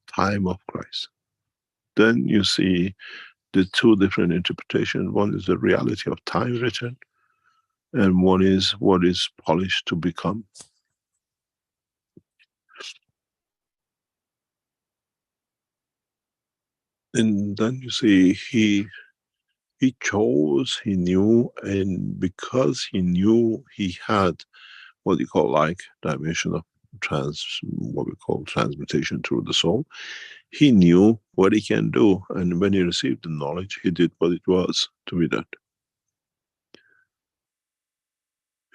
Time of Christ. Then you see the two different interpretations. One is the reality of time written, and one is what is polished to become. And then you see he chose, he knew, and because he knew he had what you call like dimension of what we call transmutation through the soul, he knew what he can do, and when he received the knowledge, he did what it was to be done.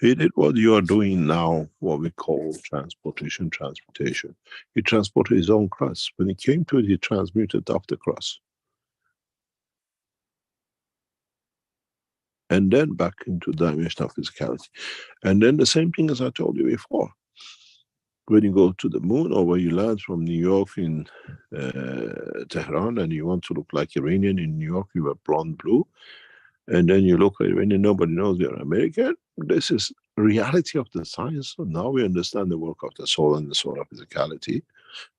He did what you are doing now, what we call transportation. He transported his own cross. When he came to it, he transmuted off the cross. And then back into the dimension of physicality. And then the same thing as I told you before. When you go to the moon, or when you land from New York in Tehran, and you want to look like Iranian in New York, you were blonde blue. And then you look at Iranian, nobody knows you're American. This is reality of the science. So now we understand the work of the soul and the soul of physicality.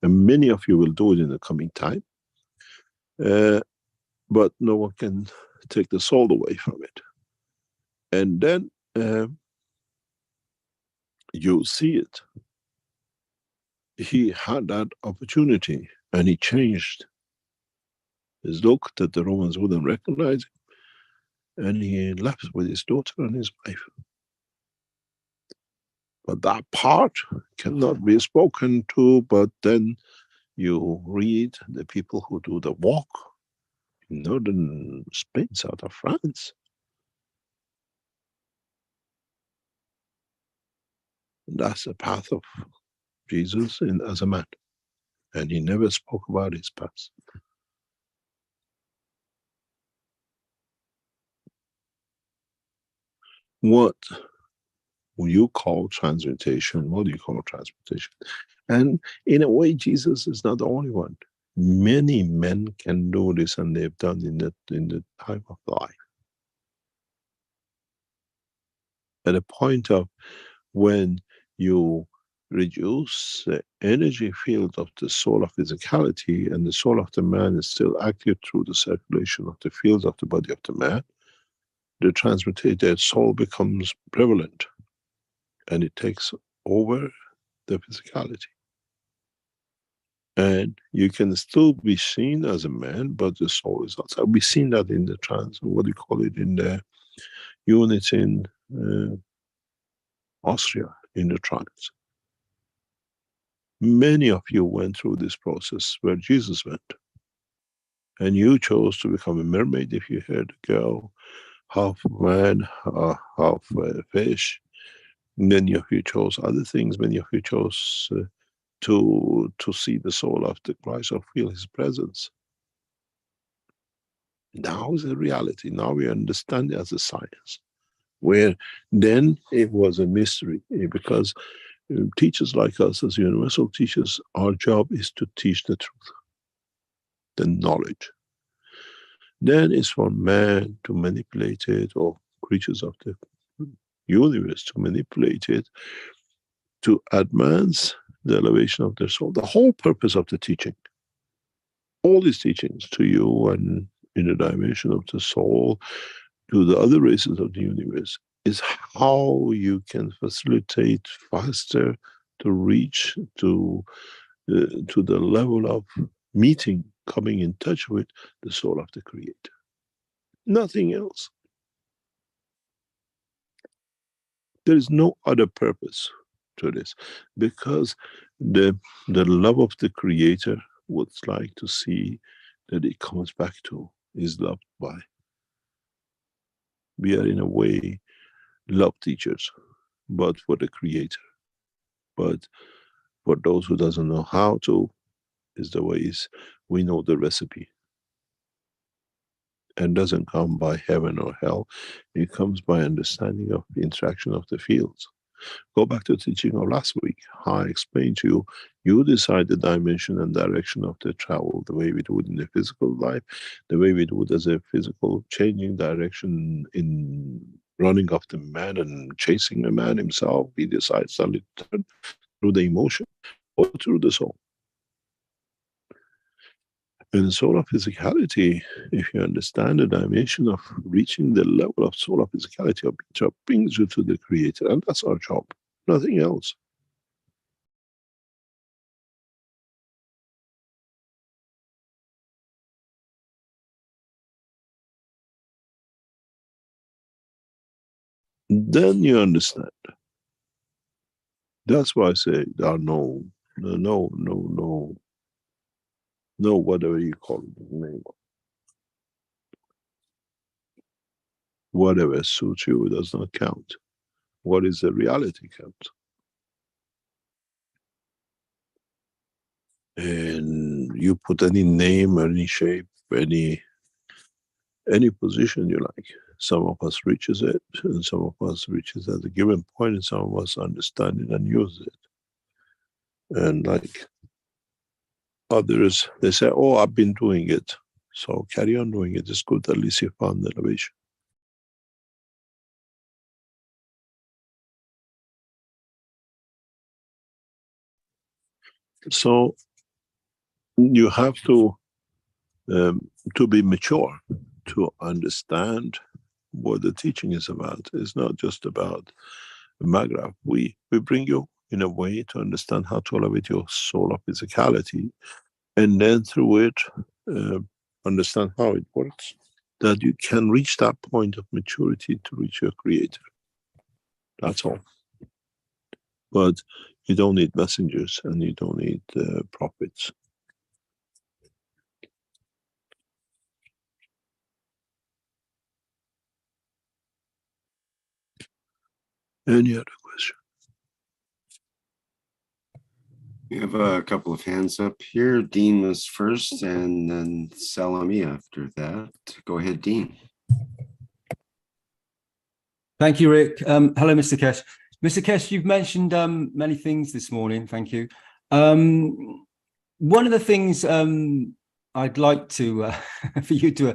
And many of you will do it in the coming time. But but no one can take the soul away from it. And then you see it. He had that opportunity and he changed his look that the Romans wouldn't recognize him, and he left with his daughter and his wife. But that part cannot be spoken to, but then you read the people who do the walk in northern Spain, south of France. That's the path of Jesus as a man. And he never spoke about his past. What you call transmutation, what do you call transmutation? And in a way, Jesus is not the only one. Many men can do this, and they've done in the time of life. At a point of when you reduce the energy field of the soul of physicality, and the soul of the man is still active through the circulation of the fields of the body of the man, the transmutated soul becomes prevalent, and it takes over the physicality. And you can still be seen as a man, but the soul is outside. We've seen that in the what do you call it, in the units in Austria, in the trance. Many of you went through this process where Jesus went. And you chose to become a mermaid if you heard a girl, half man, half fish. Many of you chose other things. Many of you chose to see the soul of the Christ or feel his presence. Now is a reality. Now we understand it as a science. Where then it was a mystery, because teachers like us as universal teachers, our job is to teach the truth, the knowledge. Then it's for man to manipulate it, or creatures of the universe to manipulate it, to advance the elevation of their soul. The whole purpose of the teaching, all these teachings to you and in the dimension of the soul, to the other races of the universe, is how you can facilitate faster to reach to the level of meeting, coming in touch with the soul of the Creator. Nothing else. There is no other purpose to this, because the love of the Creator would like to see that it comes back to, is loved by. We are in a way love teachers, but for the Creator. But for those who doesn't know how to, is the ways we know the recipe. And doesn't come by heaven or hell, it comes by understanding of the interaction of the fields. Go back to the teaching of last week, how I explained to you, you decide the dimension and direction of the travel, the way we do it in the physical life, the way we do it as a physical changing direction in running after man and chasing the man himself. He decides to turn through the emotion or through the soul. In the soul of physicality, if you understand the dimension of reaching the level of soul of physicality, brings you to the Creator, and that's our job, nothing else. Then you understand. That's why I say there are no, whatever you call it, name. Whatever suits you does not count. What is the reality counts. And you put any name, any shape, any position you like. Some of us reaches it, and some of us reaches at a given point, and some of us understand it and use it. And like others, they say, oh, I've been doing it. So carry on doing it. It's good, at least you found the elevation. So you have to to be mature, to understand what the teaching is about. It's not just about Maghreb. We bring you in a way to understand how to elevate your soul of physicality, and then through it, understand how it works, that you can reach that point of maturity to reach your creator. That's all. But you don't need messengers and you don't need prophets. Any other question? We have a couple of hands up here. Dean was first and then Salami after that. Go ahead, Dean. Thank you, Rick. Hello, Mr. Keshe. Mr. Keshe, you've mentioned many things this morning. Thank you. One of the things I'd like to for you to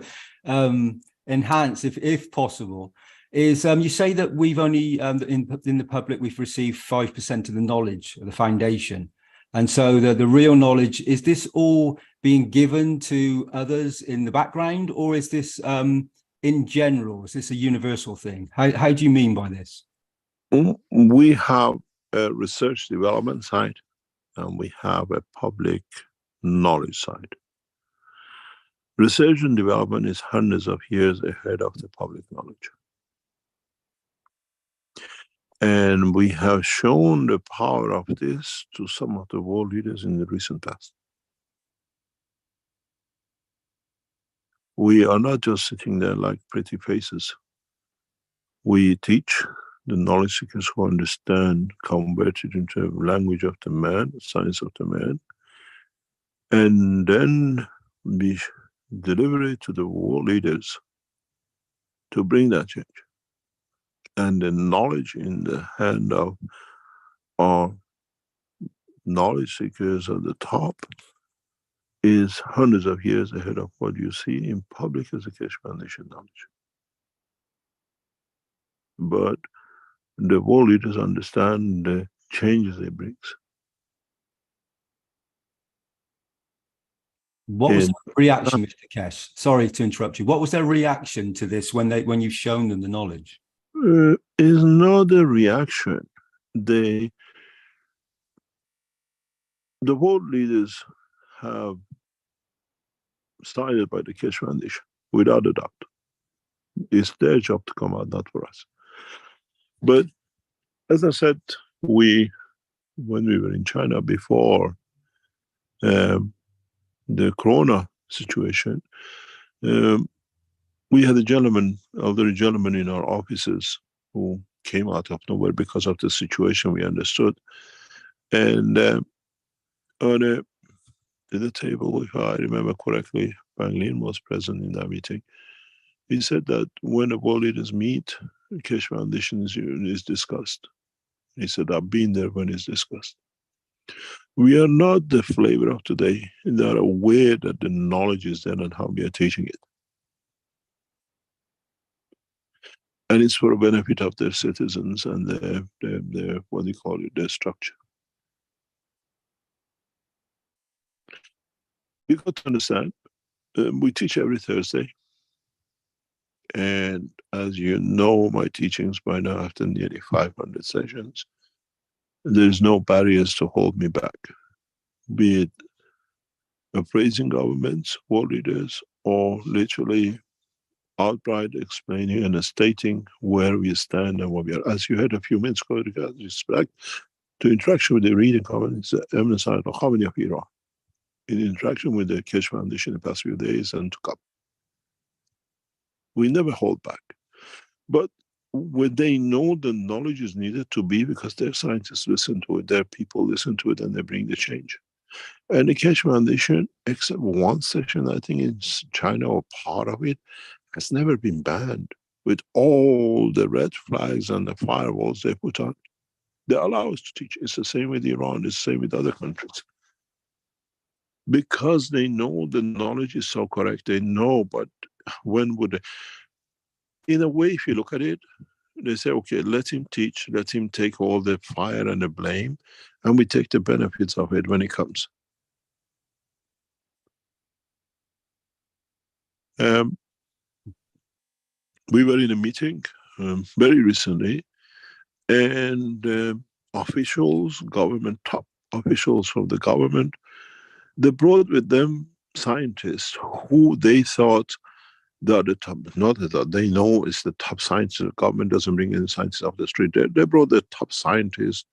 enhance, if possible, is you say that we've only in the public we've received 5% of the knowledge of the foundation, and so the real knowledge, is this all being given to others in the background, or is this in general? Is this a universal thing? How do you mean by this? We have a research development side and we have a public knowledge side. Research and development is hundreds of years ahead of the public knowledge. And we have shown the power of this to some of the world leaders in the recent past. We are not just sitting there like pretty faces. We teach the knowledge seekers who understand, convert it into a language of the man, science of the man, and then we deliver it to the world leaders to bring that change. And the knowledge in the hand of our knowledge seekers at the top is hundreds of years ahead of what you see in public as a Keshe Foundation knowledge. But the world leaders understand the changes it brings. What was the reaction, Mr. Keshe? Sorry to interrupt you. What was their reaction to this when you've shown them the knowledge? Is not a reaction. The world leaders have started by the Keshe Foundation, without a doubt. It's their job to come out, not for us. But as I said, when we were in China before the Corona situation, we had an elderly gentleman in our offices who came out of nowhere because of the situation, we understood. And on a dinner table, if I remember correctly, Bang Lin was present in that meeting. He said that when the world leaders meet, the Keshe Foundation is discussed. He said, I've been there when it's discussed. We are not the flavor of today. They are aware that the knowledge is there and how we are teaching it. And it's for the benefit of their citizens and their what do you call it, their structure. You got to understand, we teach every Thursday. And as you know, my teachings by now, after nearly 500 sessions, there's no barriers to hold me back, be it appraising governments, world leaders, or literally outright explaining and stating where we stand and what we are. As you heard a few minutes ago, with respect to interaction with the reading communities, emphasize the harmony of Iran in interaction with the Keshe Foundation in the past few days and to come. We never hold back. But when they know the knowledge is needed to be, because their scientists listen to it, their people listen to it, and they bring the change. And the Keshe Foundation, except one session, I think in China or part of it, has never been banned with all the red flags and the firewalls they put on. They allow us to teach. It's the same with Iran, it's the same with other countries. Because they know the knowledge is so correct, they know, but when would they? In a way, if you look at it, they say, okay, let him teach, let him take all the fire and the blame, and we take the benefits of it when it comes. We were in a meeting very recently, and officials, top officials from the government, they brought with them scientists who they thought are the top, not that they know is the top scientists. The government doesn't bring any scientists off the street. They brought the top scientists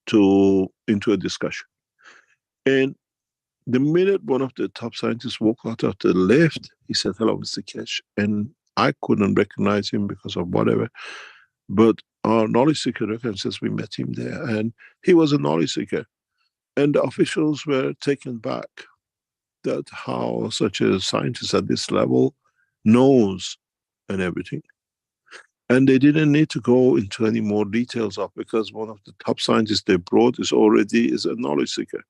into a discussion. And the minute one of the top scientists walked out of the left, he said, "Hello, Mr. Keshe." And I couldn't recognize him because of whatever. But our knowledge seeker references, we met him there, and he was a knowledge seeker. And the officials were taken back that how such a scientist at this level knows and everything. And they didn't need to go into any more details of, because one of the top scientists they brought is a knowledge seeker.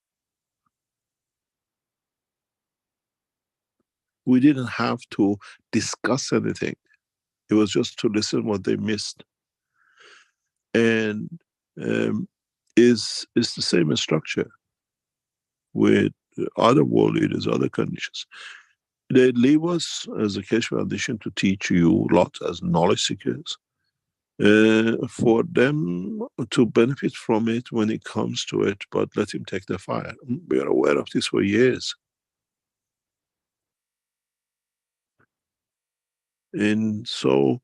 We didn't have to discuss anything. It was just to listen what they missed. And is the same structure with other world leaders, other conditions. They leave us as a Keshe Foundation to teach you a lot as knowledge seekers, for them to benefit from it when it comes to it, but let him take the fire. We are aware of this for years. And so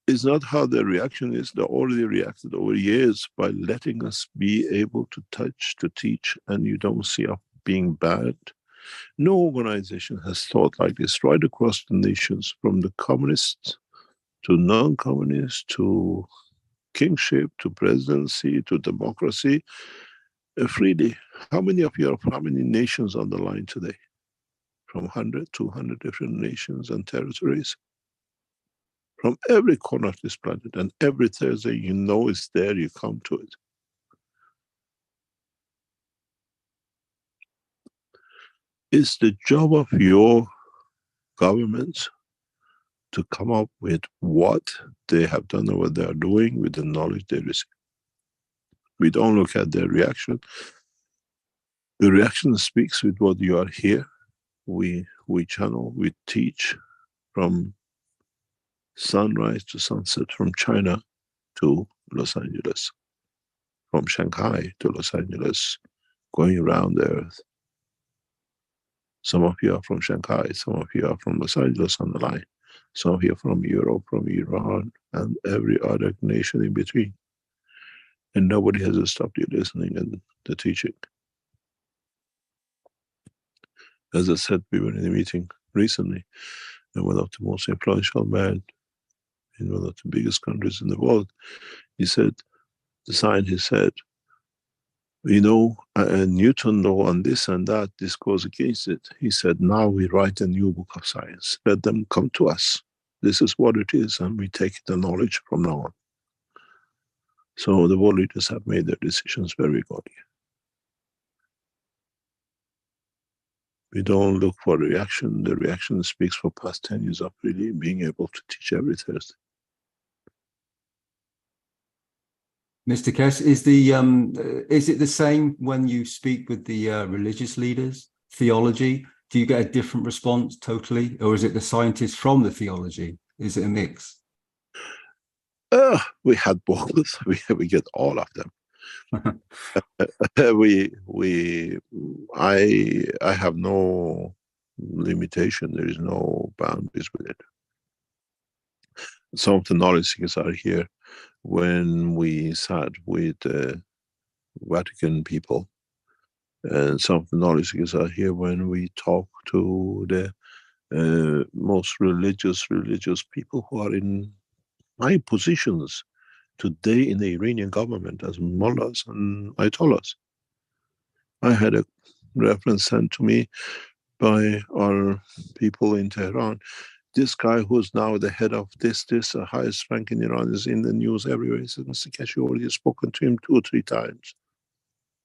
it's not how the reaction is. They already reacted over years by letting us be able to touch, to teach, and you don't see us being bad. No organization has thought like this right across the nations, from the communists to non-communists to kingship to presidency to democracy, freely. How many of you are from how many nations on the line today? From 100, 200 different nations and territories. From every corner of this planet, and every Thursday you know it's there, you come to it. It's the job of your governments to come up with what they have done or what they are doing with the knowledge they receive. We don't look at their reaction. The reaction speaks with what you are here. We channel, we teach from sunrise to sunset, from China to Los Angeles, from Shanghai to Los Angeles, going around the earth. Some of you are from Shanghai, some of you are from Los Angeles on the line, some of you are from Europe, from Iran, and every other nation in between. And nobody has stopped you listening and the teaching. As I said, we were in a meeting recently, and one of the most influential men in one of the biggest countries in the world, he said, the scientist said, you know, Newton know on this and that, this goes against it. He said, now we write a new book of science. Let them come to us. This is what it is, and we take the knowledge from now on. So the world leaders have made their decisions very good. We don't look for reaction. The reaction speaks for past 10 years of really being able to teach every Thursday. Mr. Keshe, is it the same when you speak with the religious leaders, theology? Do you get a different response totally? Or is it the scientists from the theology? Is it a mix? We had both. We get all of them. I have no limitation. There is no boundaries with it. Some of the knowledge seekers are here. When we sat with Vatican people, and some of the knowledge seekers are here when we talk to the most religious people who are in high positions today in the Iranian government as mullahs and ayatollahs. I had a reference sent to me by our people in Tehran. This guy who's now the head of this, the highest rank in Iran, is in the news everywhere. He said, Mr. Keshe, you already spoken to him 2 or 3 times.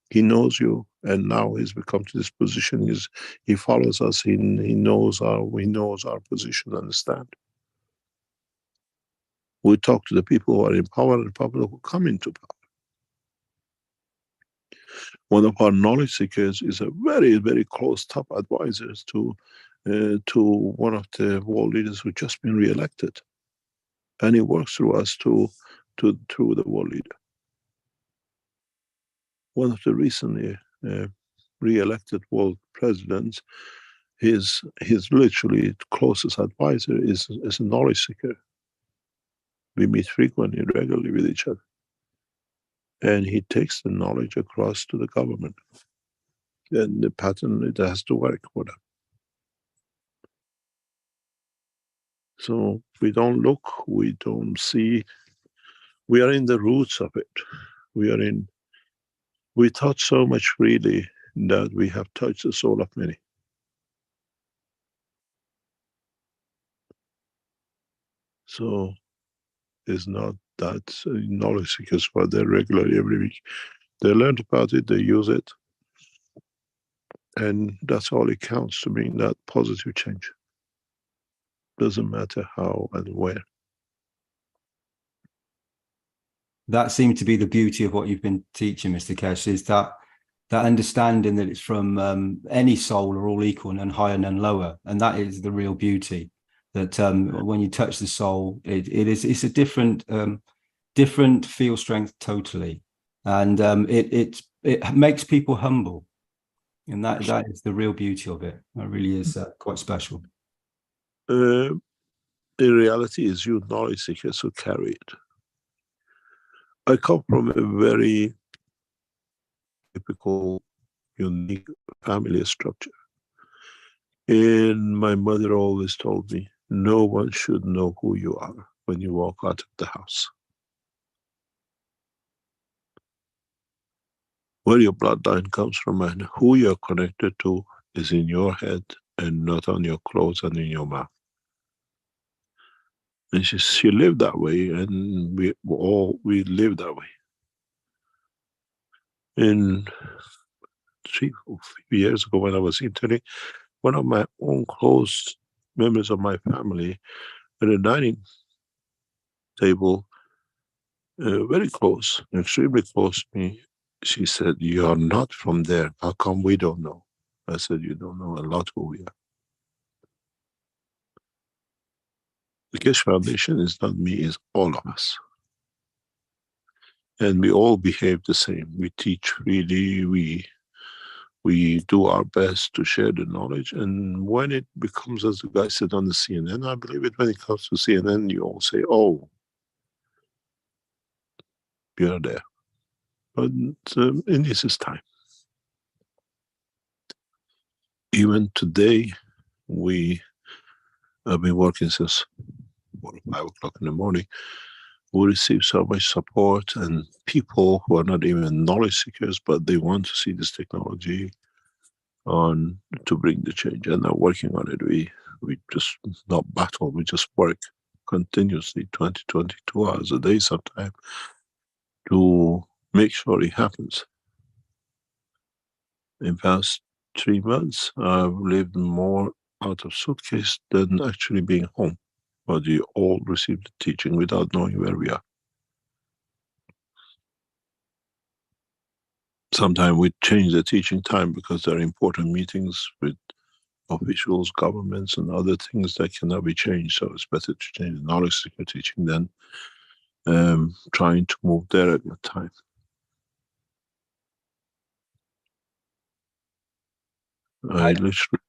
He knows you, and now he's become to this position. He follows us. He knows our position. Understand? We talk to the people who are in power and the people who come into power. One of our knowledge seekers is a very, very close top advisor to one of the world leaders who just been re-elected. And he works through us through the world leader. One of the recently re-elected world presidents, his literally closest advisor is a knowledge seeker. We meet frequently, regularly with each other. And he takes the knowledge across to the government. And the pattern, it has to work for them. So we don't look, we don't see, we are in the roots of it. We touch so much freely that we have touched the soul of many. So it's not that knowledge seekers, but they're regularly every week. They learn about it, they use it, and that's all it counts to bring that positive change. Doesn't matter how and where. That seemed to be the beauty of what you've been teaching, Mr. Keshe, is that understanding that it's from any soul are all equal, none higher, none lower, and that is the real beauty. That when you touch the soul, it's a different feel strength totally, and it makes people humble, and that is the real beauty of it. That really is quite special. The reality is, you knowledge seekers who carry it. I come from a very typical, unique family structure. And my mother always told me, no one should know who you are when you walk out of the house. Where your bloodline comes from and who you're connected to is in your head and not on your clothes and in your mouth. And she lived that way, and we live that way. And 3 or 4 years ago, when I was interning, one of my own close members of my family at a dining table, very close, extremely close to me, she said, "You are not from there. How come we don't know?" I said, "You don't know a lot who we are." The Keshe Foundation is not me, it's all of us. And we all behave the same. We teach freely, we do our best to share the knowledge. And when it becomes, as the guy said on the CNN, I believe it, when it comes to CNN, you all say, "Oh, you're there." But in this is time. Even today, we have been working since 4 or 5 o'clock in the morning. We receive so much support, and people who are not even knowledge seekers, but they want to see this technology on to bring the change, and are working on it. We just not battle, we just work continuously 20, 22 hours a day sometimes to make sure it happens. In past 3 months, I've lived more out of suitcase than actually being home. But we all receive the teaching without knowing where we are. Sometimes we change the teaching time because there are important meetings with officials, governments, and other things that cannot be changed. So it's better to change the knowledge seeker teaching than trying to move there at that time. I literally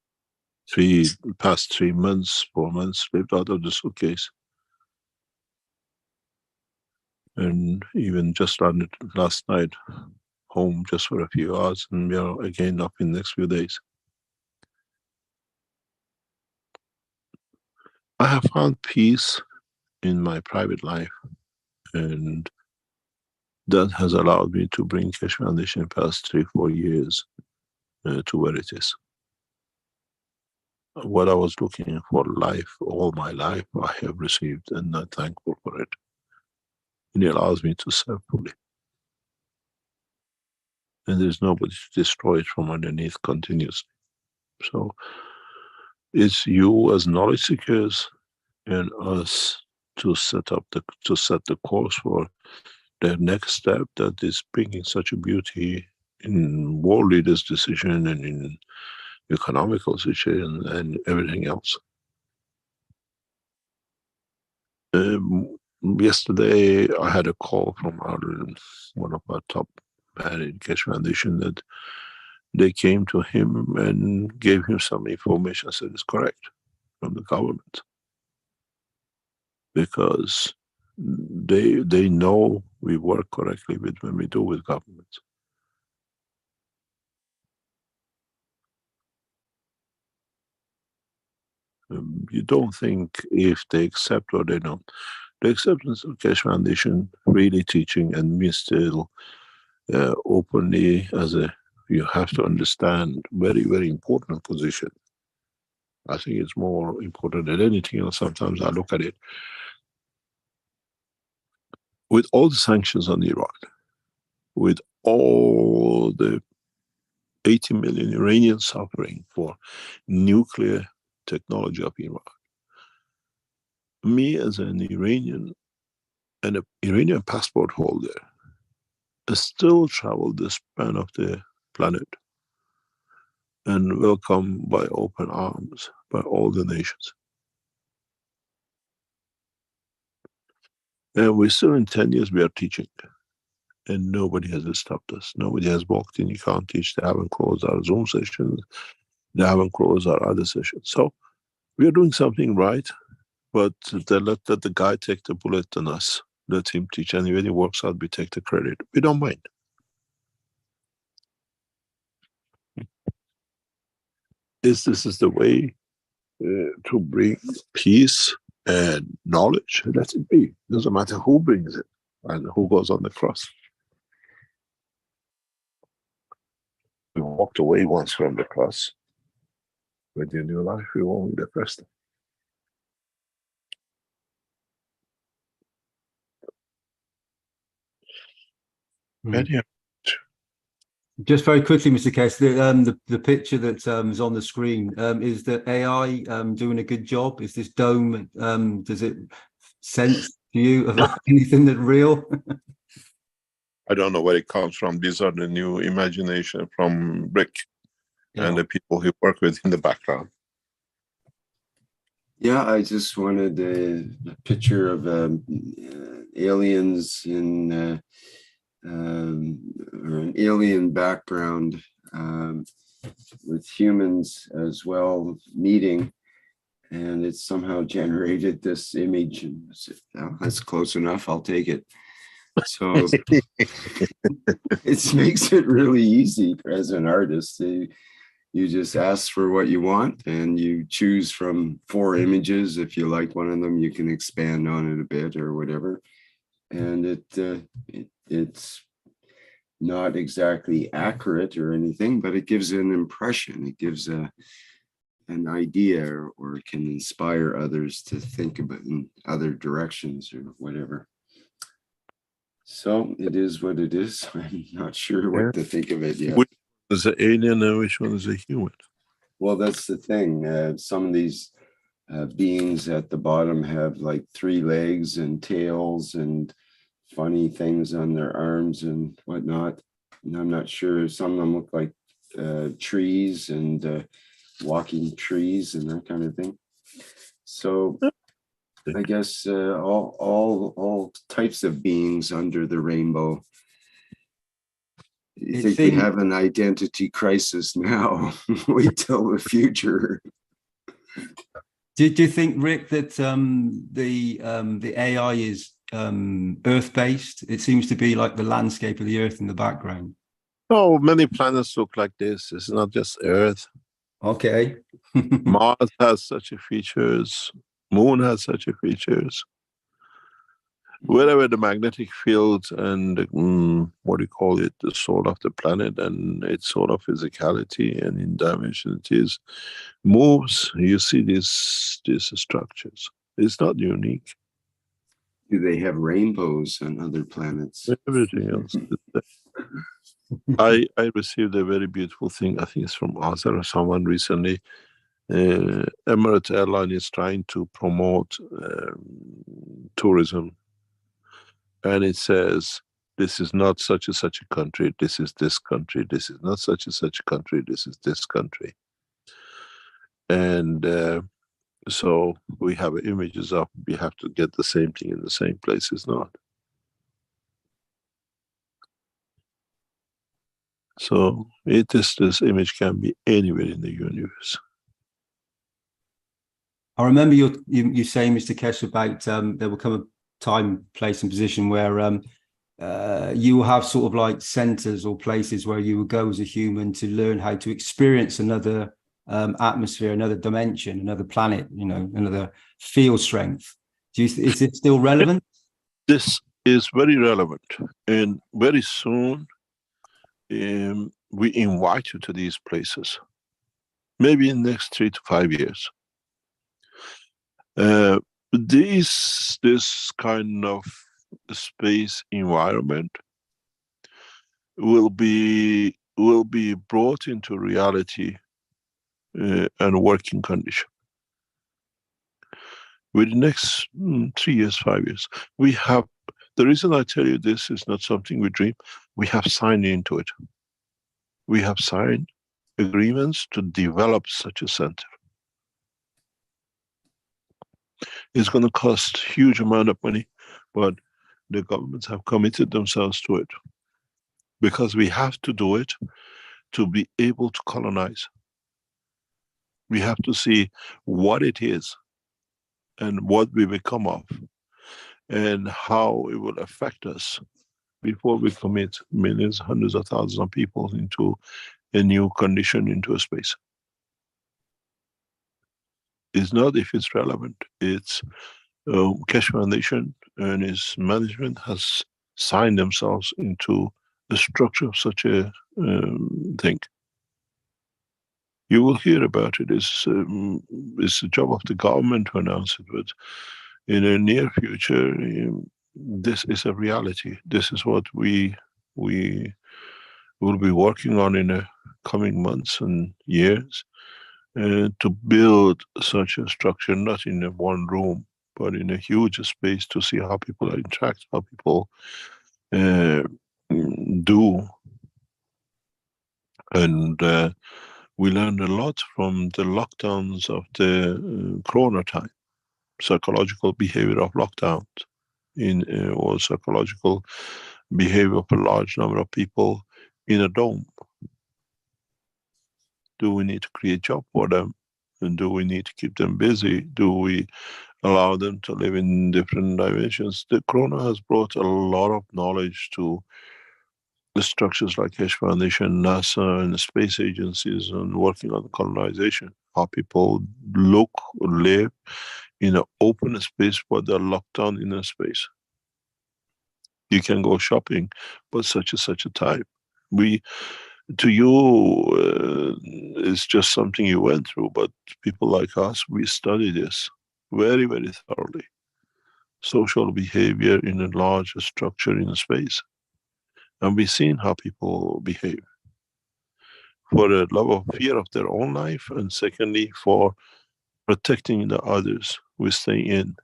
past 3 months, 4 months lived out of the suitcase. And even just landed last night home just for a few hours, and we are again up in the next few days. I have found peace in my private life, and that has allowed me to bring Keshe Foundation in the past 3 or 4 years to where it is. What I was looking for life, all my life, I have received, and I'm thankful for it. And it allows me to serve fully. And there's nobody to destroy it from underneath continuously. So it's you as knowledge seekers and us to set the course for the next step that is bringing such a beauty in world leaders' decision and in economical situation and everything else. Yesterday, I had a call from one of our top men in Keshe Foundation that they came to him and gave him some information, said it's correct, from the government. Because they know we work correctly with when we do with government. You don't think if they accept or they don't. The acceptance of Keshe Foundation really teaching and me still openly as a, you have to understand, very, very important position. I think it's more important than anything else. Sometimes I look at it. With all the sanctions on Iran, with all the 80 million Iranians suffering for nuclear technology of Iran, me as an Iranian and an Iranian passport holder, I still travel the span of the planet and welcome by open arms by all the nations. And we're still in 10 years we are teaching. And nobody has stopped us. Nobody has walked in, you can't teach. They haven't closed our Zoom sessions. They haven't closed our other sessions. So we are doing something right, but they let the guy take the bullet than us. Let him teach. And when he works out, we take the credit. We don't mind. This is the way to bring peace and knowledge. Let it be. Doesn't matter who brings it and who goes on the cross. We walked away once from the cross. With your new life, we won't be the first. Anyhow. Just very quickly, Mr. Keshe, the picture that is on the screen, is the AI doing a good job? Is this dome, does it sense to you of anything that's real? I don't know where it comes from. These are the new imagination from Rick and the people he work with in the background. Yeah, I just wanted a picture of aliens in or an alien background with humans as well meeting, and it's somehow generated this image. And I said, oh, that's close enough, I'll take it. So it makes it really easy as an artist. You just ask for what you want and you choose from 4 images. If you like one of them, you can expand on it a bit or whatever. And it's not exactly accurate or anything, but it gives an impression. It gives an idea, or it can inspire others to think about in other directions or whatever. So it is what it is. I'm not sure what to think of it yet. Which one is an alien and which one is a human? Well, that's the thing. Some of these beings at the bottom have like 3 legs and tails and funny things on their arms and whatnot. And I'm not sure. Some of them look like trees and walking trees and that kind of thing. So I guess all types of beings under the rainbow. You think we have an identity crisis now? Wait till the future. Do you think, Rick, that the AI is Earth-based? It seems to be like the landscape of the Earth in the background. Oh, many planets look like this. It's not just Earth. Okay. Mars has such features. Moon has such features. Wherever the magnetic field and what do you call it, the soul of the planet and its sort of physicality and in dimensionalities moves, you see these structures. It's not unique. Do they have rainbows on other planets? Everything else. I received a very beautiful thing. I think it's from Arthur or someone recently. Emirates Airline is trying to promote tourism. And it says, this is not such and such a country, this is this country, this is not such and such a country, this is this country. And so we have images of, we have to get the same thing in the same place. It's not. So this image can be anywhere in the universe. I remember you saying, Mr. Keshe, about there will come a time, place, and position where you will have sort of like centers or places where you will go as a human to learn how to experience another atmosphere, another dimension, another planet, you know, another field strength. Is it still relevant? This is very relevant, and very soon we invite you to these places. Maybe in the next 3 to 5 years. This kind of space environment will be brought into reality and working condition. With the next 3 years, 5 years, we have, the reason I tell you this is not something we dream, we have signed into it. We have signed agreements to develop such a center. It's going to cost huge amount of money, but the governments have committed themselves to it, because we have to do it to be able to colonize. We have to see what it is and what we become of and how it will affect us before we commit millions, hundreds of thousands of people into a new condition, into a space. It's not if it's relevant, it's Keshe Foundation and its management has signed themselves into the structure of such a thing. You will hear about it. It's the job of the government to announce it, but in the near future, this is a reality. This is what we will be working on in the coming months and years, to build such a structure, not in a one room, but in a huge space, to see how people interact, how people do. And we learned a lot from the lockdowns of the Corona time, psychological behavior of lockdowns, or psychological behavior of a large number of people in a dome. Do we need to create job for them? And do we need to keep them busy? Do we allow them to live in different dimensions? The Corona has brought a lot of knowledge to the structures like Keshe Foundation, NASA, and the space agencies, and working on colonization. How people look, live in an open space, but they're locked down in a space. You can go shopping, but such a type. To you, it's just something you went through, but people like us, we study this very, very thoroughly. Social behavior in a large structure in a space. And we've seen how people behave. For the love of fear of their own life, and secondly, for protecting the others. We stay in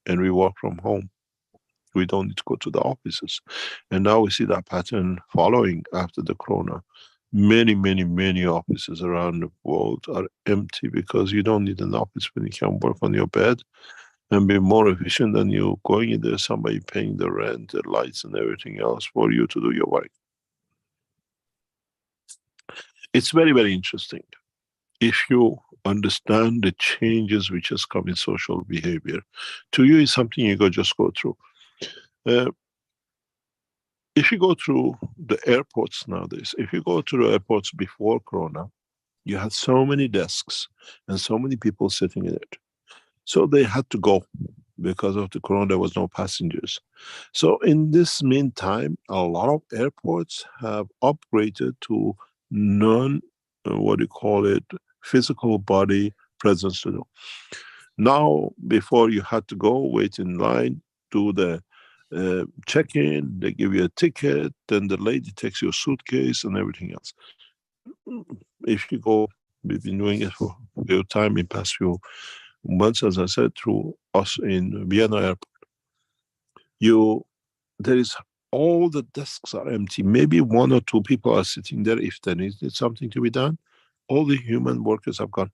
and we work from home. We don't need to go to the offices. And now we see that pattern following after the Corona. Many offices around the world are empty because you don't need an office when you can work on your bed and be more efficient than you going in there, somebody paying the rent, the lights and everything else for you to do your work. It's very, very interesting. If you understand the changes which has come in social behavior, to you is something you just go through. If you go through the airports nowadays, if you go to the airports before Corona, you had so many desks and so many people sitting in it. So they had to go because of the Corona, there was no passengers. So in this meantime, a lot of airports have upgraded to physical body presence to do. Now, before you had to go, wait in line, do the check-in, they give you a ticket, then the lady takes your suitcase and everything else. If you go, we've been doing it for a few time in past few months, as I said, through us in Vienna airport. There is all the desks are empty. Maybe one or two people are sitting there if there needs something to be done. All the human workers have gone.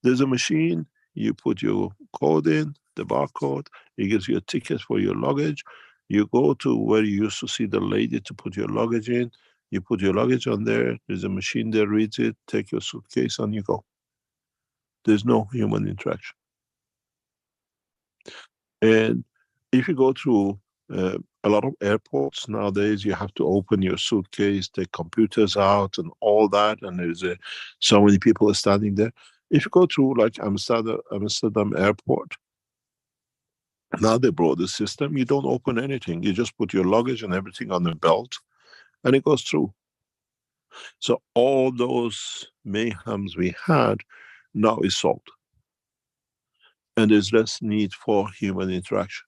There's a machine, you put your code in, the barcode, it gives you a ticket for your luggage. You go to where you used to see the lady to put your luggage in, you put your luggage on there, there's a machine that reads it, take your suitcase and you go. There's no human interaction. And if you go through a lot of airports nowadays, you have to open your suitcase, take computers out and all that, and there's so many people are standing there. If you go through like Amsterdam airport, now they brought the system, you don't open anything, you just put your luggage and everything on the belt and it goes through. So all those mayhems we had now is solved. And there's less need for human interaction.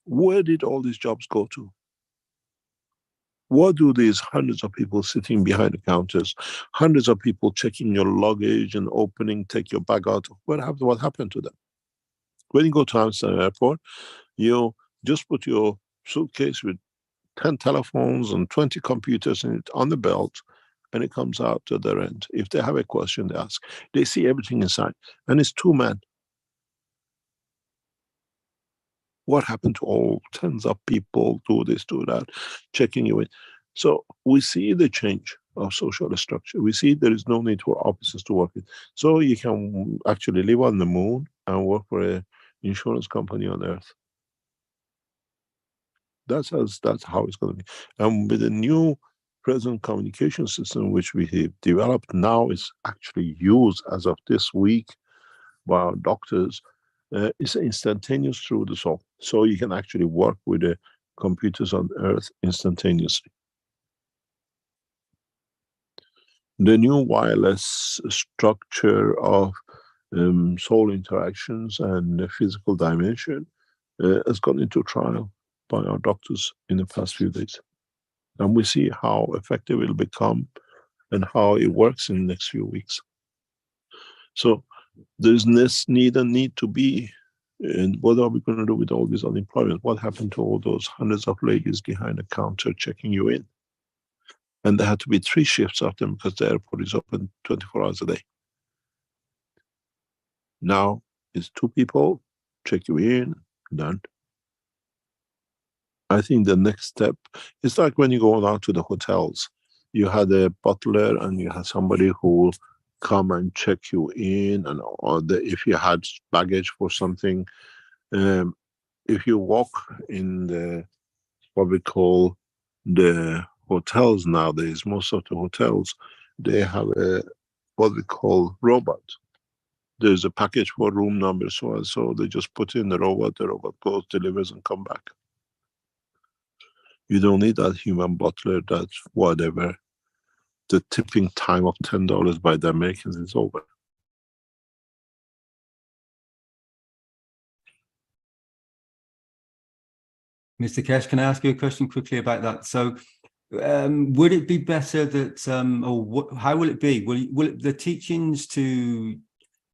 Where did all these jobs go to? What do these hundreds of people sitting behind the counters, hundreds of people checking your luggage and opening, take your bag out, what happened to them? When you go to Amsterdam airport, you just put your suitcase with 10 telephones and 20 computers in it on the belt, and it comes out to their end. If they have a question, they ask. They see everything inside, and it's 2 men. What happened to all tens of people, do this, do that, checking you in? So we see the change of social structure. We see there is no need for offices to work with. So you can actually live on the moon and work for an insurance company on Earth. That's how it's going to be. And with the new present communication system, which we have developed now, is actually used as of this week by our doctors. It's instantaneous through the soul. So you can actually work with the computers on Earth instantaneously. The new wireless structure of soul interactions and the physical dimension has gone into trial by our doctors in the past few days. And we see how effective it will become and how it works in the next few weeks. So there's this need to be. And what are we going to do with all this unemployment? What happened to all those hundreds of ladies behind the counter checking you in? And there had to be 3 shifts of them because the airport is open 24 hours a day. Now it's 2 people, check you in, done. I think the next step is like when you go out to the hotels. You had a butler and you had somebody who come and check you in, and if you had baggage for something. If you walk in the what we call the hotels nowadays, most of the hotels, they have a what we call robot. There's a package for room number so and so. They just put in the robot goes, delivers, and come back. You don't need that human butler. That's whatever. The tipping time of $10 by the Americans is over. Mr. Keshe, can I ask you a question quickly about that? So, would it be better that, how will it be? Will the teachings to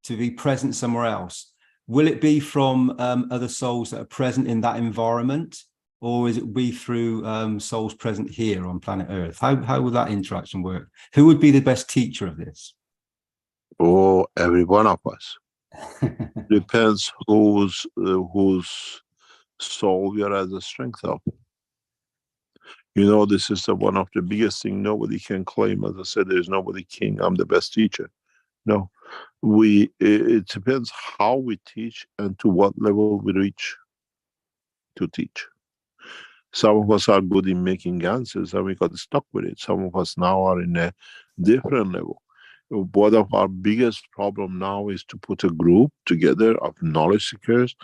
be present somewhere else? Will it be from other souls that are present in that environment, or is it be through souls present here on planet Earth? How will that interaction work? Who would be the best teacher of this? Oh, every one of us. Depends whose soul we are as a strength of. You know, this is one of the biggest thing nobody can claim. As I said, there's nobody king, I'm the best teacher. No, it depends how we teach and to what level we reach to teach. Some of us are good in making answers and we got stuck with it. Some of us now are in a different level. One of our biggest problem now is to put a group together of knowledge seekers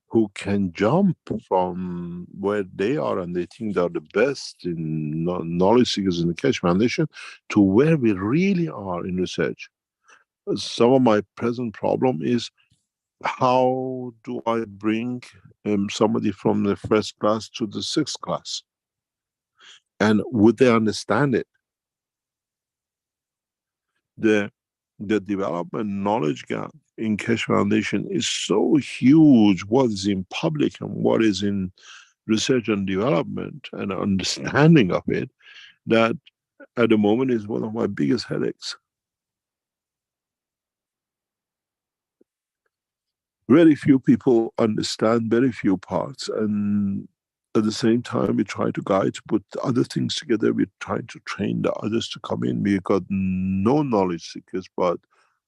who can jump from where they are and they think they're the best in knowledge seekers in the Keshe Foundation to where we really are in research. Some of my present problem is, how do I bring somebody from the 1st class to the 6th class? And would they understand it? The development knowledge gap in Keshe Foundation is so huge. What is in public and what is in research and development and understanding of it, that at the moment is one of my biggest headaches. Very few people understand very few parts, and at the same time we try to guide, to put other things together. We're trying to train the others to come in. We got no knowledge seekers, but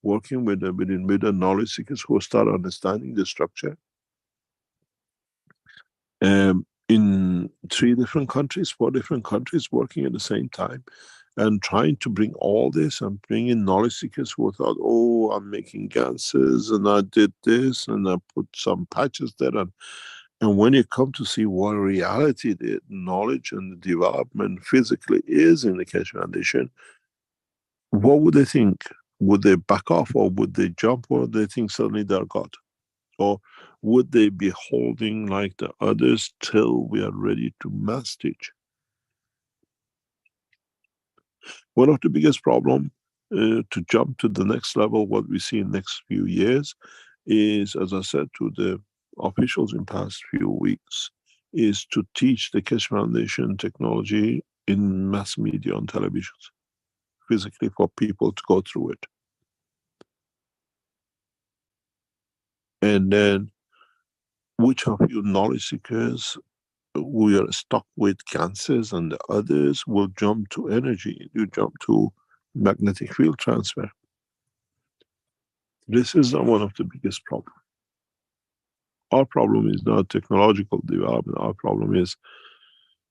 working with the knowledge seekers who start understanding the structure. In 3 different countries, 4 different countries, working at the same time, and trying to bring all this and bring in knowledge seekers who thought, oh, I'm making gases and I did this and I put some patches there. And when you come to see what reality the knowledge and the development physically is in the Keshe Foundation, what would they think? Would they back off, or would they jump, or would they think suddenly they're God? Or would they be holding like the others till we are ready to mass teach? One of the biggest problem to jump to the next level, what we see in the next few years, is, as I said to the officials in past few weeks, is to teach the Keshe Foundation technology in mass media on televisions, physically, for people to go through it. And then, which of you knowledge seekers who are stuck with cancers and the others will jump to energy, you jump to magnetic field transfer. This is one of the biggest problems. Our problem is not technological development. Our problem is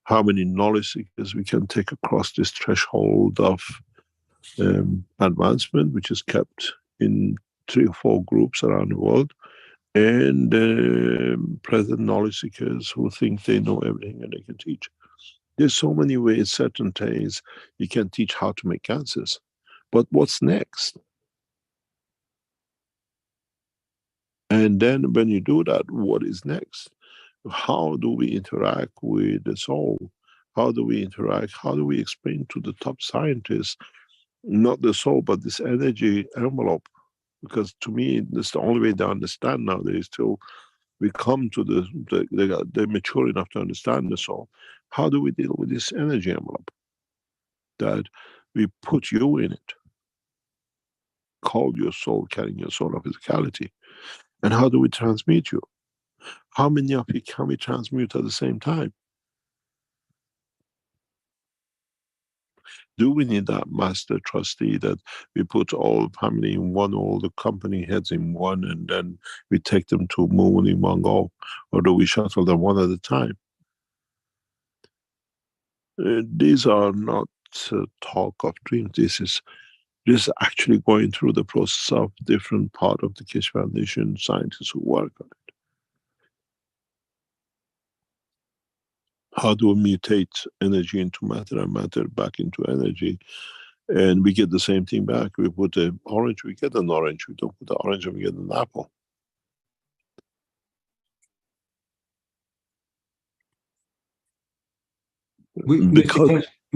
how many knowledge seekers we can take across this threshold of advancement, which is kept in 3 or 4 groups around the world, and present knowledge seekers who think they know everything and they can teach. There's so many ways, certain days, you can teach how to make gases. But what's next? And then when you do that, what is next? How do we interact with the soul? How do we interact? How do we explain to the top scientists, not the soul, but this energy envelope? Because to me, that's the only way they understand nowadays, till we come to they're mature enough to understand the soul. How do we deal with this energy envelope? That we put you in it, called your soul, carrying your soul of physicality. And how do we transmute you? How many of you can we transmute at the same time? Do we need that master trustee that we put all family in one, all the company heads in one, and then we take them to moon in one go? Or do we shuttle them one at a time? These are not talk of dreams. This is actually going through the process of different part of the Keshe Foundation scientists who work on it. How do we mutate energy into matter and matter back into energy? And we get the same thing back. We put an orange, we get an orange. We don't put the orange and we get an apple.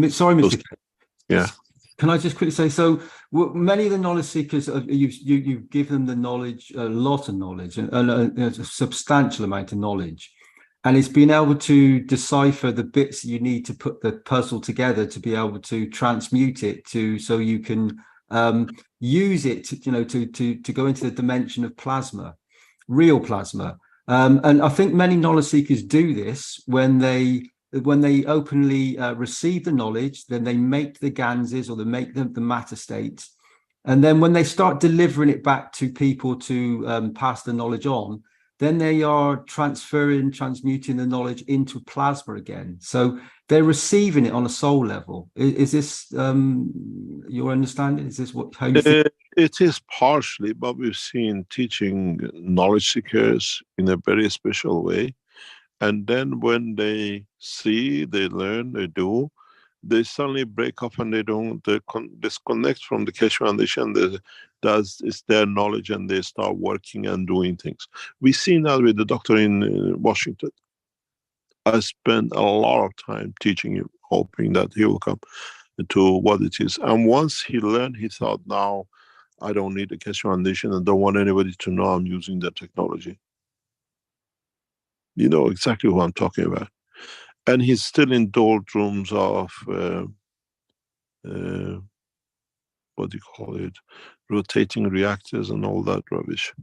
Sorry, Mr. Yeah. Can I just quickly say, so many of the knowledge seekers, you give them the knowledge, a lot of knowledge, and a substantial amount of knowledge. And it's being able to decipher the bits you need to put the puzzle together to be able to transmute it so you can use it to go into the dimension of plasma, real plasma. And I think many knowledge seekers do this when they openly receive the knowledge, then they make the ganses, or they make the matter states. And then when they start delivering it back to people to pass the knowledge on, then they are transmuting the knowledge into plasma again. So they're receiving it on a soul level. Is this your understanding? Is this how you think? It is partially, but we've seen teaching knowledge seekers in a very special way. And then when they see, they learn, they do, they suddenly break off and they disconnect from the Keshe Foundation. It's their knowledge, and they start working and doing things. We've seen that with the doctor in Washington. I spent a lot of time teaching him, hoping that he will come to what it is. And once he learned, he thought, now I don't need the Keshe Foundation and don't want anybody to know I'm using the technology. You know exactly what I'm talking about. And he's still in doldrums of what do you call it, rotating reactors and all that rubbish,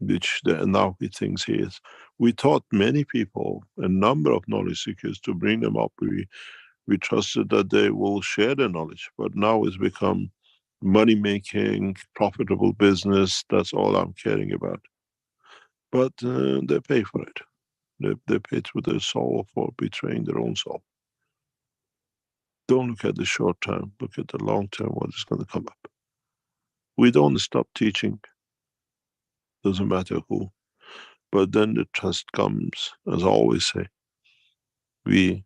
which now he thinks he is. We taught many people, a number of knowledge seekers, to bring them up. We trusted that they will share their knowledge, but now it's become money-making, profitable business. That's all I'm caring about. But they pay for it. They pay through their soul for betraying their own soul. Don't look at the short term, look at the long term, what is going to come up. We don't stop teaching, doesn't matter who. But then the trust comes, as I always say. We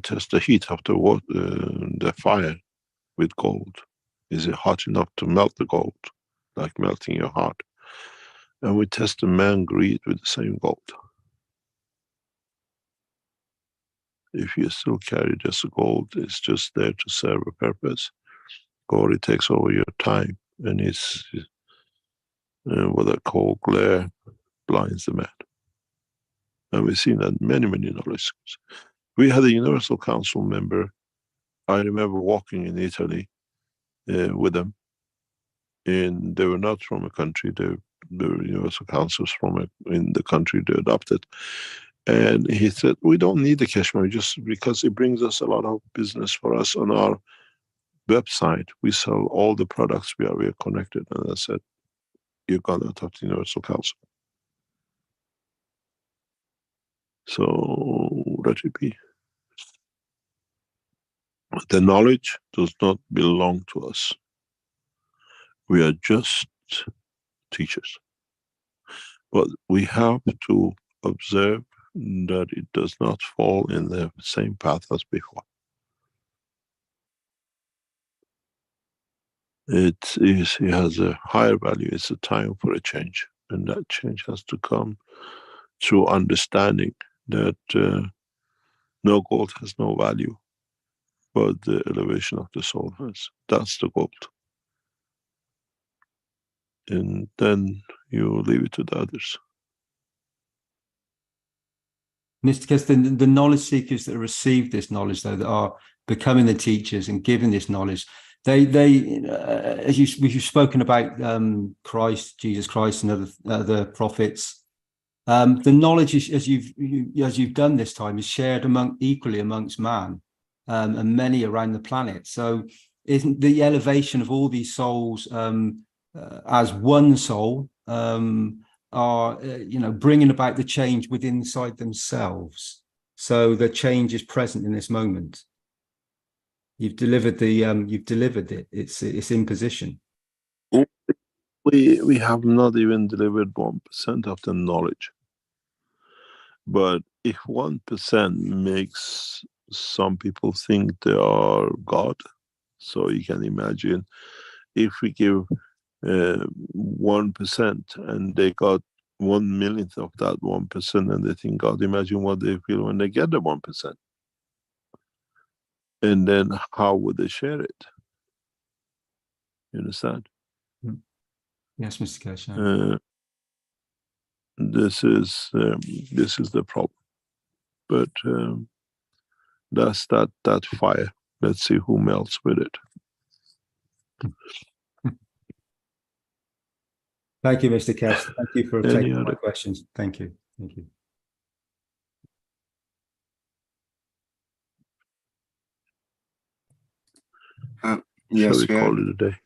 test the heat of the fire with gold. Is it hot enough to melt the gold, like melting your heart? And we test the man greed with the same gold. If you still carry just gold, it's just there to serve a purpose, or it takes over your time, and it's what I call glare blinds the man. And we've seen that many knowledge schools. We had a Universal Council member. I remember walking in Italy with them, and they were not from a country. They were Universal Councils in the country they adopted. And he said, we don't need the Keshe money just because it brings us a lot of business for us on our website. We sell all the products we are connected. And I said, you got out of the Universal Council. So let it be. The knowledge does not belong to us. We are just teachers. But we have to observe that it does not fall in the same path as before. It has a higher value. It's a time for a change. And that change has to come through understanding that no gold has no value, but the elevation of the soul has. That's the gold. And then you leave it to the others. Mr. Keshe, the knowledge seekers that receive this knowledge, though, that are becoming the teachers and giving this knowledge, they as we've spoken about Jesus Christ and other prophets, the knowledge is, as you've done this time, is shared equally amongst man and many around the planet. So isn't the elevation of all these souls as one soul are bringing about the change within inside themselves? So the change is present in this moment. You've delivered it. It's in position. We have not even delivered 1% of the knowledge. But if 1% makes some people think they are God, so you can imagine if we give 1% and they got 1/1,000,000th of that 1% and they think God, imagine what they feel when they get the 1%. And then how would they share it? You understand? Yes, Mr. Keshe. This is the problem. But that's that fire. Let's see who melts with it. Thank you, Mr. Keshe. Thank you for taking my questions. Thank you. Thank you. Yes, shall we call it a day?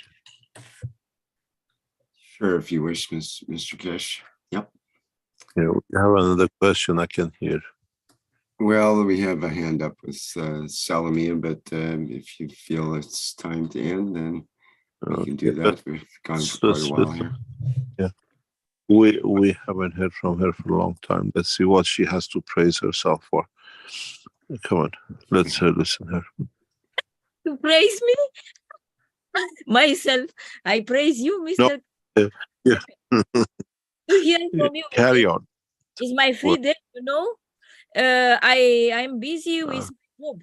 Sure, if you wish, Mr. Keshe. Yep. Yeah, we have another question I can hear. Well, we have a hand up with Salamia, but if you feel it's time to end, then we can do that. We've gone for quite a while here. Yeah. We haven't heard from her for a long time. Let's see what she has to praise herself for. Come on, let's listen to her. To praise me? Myself, I praise you, Mr. No, yeah. To hear from you. Carry on. It's my free day, I'm busy with my job,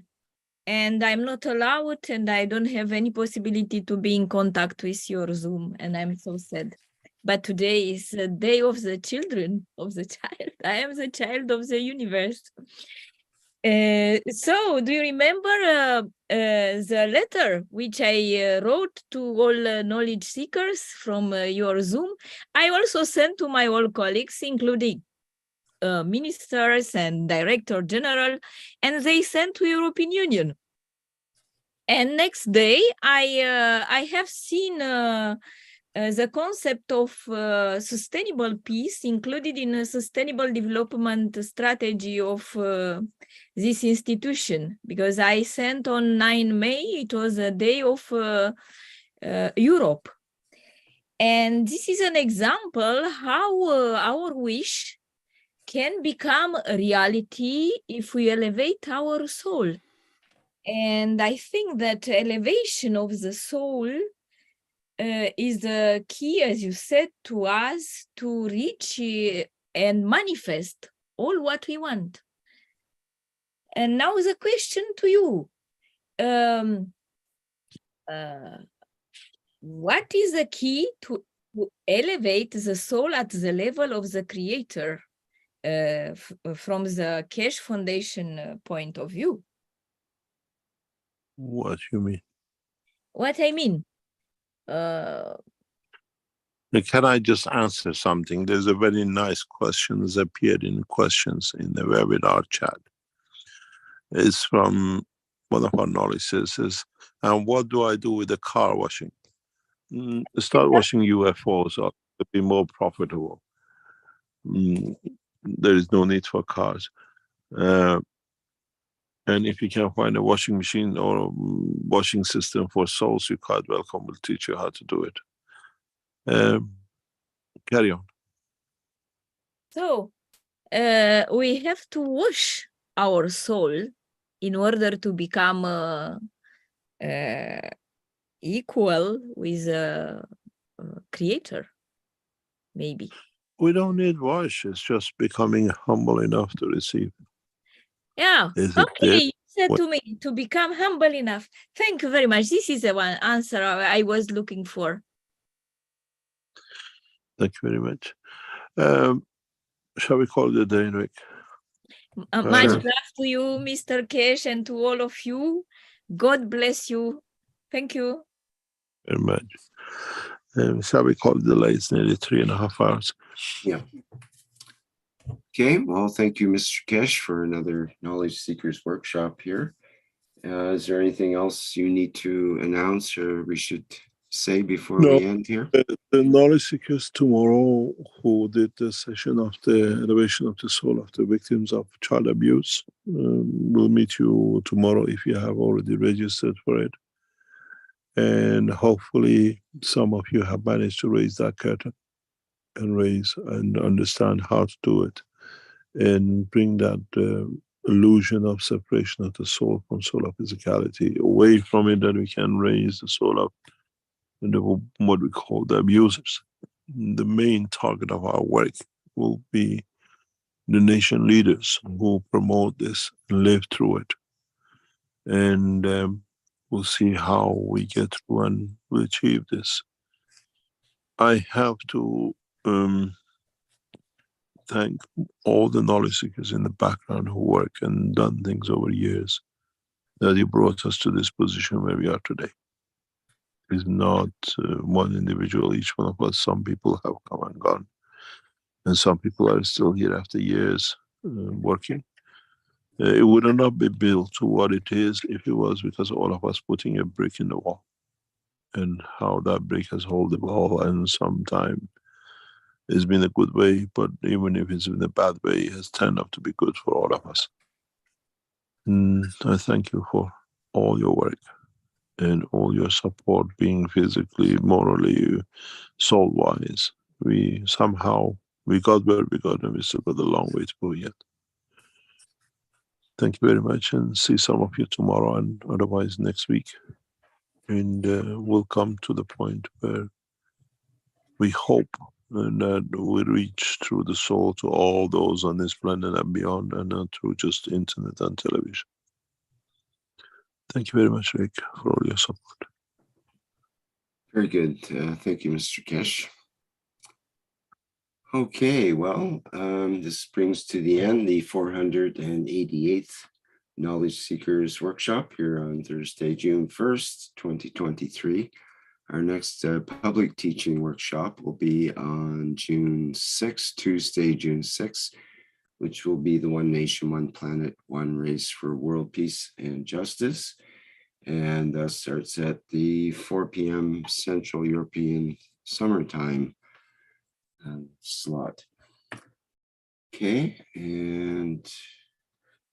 and I'm not allowed, and I don't have any possibility to be in contact with your Zoom, and I'm so sad. But today is the day of the children, of the child. I am the child of the universe. So, do you remember the letter which I wrote to all knowledge seekers from your Zoom? I also sent to my all colleagues, including ministers and director general, and they sent to European Union. And next day, I have seen the concept of sustainable peace included in a sustainable development strategy of this institution, because I sent on 9 May, it was a day of Europe. And this is an example how our wish can become a reality if we elevate our soul. And I think that elevation of the soul is the key, as you said, to us to reach and manifest all what we want. And now the question to you. What is the key to elevate the soul at the level of the creator from the Keshe Foundation point of view? What you mean? What I mean? Can I just answer something? There's a very nice question that appeared in questions in the webinar chat. It's from one of our knowledge says, and what do I do with the car washing? Start washing UFOs, or it'll be more profitable. There is no need for cars. And if you can find a washing machine or a washing system for souls, you're quite welcome. We'll teach you how to do it. Carry on. So we have to wash our soul in order to become equal with a creator, maybe. We don't need wash. It's just becoming humble enough to receive. Yeah, Is okay, it you said to me to become humble enough. Thank you very much. This is the one answer I was looking for. Thank you very much. Shall we call it a day, Rick? Much love to you, Mr. Keshe, and to all of you. God bless you. Thank you. Very much. Shall we call it the late? It's nearly 3.5 hours. Yeah. Okay, well, thank you, Mr. Keshe, for another Knowledge Seekers workshop here. Is there anything else you need to announce or we should say before we end here? The knowledge seekers tomorrow who did the session of the elevation of the soul of the victims of child abuse will meet you tomorrow if you have already registered for it. And hopefully some of you have managed to raise that curtain and raise and understand how to do it and bring that illusion of separation of the soul from soul of physicality away from it, that we can raise the soul of what we call the abusers. The main target of our work will be the nation leaders who promote this and live through it. And we'll see how we get through and we achieve this. I have to thank all the knowledge seekers in the background who work and done things over years, that you brought us to this position where we are today. It's not one individual, each one of us. Some people have come and gone, and some people are still here after years working. It would not be built to what it is if it was because all of us putting a brick in the wall, and how that brick has held the wall, and sometime it's been a good way, but even if it's in a bad way, it has turned out to be good for all of us. I thank you for all your work and all your support, being physically, morally, soul-wise. We got where we got, and we still got a long way to go yet. Thank you very much, and see some of you tomorrow and otherwise next week. And we'll come to the point where we hope that we reach through the soul to all those on this planet and beyond, and not through just internet and television. Thank you very much, Rick, for all your support. Very good. Thank you, Mr. Keshe. Okay, well, this brings to the end the 488th Knowledge Seekers Workshop here on Thursday, June 1st, 2023. Our next public teaching workshop will be on June 6th, Tuesday, June 6th, which will be the One Nation, One Planet, One Race for World Peace and Justice. And that starts at the 4 p.m. Central European Summertime slot. Okay, and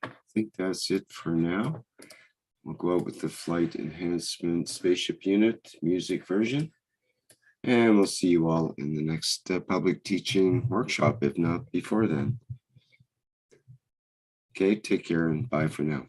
I think that's it for now. We'll go out with the Flight Enhancement Spaceship Unit music version. And we'll see you all in the next public teaching workshop, if not before then. Okay, take care and bye for now.